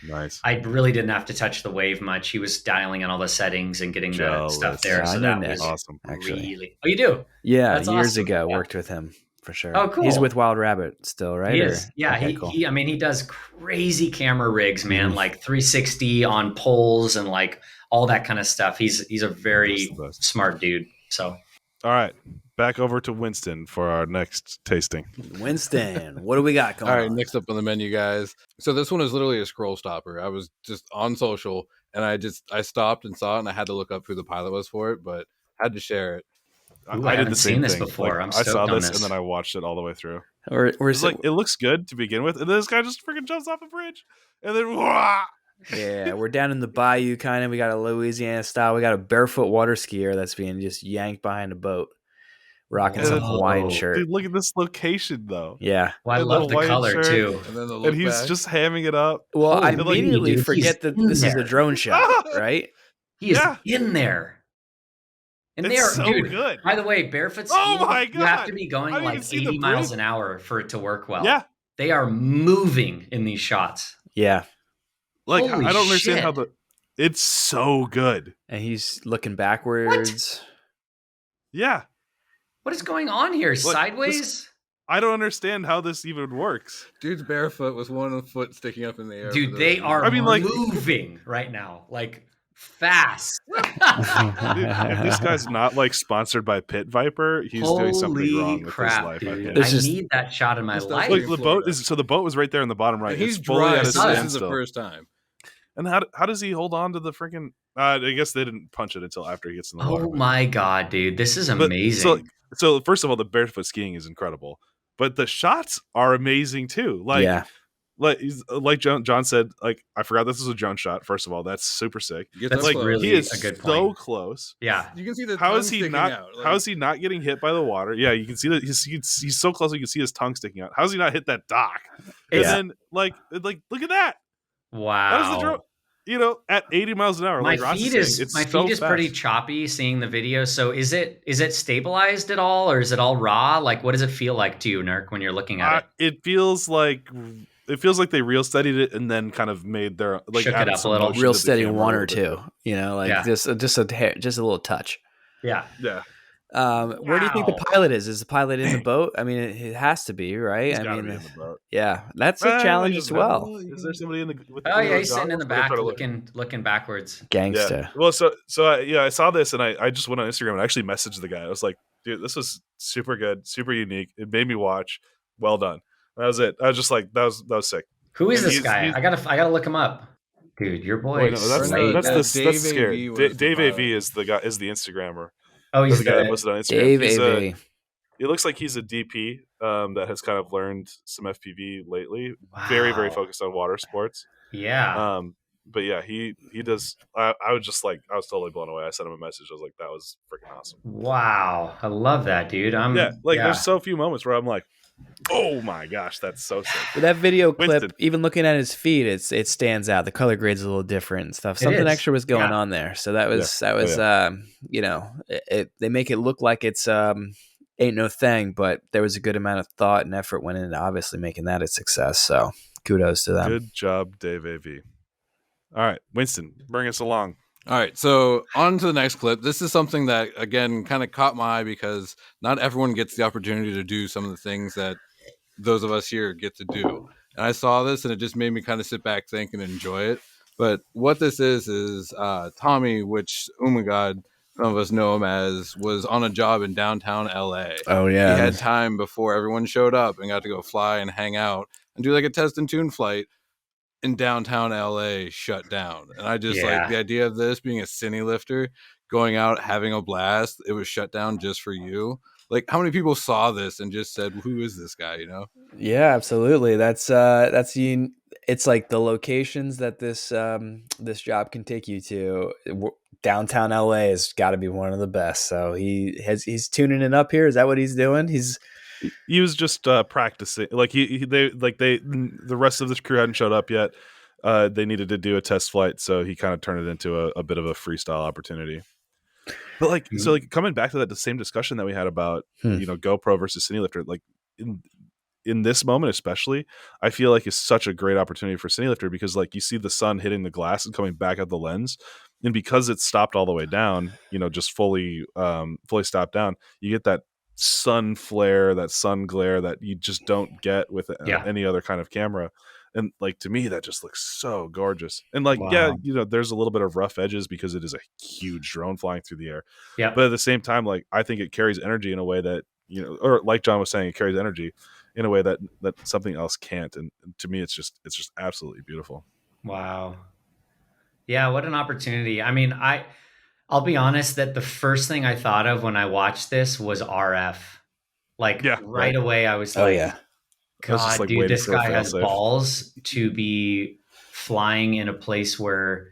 Nice. I really didn't have to touch the wave much. He was dialing in all the settings and getting the stuff there. Yeah, so I know that Nick, was awesome. actually. really. Oh, you do? Yeah, That's years awesome. ago, Yeah. worked with him for sure. Oh, cool. He's with Wild Rabbit still, right? He is. Yeah, Okay, he, cool. he. I mean, he does crazy camera rigs, man. Like 360 on poles and like all that kind of stuff. He's a very smart dude. So. All right, back over to Winston for our next tasting. Winston, what do we got going All right, on? next up on the menu, guys. So this one is literally a scroll stopper. I was just on social and I stopped and saw it, and I had to look up who the pilot was for it, but had to share it. Ooh, I did haven't the same seen this thing. before. I'm I saw stoked on this this. and then I watched it all the way through. It's like it looks good to begin with, and then this guy just freaking jumps off a bridge, and then wah! Yeah, we're down in the bayou kind of. We got a Louisiana style. We got a barefoot water skier that's being just yanked behind a boat, rocking some Hawaiian shirt. Dude, look at this location though. Yeah. Well, I And love the Hawaiian color shirt, too. And then the And look he's back. just hamming it up. Well, I Holy immediately dude, forget he's that in this is there. a drone shot, right? He is Yeah. in there. And It's they are so dude, good. By the way, barefoot Oh skiing, my you have God. to be going I didn't like even see the 80 miles bridge. an hour for it to work well. Yeah. They are moving in these shots. Yeah. Like Holy I don't understand shit. how it's so good. And he's looking backwards. Yeah. What is going on here? Look, Sideways? I don't understand how this even works. Dude's barefoot with one foot sticking up in the air. for Dude, the they rest. are I mean, like- moving right now. Like fast. Dude, if this guy's not like sponsored by Pit Viper, he's doing something Holy wrong crap, with his life. I dude. think. I It's just- need that shot in my This does life. look Look, the Florida. boat was right there in the bottom right. And he's It's fully dry. at a So this is the standstill. first time. And how does he hold on to the freaking? I guess they didn't punch it until after he gets in the water. Oh my god, dude. This is But- amazing. So first of all, the barefoot skiing is incredible, but the shots are amazing too. Like, yeah. like John said, like I forgot this was a drone shot. First of all, that's super sick. He gets That's up Like close. really he is a good so point. close. Yeah. You can see the How tongue is he sticking not? out. Like, How is he not getting hit by the water? Yeah, you can see that he's so close. You can see his tongue sticking out. How's he not hit that dock? And It's- then like look at that. Wow. That is the drone. You know, at 80 miles an hour. My like Ross feed saying, is it's my so feed is pretty fast. choppy seeing the video. So is it stabilized at all, or is it all raw? Like, what does it feel like to you, Nurk, when you're looking at it? It feels like they real studied it and then kind of made their like Shook it added up a some little. motion Real to the steady camera a one or little bit. two. You know, like Yeah. just a little touch. Yeah. Yeah, Where do you think the Wow. pilot is? Is the pilot in the boat? I mean, it has to be, right? he's I gotta mean, be in the boat. yeah, that's a challenge as well. Is there somebody in the? With Oh yeah, he's goggles? sitting in the Let me back try to look. looking backwards. Gangster. Well, I saw this and I just went on Instagram and actually messaged the guy. I was like, dude, this was super good, super unique. It made me watch. Well done. That was it. I was just like, that was sick. Who is And this guy? he's- I gotta look him up. Dude, your boy. Wait, no, is that's slay, that's man. that's Dave scary. AV was the Dave pilot. AV is the guy, is the Instagrammer. Oh, He's he's the guy that the posted on Instagram. Dave He's AV. It looks like he's a DP that has kind of learned some FPV lately. Very, very Wow. focused on water sports. Yeah. But yeah, he does. I was just like, I was totally blown away. I sent him a message. I was like, that was freaking awesome. Wow. I love that, dude. There's so few moments where I'm like, oh my gosh, that's so sick. But that video clip, Winston. even looking at his feed, it stands out. The color grade's a little different and stuff. It Something is. extra was going Yeah. on there. So that was you know, they make it look like it's ain't no thing, but there was a good amount of thought and effort went into obviously making that a success. So kudos to them. Good job, Dave AV. All right, Winston, bring us along. All right, so on to the next clip. This is something that, again, kind of caught my eye because not everyone gets the opportunity to do some of the things that those of us here get to do. And I saw this, and it just made me kind of sit back, think, and enjoy it. But what this is Tommy, which, oh my God, some of us know him as, was on a job in downtown LA. Oh He yeah. had time before everyone showed up and got to go fly and hang out and do like a test and tune flight in downtown LA shut down. And I just Yeah. like the idea of this being a cine lifter, going out, having a blast. It was shut down just for you. Like, how many people saw this and just said, "Who is this guy?" You know? Yeah, absolutely. It's like the locations that this job can take you to. Downtown LA has got to be one of the best. So he's tuning it up here. Is that what he's doing? He was just practicing. Like the rest of the crew hadn't showed up yet. They needed to do a test flight, so he kind of turned it into a bit of a freestyle opportunity. But like coming back to the same discussion that we had about GoPro versus CineLifter, like in this moment especially, I feel like it's such a great opportunity for CineLifter because like you see the sun hitting the glass and coming back at the lens, and because it's stopped all the way down, just fully stopped down, you get that sun flare, that sun glare that you just don't get with any other kind of camera. And like to me, that just looks so gorgeous. And like, there's a little bit of rough edges because it is a huge drone flying through the air. Yeah. But at the same time, like I think it carries energy in a way that or like John was saying, it carries energy in a way that something else can't. And to me, it's just absolutely beautiful. Wow. Yeah, what an opportunity. I mean, I'll be honest that the first thing I thought of when I watched this was RF. Like right away, I was like, God, like dude, this guy has balls to be flying in a place where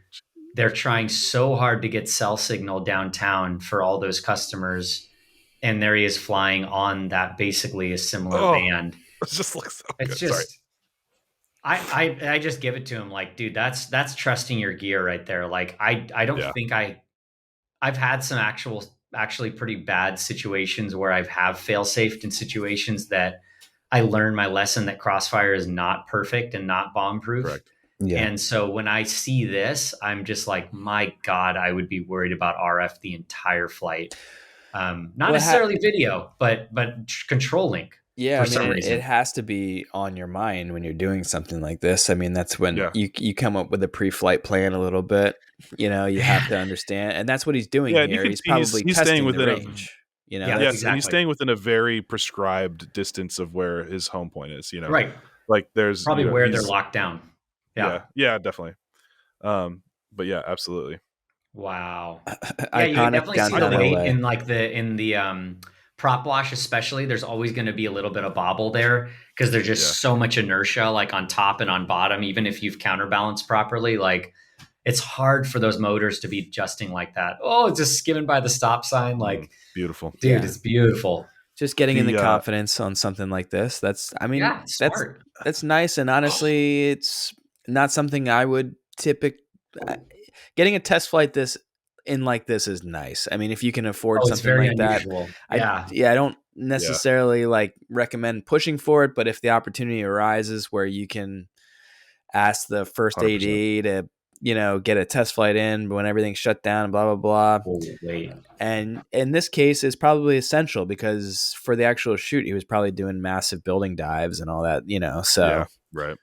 they're trying so hard to get cell signal downtown for all those customers. And there he is flying on that basically a similar band. It just looks so it's good. Just, I just give it to him like, dude, that's trusting your gear right there. Like, I don't think I've had some actually pretty bad situations where I've fail-safed in situations that I learned my lesson that Crossfire is not perfect and not bomb-proof. Correct. Yeah. And so when I see this, I'm just like, my God, I would be worried about RF the entire flight. Not necessarily video, but control link. Yeah, for some reason. It has to be on your mind when you're doing something like this. I mean, that's when you come up with a pre-flight plan a little bit. You have to understand, and that's what he's doing here. He's probably testing staying within the range. Yes, and he's staying within a very prescribed distance of where his home point is. Right. Like there's probably where they're locked down. Yeah, definitely. But yeah, absolutely. Wow. Yeah, you definitely see the weight in the prop wash, especially. There's always going to be a little bit of bobble there because there's just so much inertia, like on top and on bottom. Even if you've counterbalanced properly, like it's hard for those motors to be adjusting like that. Oh, it's just skimming by the stop sign, like beautiful, dude. It's beautiful. Just getting in the confidence on something like this. That's nice, and honestly, it's not something I would getting a test flight this is nice. I mean, if you can afford something like unusual. that, I don't necessarily like recommend pushing for it, but if the opportunity arises where you can ask the first 100%. AD to, get a test flight in when everything's shut down, blah, blah, blah. And in this case is probably essential because for the actual shoot, he was probably doing massive building dives and all that, so. Yeah, right.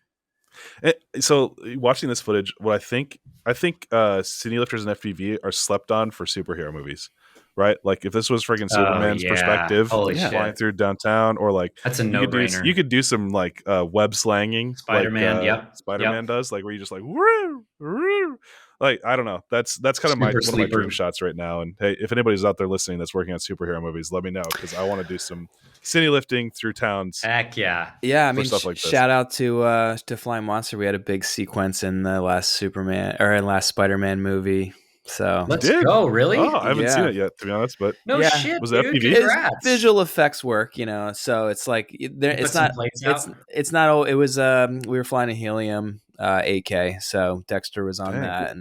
So watching this footage, what I think CineLifters and FPV are slept on for superhero movies, right? Like if this was freaking Superman's perspective flying through downtown, or like that's a no-brainer. You could do some like web slanging, Spider-Man, Spider-Man does, like where you just like woo, woo. Like I don't know. That's kind of one of my dream shots right now. And hey, if anybody's out there listening that's working on superhero movies, let me know because I want to do some cine lifting through towns. Heck yeah. Yeah, I mean, stuff like shout out to Flying Monster. We had a big sequence in the last Spider-Man movie. So let's go. Really? Oh, I haven't seen it yet, to be honest. But shit. Was it dude, FPV? It's visual effects work, So it's like it's not. It's not. It was. We were flying a Helium 8K, so Dexter was on that,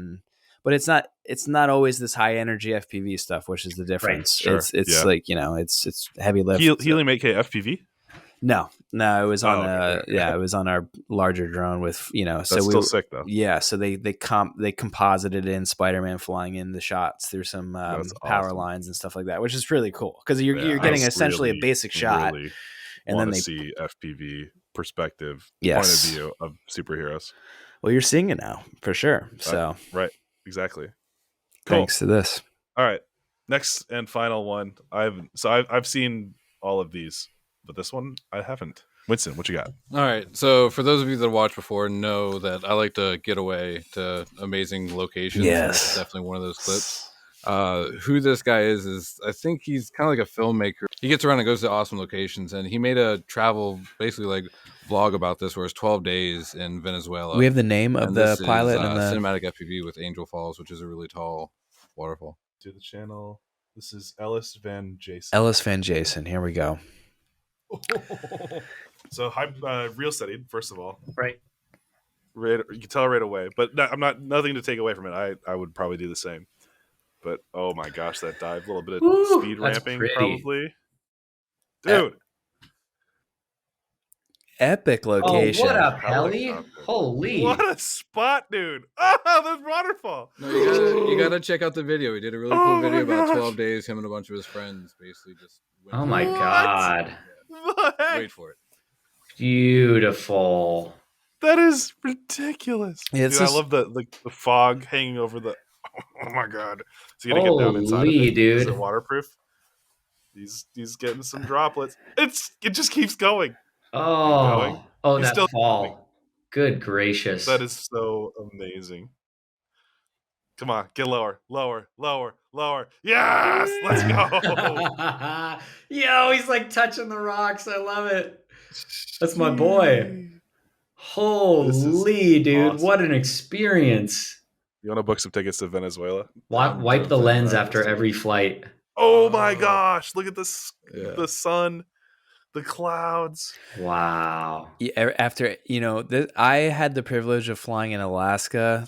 but it's not. It's not always this high energy FPV stuff, which is the difference. Right, sure. It's like it's heavy lift. Helium 8K FPV. No, it was on it was on our larger drone with That's still sick though. Yeah, so they composited in Spider-Man flying in the shots through some power lines and stuff like that, which is really cool because you're getting essentially a basic shot, and then they see FPV perspective point of view of superheroes. Well, you're seeing it now for sure. So right, exactly. Cool. Thanks to this. All right, next and final one. I've seen all of these. But this one, I haven't. Winston, what you got? All right. So for those of you that watched before know that I like to get away to amazing locations. Yes. That's definitely one of those clips. Who this guy is I think he's kind of like a filmmaker. He gets around and goes to awesome locations, and he made a travel basically like vlog about this where it's 12 days in Venezuela. We have the name of and the this pilot is and the cinematic FPV with Angel Falls, which is a really tall waterfall. To the channel. This is Ellis Van Jason. Ellis Van Jason. Here we go. So real studied, first of all. Right. You can tell right away, but nothing to take away from it. I would probably do the same. But oh my gosh, that dive, a little bit of speed ramping, pretty. probably. Dude, Epic location. Oh, what up, heli? Holy! what a spot, dude! Oh, there's waterfall. No, you gotta check out the video. He did a really cool video about 12 days. Him and a bunch of his friends basically just. Oh my god! The heck? Wait for it. Beautiful. That is ridiculous. Yeah, Dude, I love the fog hanging over the. Oh my god! So you gotta get down inside of Holy, it. dude. Is it waterproof? He's getting some droplets. It just keeps going. Oh, He's that still fall. going. Good gracious. That is so amazing. Come on, get lower, lower, lower, lower. Yes, let's go. Yo, he's like touching the rocks. I love it. That's my boy. Holy, dude. awesome. What an experience. You want to book some tickets to Venezuela? Wipe the lens after every flight. Oh my gosh! Look at this. Yeah. The sun, the clouds. Wow. Yeah, after I had the privilege of flying in Alaska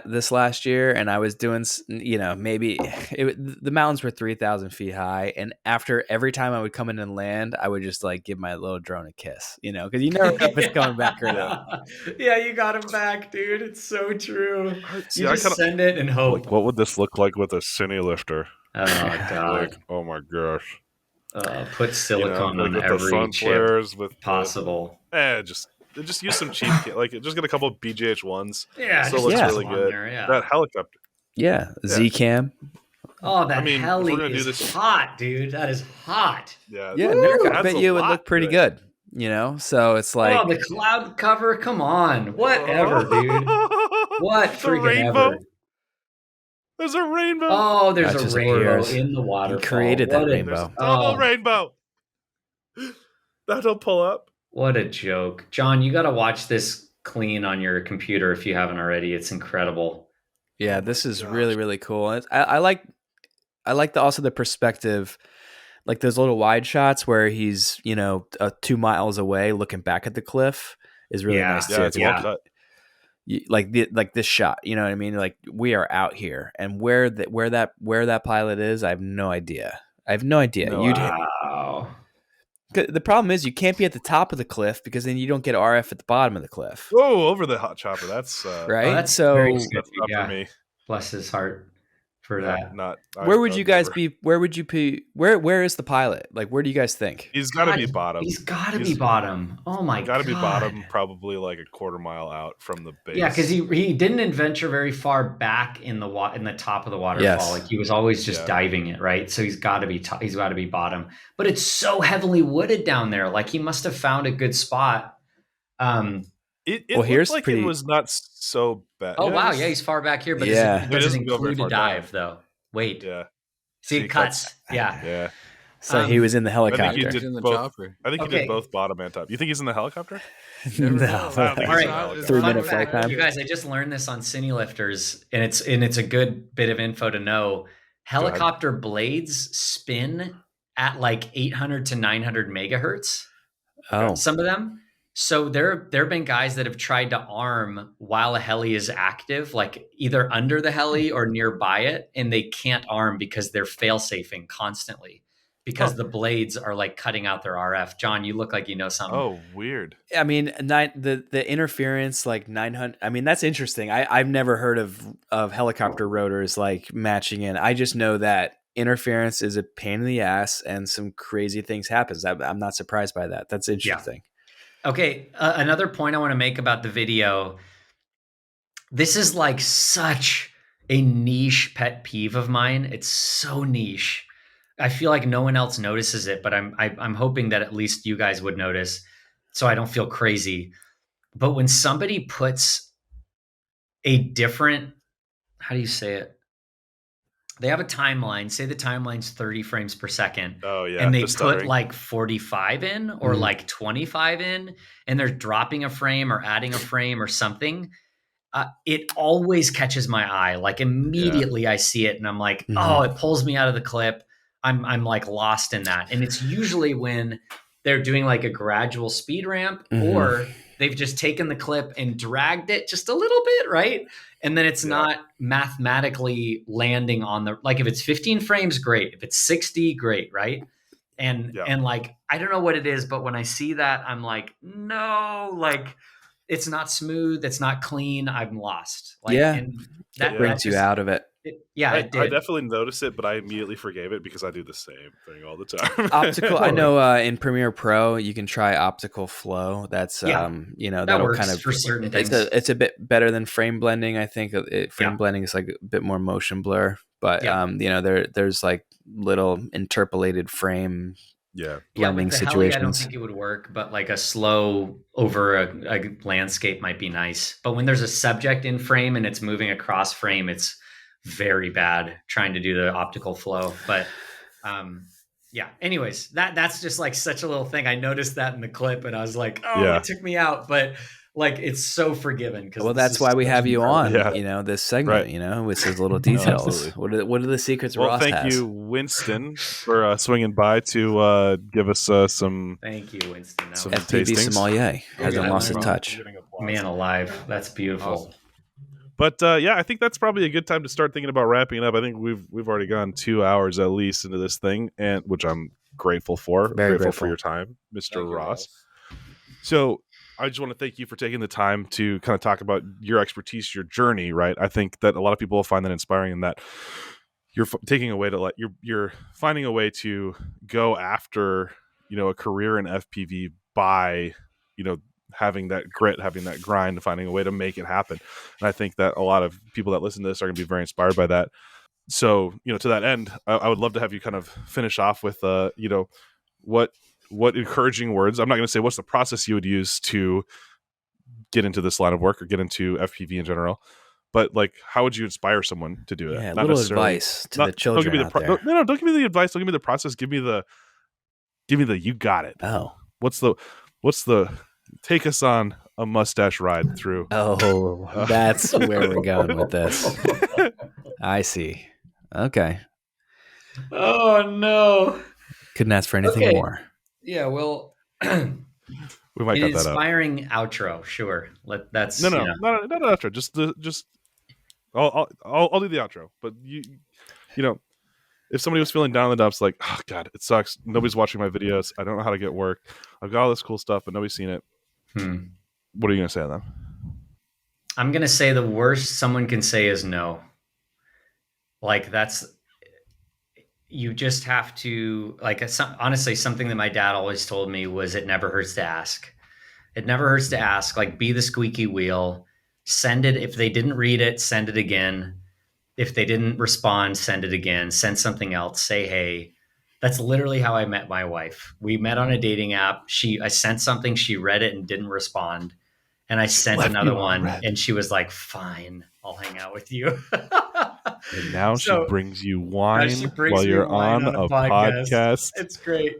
this last year, and I was doing the mountains were 3,000 feet high, and after every time I would come in and land, I would just like give my little drone a kiss, because you never know if it's coming back or not. Yeah, you got him back, dude. It's so true. See, You I just kinda- send it and hope. What would this look like with a cine lifter? Oh god. Like, oh my gosh! Put silicone like on with the every sun chip flares with possible. just use some cheap just get a couple of BGH ones. Yeah, Still just looks toss really them on good. there, yeah. That helicopter. Yeah, Z-Cam. Oh, that I mean, if heli we're gonna do is this- hot, dude. That is hot. Yeah, Yeah, Woo! I bet Adds you a would lot look pretty to it. good. So it's like Oh, the cloud cover. Come on. Whatever, dude. What The freaking rainbow. ever. There's a rainbow. Oh, there's That a just rainbow appears. in the water. He created that There's rainbow. a double Oh. rainbow. That'll pull up. What a joke. John, you got to watch this clean on your computer if you haven't already. It's incredible. Yeah, this is Gosh. really, really cool. I like also the perspective, like those little wide shots where he's 2 miles away looking back at the cliff is really Yeah. nice too. Yeah, it's Yeah. well cut. Like this shot, you know what I mean? Like we are out here, and where that pilot is, I have no idea. No, Wow. The problem is you can't be at the top of the cliff because then you don't get RF at the bottom of the cliff, Whoa, over the hot chopper. That's right? Oh, that's So very That's sketchy, not yeah. for me. Bless his heart for that. where would you guys never. be? Where would you be? Where is the pilot? Like, where do you guys think? He's got to be God, bottom. He's got to He's be bottom. Oh my got god. to be bottom, probably like a quarter mile out from the base. Yeah, because he didn't adventure very far back in the top of the waterfall. Yes. Like he was always just diving it, right? So he's got to be he's got to be bottom. But it's so heavily wooded down there. Like he must have found a good spot. It Well, looked here's like pretty- it was not so bad. Oh wow, it's- yeah, he's far back here, but Yeah. it It doesn't doesn't go very include a far down. dive though. Wait, Yeah, see, See, it cuts. Yeah. yeah. So he was in the I think helicopter. he He's did in the both. chopper. I think he Okay. did both bottom and top. You think he's in the helicopter? No. I don't think All he's right. in the helicopter. 3-minute Fun flight fact, time. You guys, I just learned this on Cine Lifters, and it's a good bit of info to know. Helicopter blades spin at like 800 to 900 megahertz. Oh, Some of them. So there have been guys that have tried to arm while a heli is active, like either under the heli or nearby it, and they can't arm because they're fail-safing constantly because the blades are like cutting out their RF. John, you look like you know something. Oh, weird. I mean, the interference like 900. I mean, that's interesting. I've never heard of helicopter rotors like matching in. I just know that interference is a pain in the ass, and some crazy things happens. I'm not surprised by that. That's interesting. Okay, another point I want to make about the video. This is like such a niche pet peeve of mine. It's so niche. I feel like no one else notices it, but I'm hoping that at least you guys would notice, so I don't feel crazy. But when somebody puts a different, how do you say it? they have a timeline. Say the timeline's 30 frames per second. Oh yeah, And they the put stuttering. like 45 in or like 25 in, and they're dropping a frame or adding a frame or something. It always catches my eye. Like immediately I see it and I'm like, oh, it pulls me out of the clip. I'm like lost in that. And it's usually when they're doing like a gradual speed ramp or they've just taken the clip and dragged it just a little bit, right? And then it's not mathematically landing on the, like if it's 15 frames, great. If it's 60, great, right? And like, I don't know what it is, but when I see that, I'm like, no, like it's not smooth, it's not clean, I'm lost. Like, and that brings you out of it. I definitely notice it, but I immediately forgave it because I do the same thing all the time. Optical, I know in Premiere Pro you can try optical flow. That's that'll works kind of for certain things. It's a bit better than frame blending. I think frame blending is like a bit more motion blur, but there's like little interpolated frame. Blending with the situations. Heli, I don't think it would work, but like a slow over a landscape might be nice. But when there's a subject in frame and it's moving across frame, it's very bad trying to do the optical flow. But anyways, that's just like such a little thing. I noticed that in the clip and I was like, it took me out. But like it's so forgiven. Well, that's why we have you on, this segment, with those little details. What are the secrets Ross has? Thank you, Winston, for swinging by to give us some. Thank you, Winston. Some FPV tastings. Sommelier hasn't lost his touch. Man alive, that's beautiful. Awesome. But I think that's probably a good time to start thinking about wrapping it up. I think we've already gone 2 hours at least into this thing, and which I'm grateful for. Very grateful for your time, Mr. Ross. So I just want to thank you for taking the time to kind of talk about your expertise, your journey. Right, I think that a lot of people will find that inspiring, and that you're taking a way to you're finding a way to go after a career in FPV by having that grit, having that grind, finding a way to make it happen. And I think that a lot of people that listen to this are going to be very inspired by that. So, to that end, I would love to have you kind of finish off with, what encouraging words. I'm not going to say what's the process you would use to get into this line of work or get into FPV in general, but like, how would you inspire someone to do that? Yeah, little advice to the children out there. No, don't give me the advice. Don't give me the process. Give me the you got it. Oh, what's the take us on a mustache ride through. Oh, that's where we're going with this. I see. Okay. Oh no. Couldn't ask for anything more. Yeah, well, we might cut that out. Inspiring outro, sure. That's not an outro. Just I'll do the outro. But you if somebody was feeling down in the dumps, like, oh god, it sucks. Nobody's watching my videos. I don't know how to get work. I've got all this cool stuff, but nobody's seen it. What are you gonna say to them? I'm gonna say the worst someone can say is no. Like you just have to, like, honestly, something that my dad always told me was it never hurts to ask. It never hurts to ask. Like, be the squeaky wheel. Send it. If they didn't read it, send it again. If they didn't respond, send it again. Send something else. Say, hey. That's literally how I met my wife. We met on a dating app. I sent something. She read it and didn't respond. And I sent another one. And she was like, fine, I'll hang out with you. And now she brings you wine while you're on a podcast. It's great.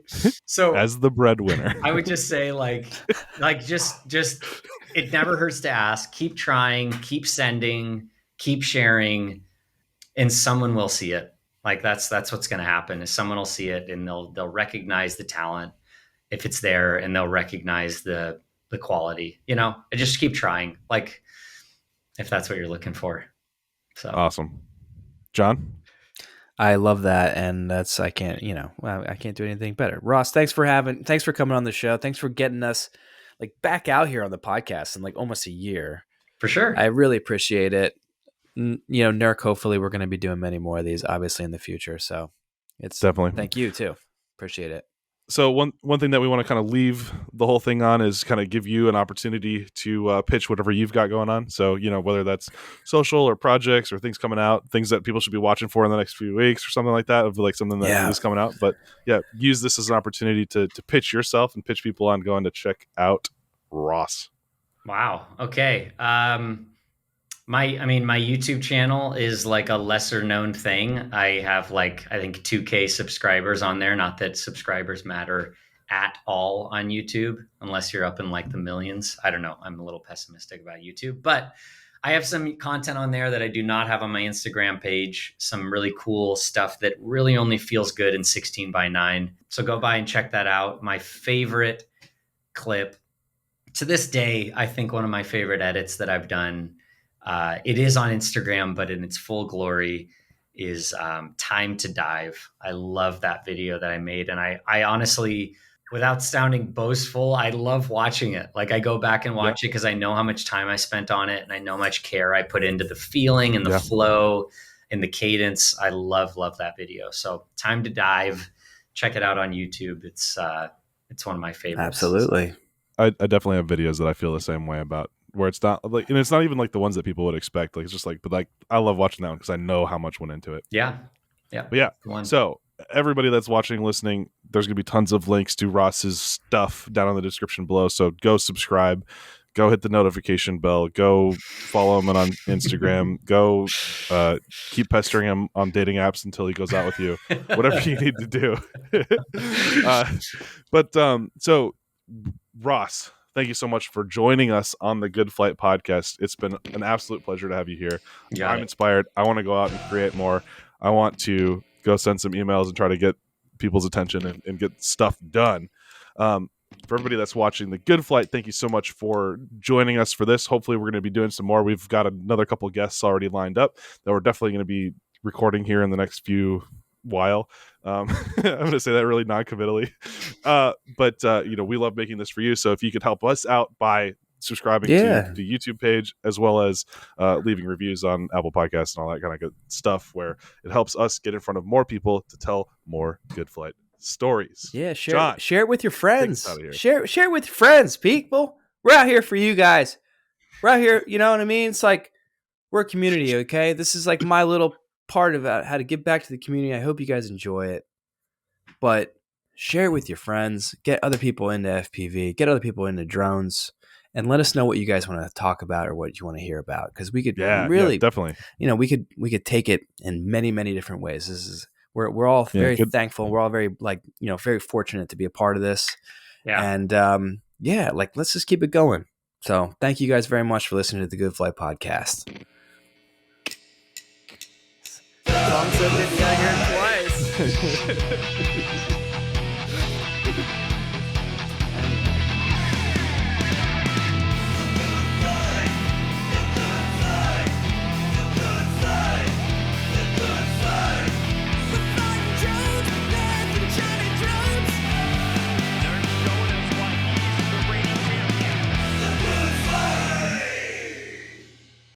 So as the breadwinner, I would just say just it never hurts to ask. Keep trying, keep sending, keep sharing, and someone will see it. Like that's what's going to happen is someone will see it and they'll recognize the talent if it's there, and they'll recognize the quality, I just keep trying, like, if that's what you're looking for. So awesome. John? I love that. And I can't do anything better. Ross, thanks for coming on the show. Thanks for getting us like back out here on the podcast in like almost a year. For sure. I really appreciate it. Nurk, hopefully we're going to be doing many more of these obviously in the future. So it's definitely, thank you too. Appreciate it. So one thing that we want to kind of leave the whole thing on is kind of give you an opportunity to pitch whatever you've got going on. So, whether that's social or projects or things coming out, things that people should be watching for in the next few weeks or something like that, of like something that is coming out. But yeah, use this as an opportunity to pitch yourself and pitch people on going to check out Ross. Wow. Okay. My YouTube channel is like a lesser known thing. I have like, I think 2K subscribers on there. Not that subscribers matter at all on YouTube, unless you're up in like the millions. I don't know. I'm a little pessimistic about YouTube, but I have some content on there that I do not have on my Instagram page. Some really cool stuff that really only feels good in 16:9. So go by and check that out. My favorite clip to this day, I think one of my favorite edits that I've done, it is on Instagram, but in its full glory, is Time to Dive. I love that video that I made. And I honestly, without sounding boastful, I love watching it. Like I go back and watch it because I know how much time I spent on it and I know how much care I put into the feeling and the flow and the cadence. I love that video. So Time to Dive, check it out on YouTube. It's one of my favorites. Absolutely. I definitely have videos that I feel the same way about, where it's not like, and it's not even like the ones that people would expect. Like it's just like, but like I love watching that one because I know how much went into it. Yeah. But yeah. So everybody that's watching, listening, there's gonna be tons of links to Ross's stuff down in the description below. So go subscribe, go hit the notification bell, go follow him on Instagram, go keep pestering him on dating apps until he goes out with you. Whatever you need to do. So Ross, thank you so much for joining us on the Good Flight podcast. It's been an absolute pleasure to have you here. I'm inspired. I want to go out and create more. I want to go send some emails and try to get people's attention and get stuff done. For everybody that's watching the Good Flight, thank you so much for joining us for this. Hopefully we're going to be doing some more. We've got another couple of guests already lined up that we're definitely going to be recording here in the next few while. I'm going to say that really non-committally. But we love making this for you. So if you could help us out by subscribing to the YouTube page, as well as leaving reviews on Apple Podcasts and all that kind of good stuff, where it helps us get in front of more people to tell more Good Flight stories. Yeah, John, share it with your friends. Share it with your friends, people. We're out here for you guys. We're out here, you know what I mean? It's like we're a community, okay? This is like my little part about how to give back to the community. I hope you guys enjoy it. But share it with your friends. Get other people into FPV. Get other people into drones. And let us know what you guys want to talk about or what you want to hear about, because we could really definitely, we could take it in many, many different ways. This is we're all very thankful. We're all very very fortunate to be a part of this. Yeah. And let's just keep it going. So thank you guys very much for listening to the Good Flight podcast. Song said that you gotta hear it twice.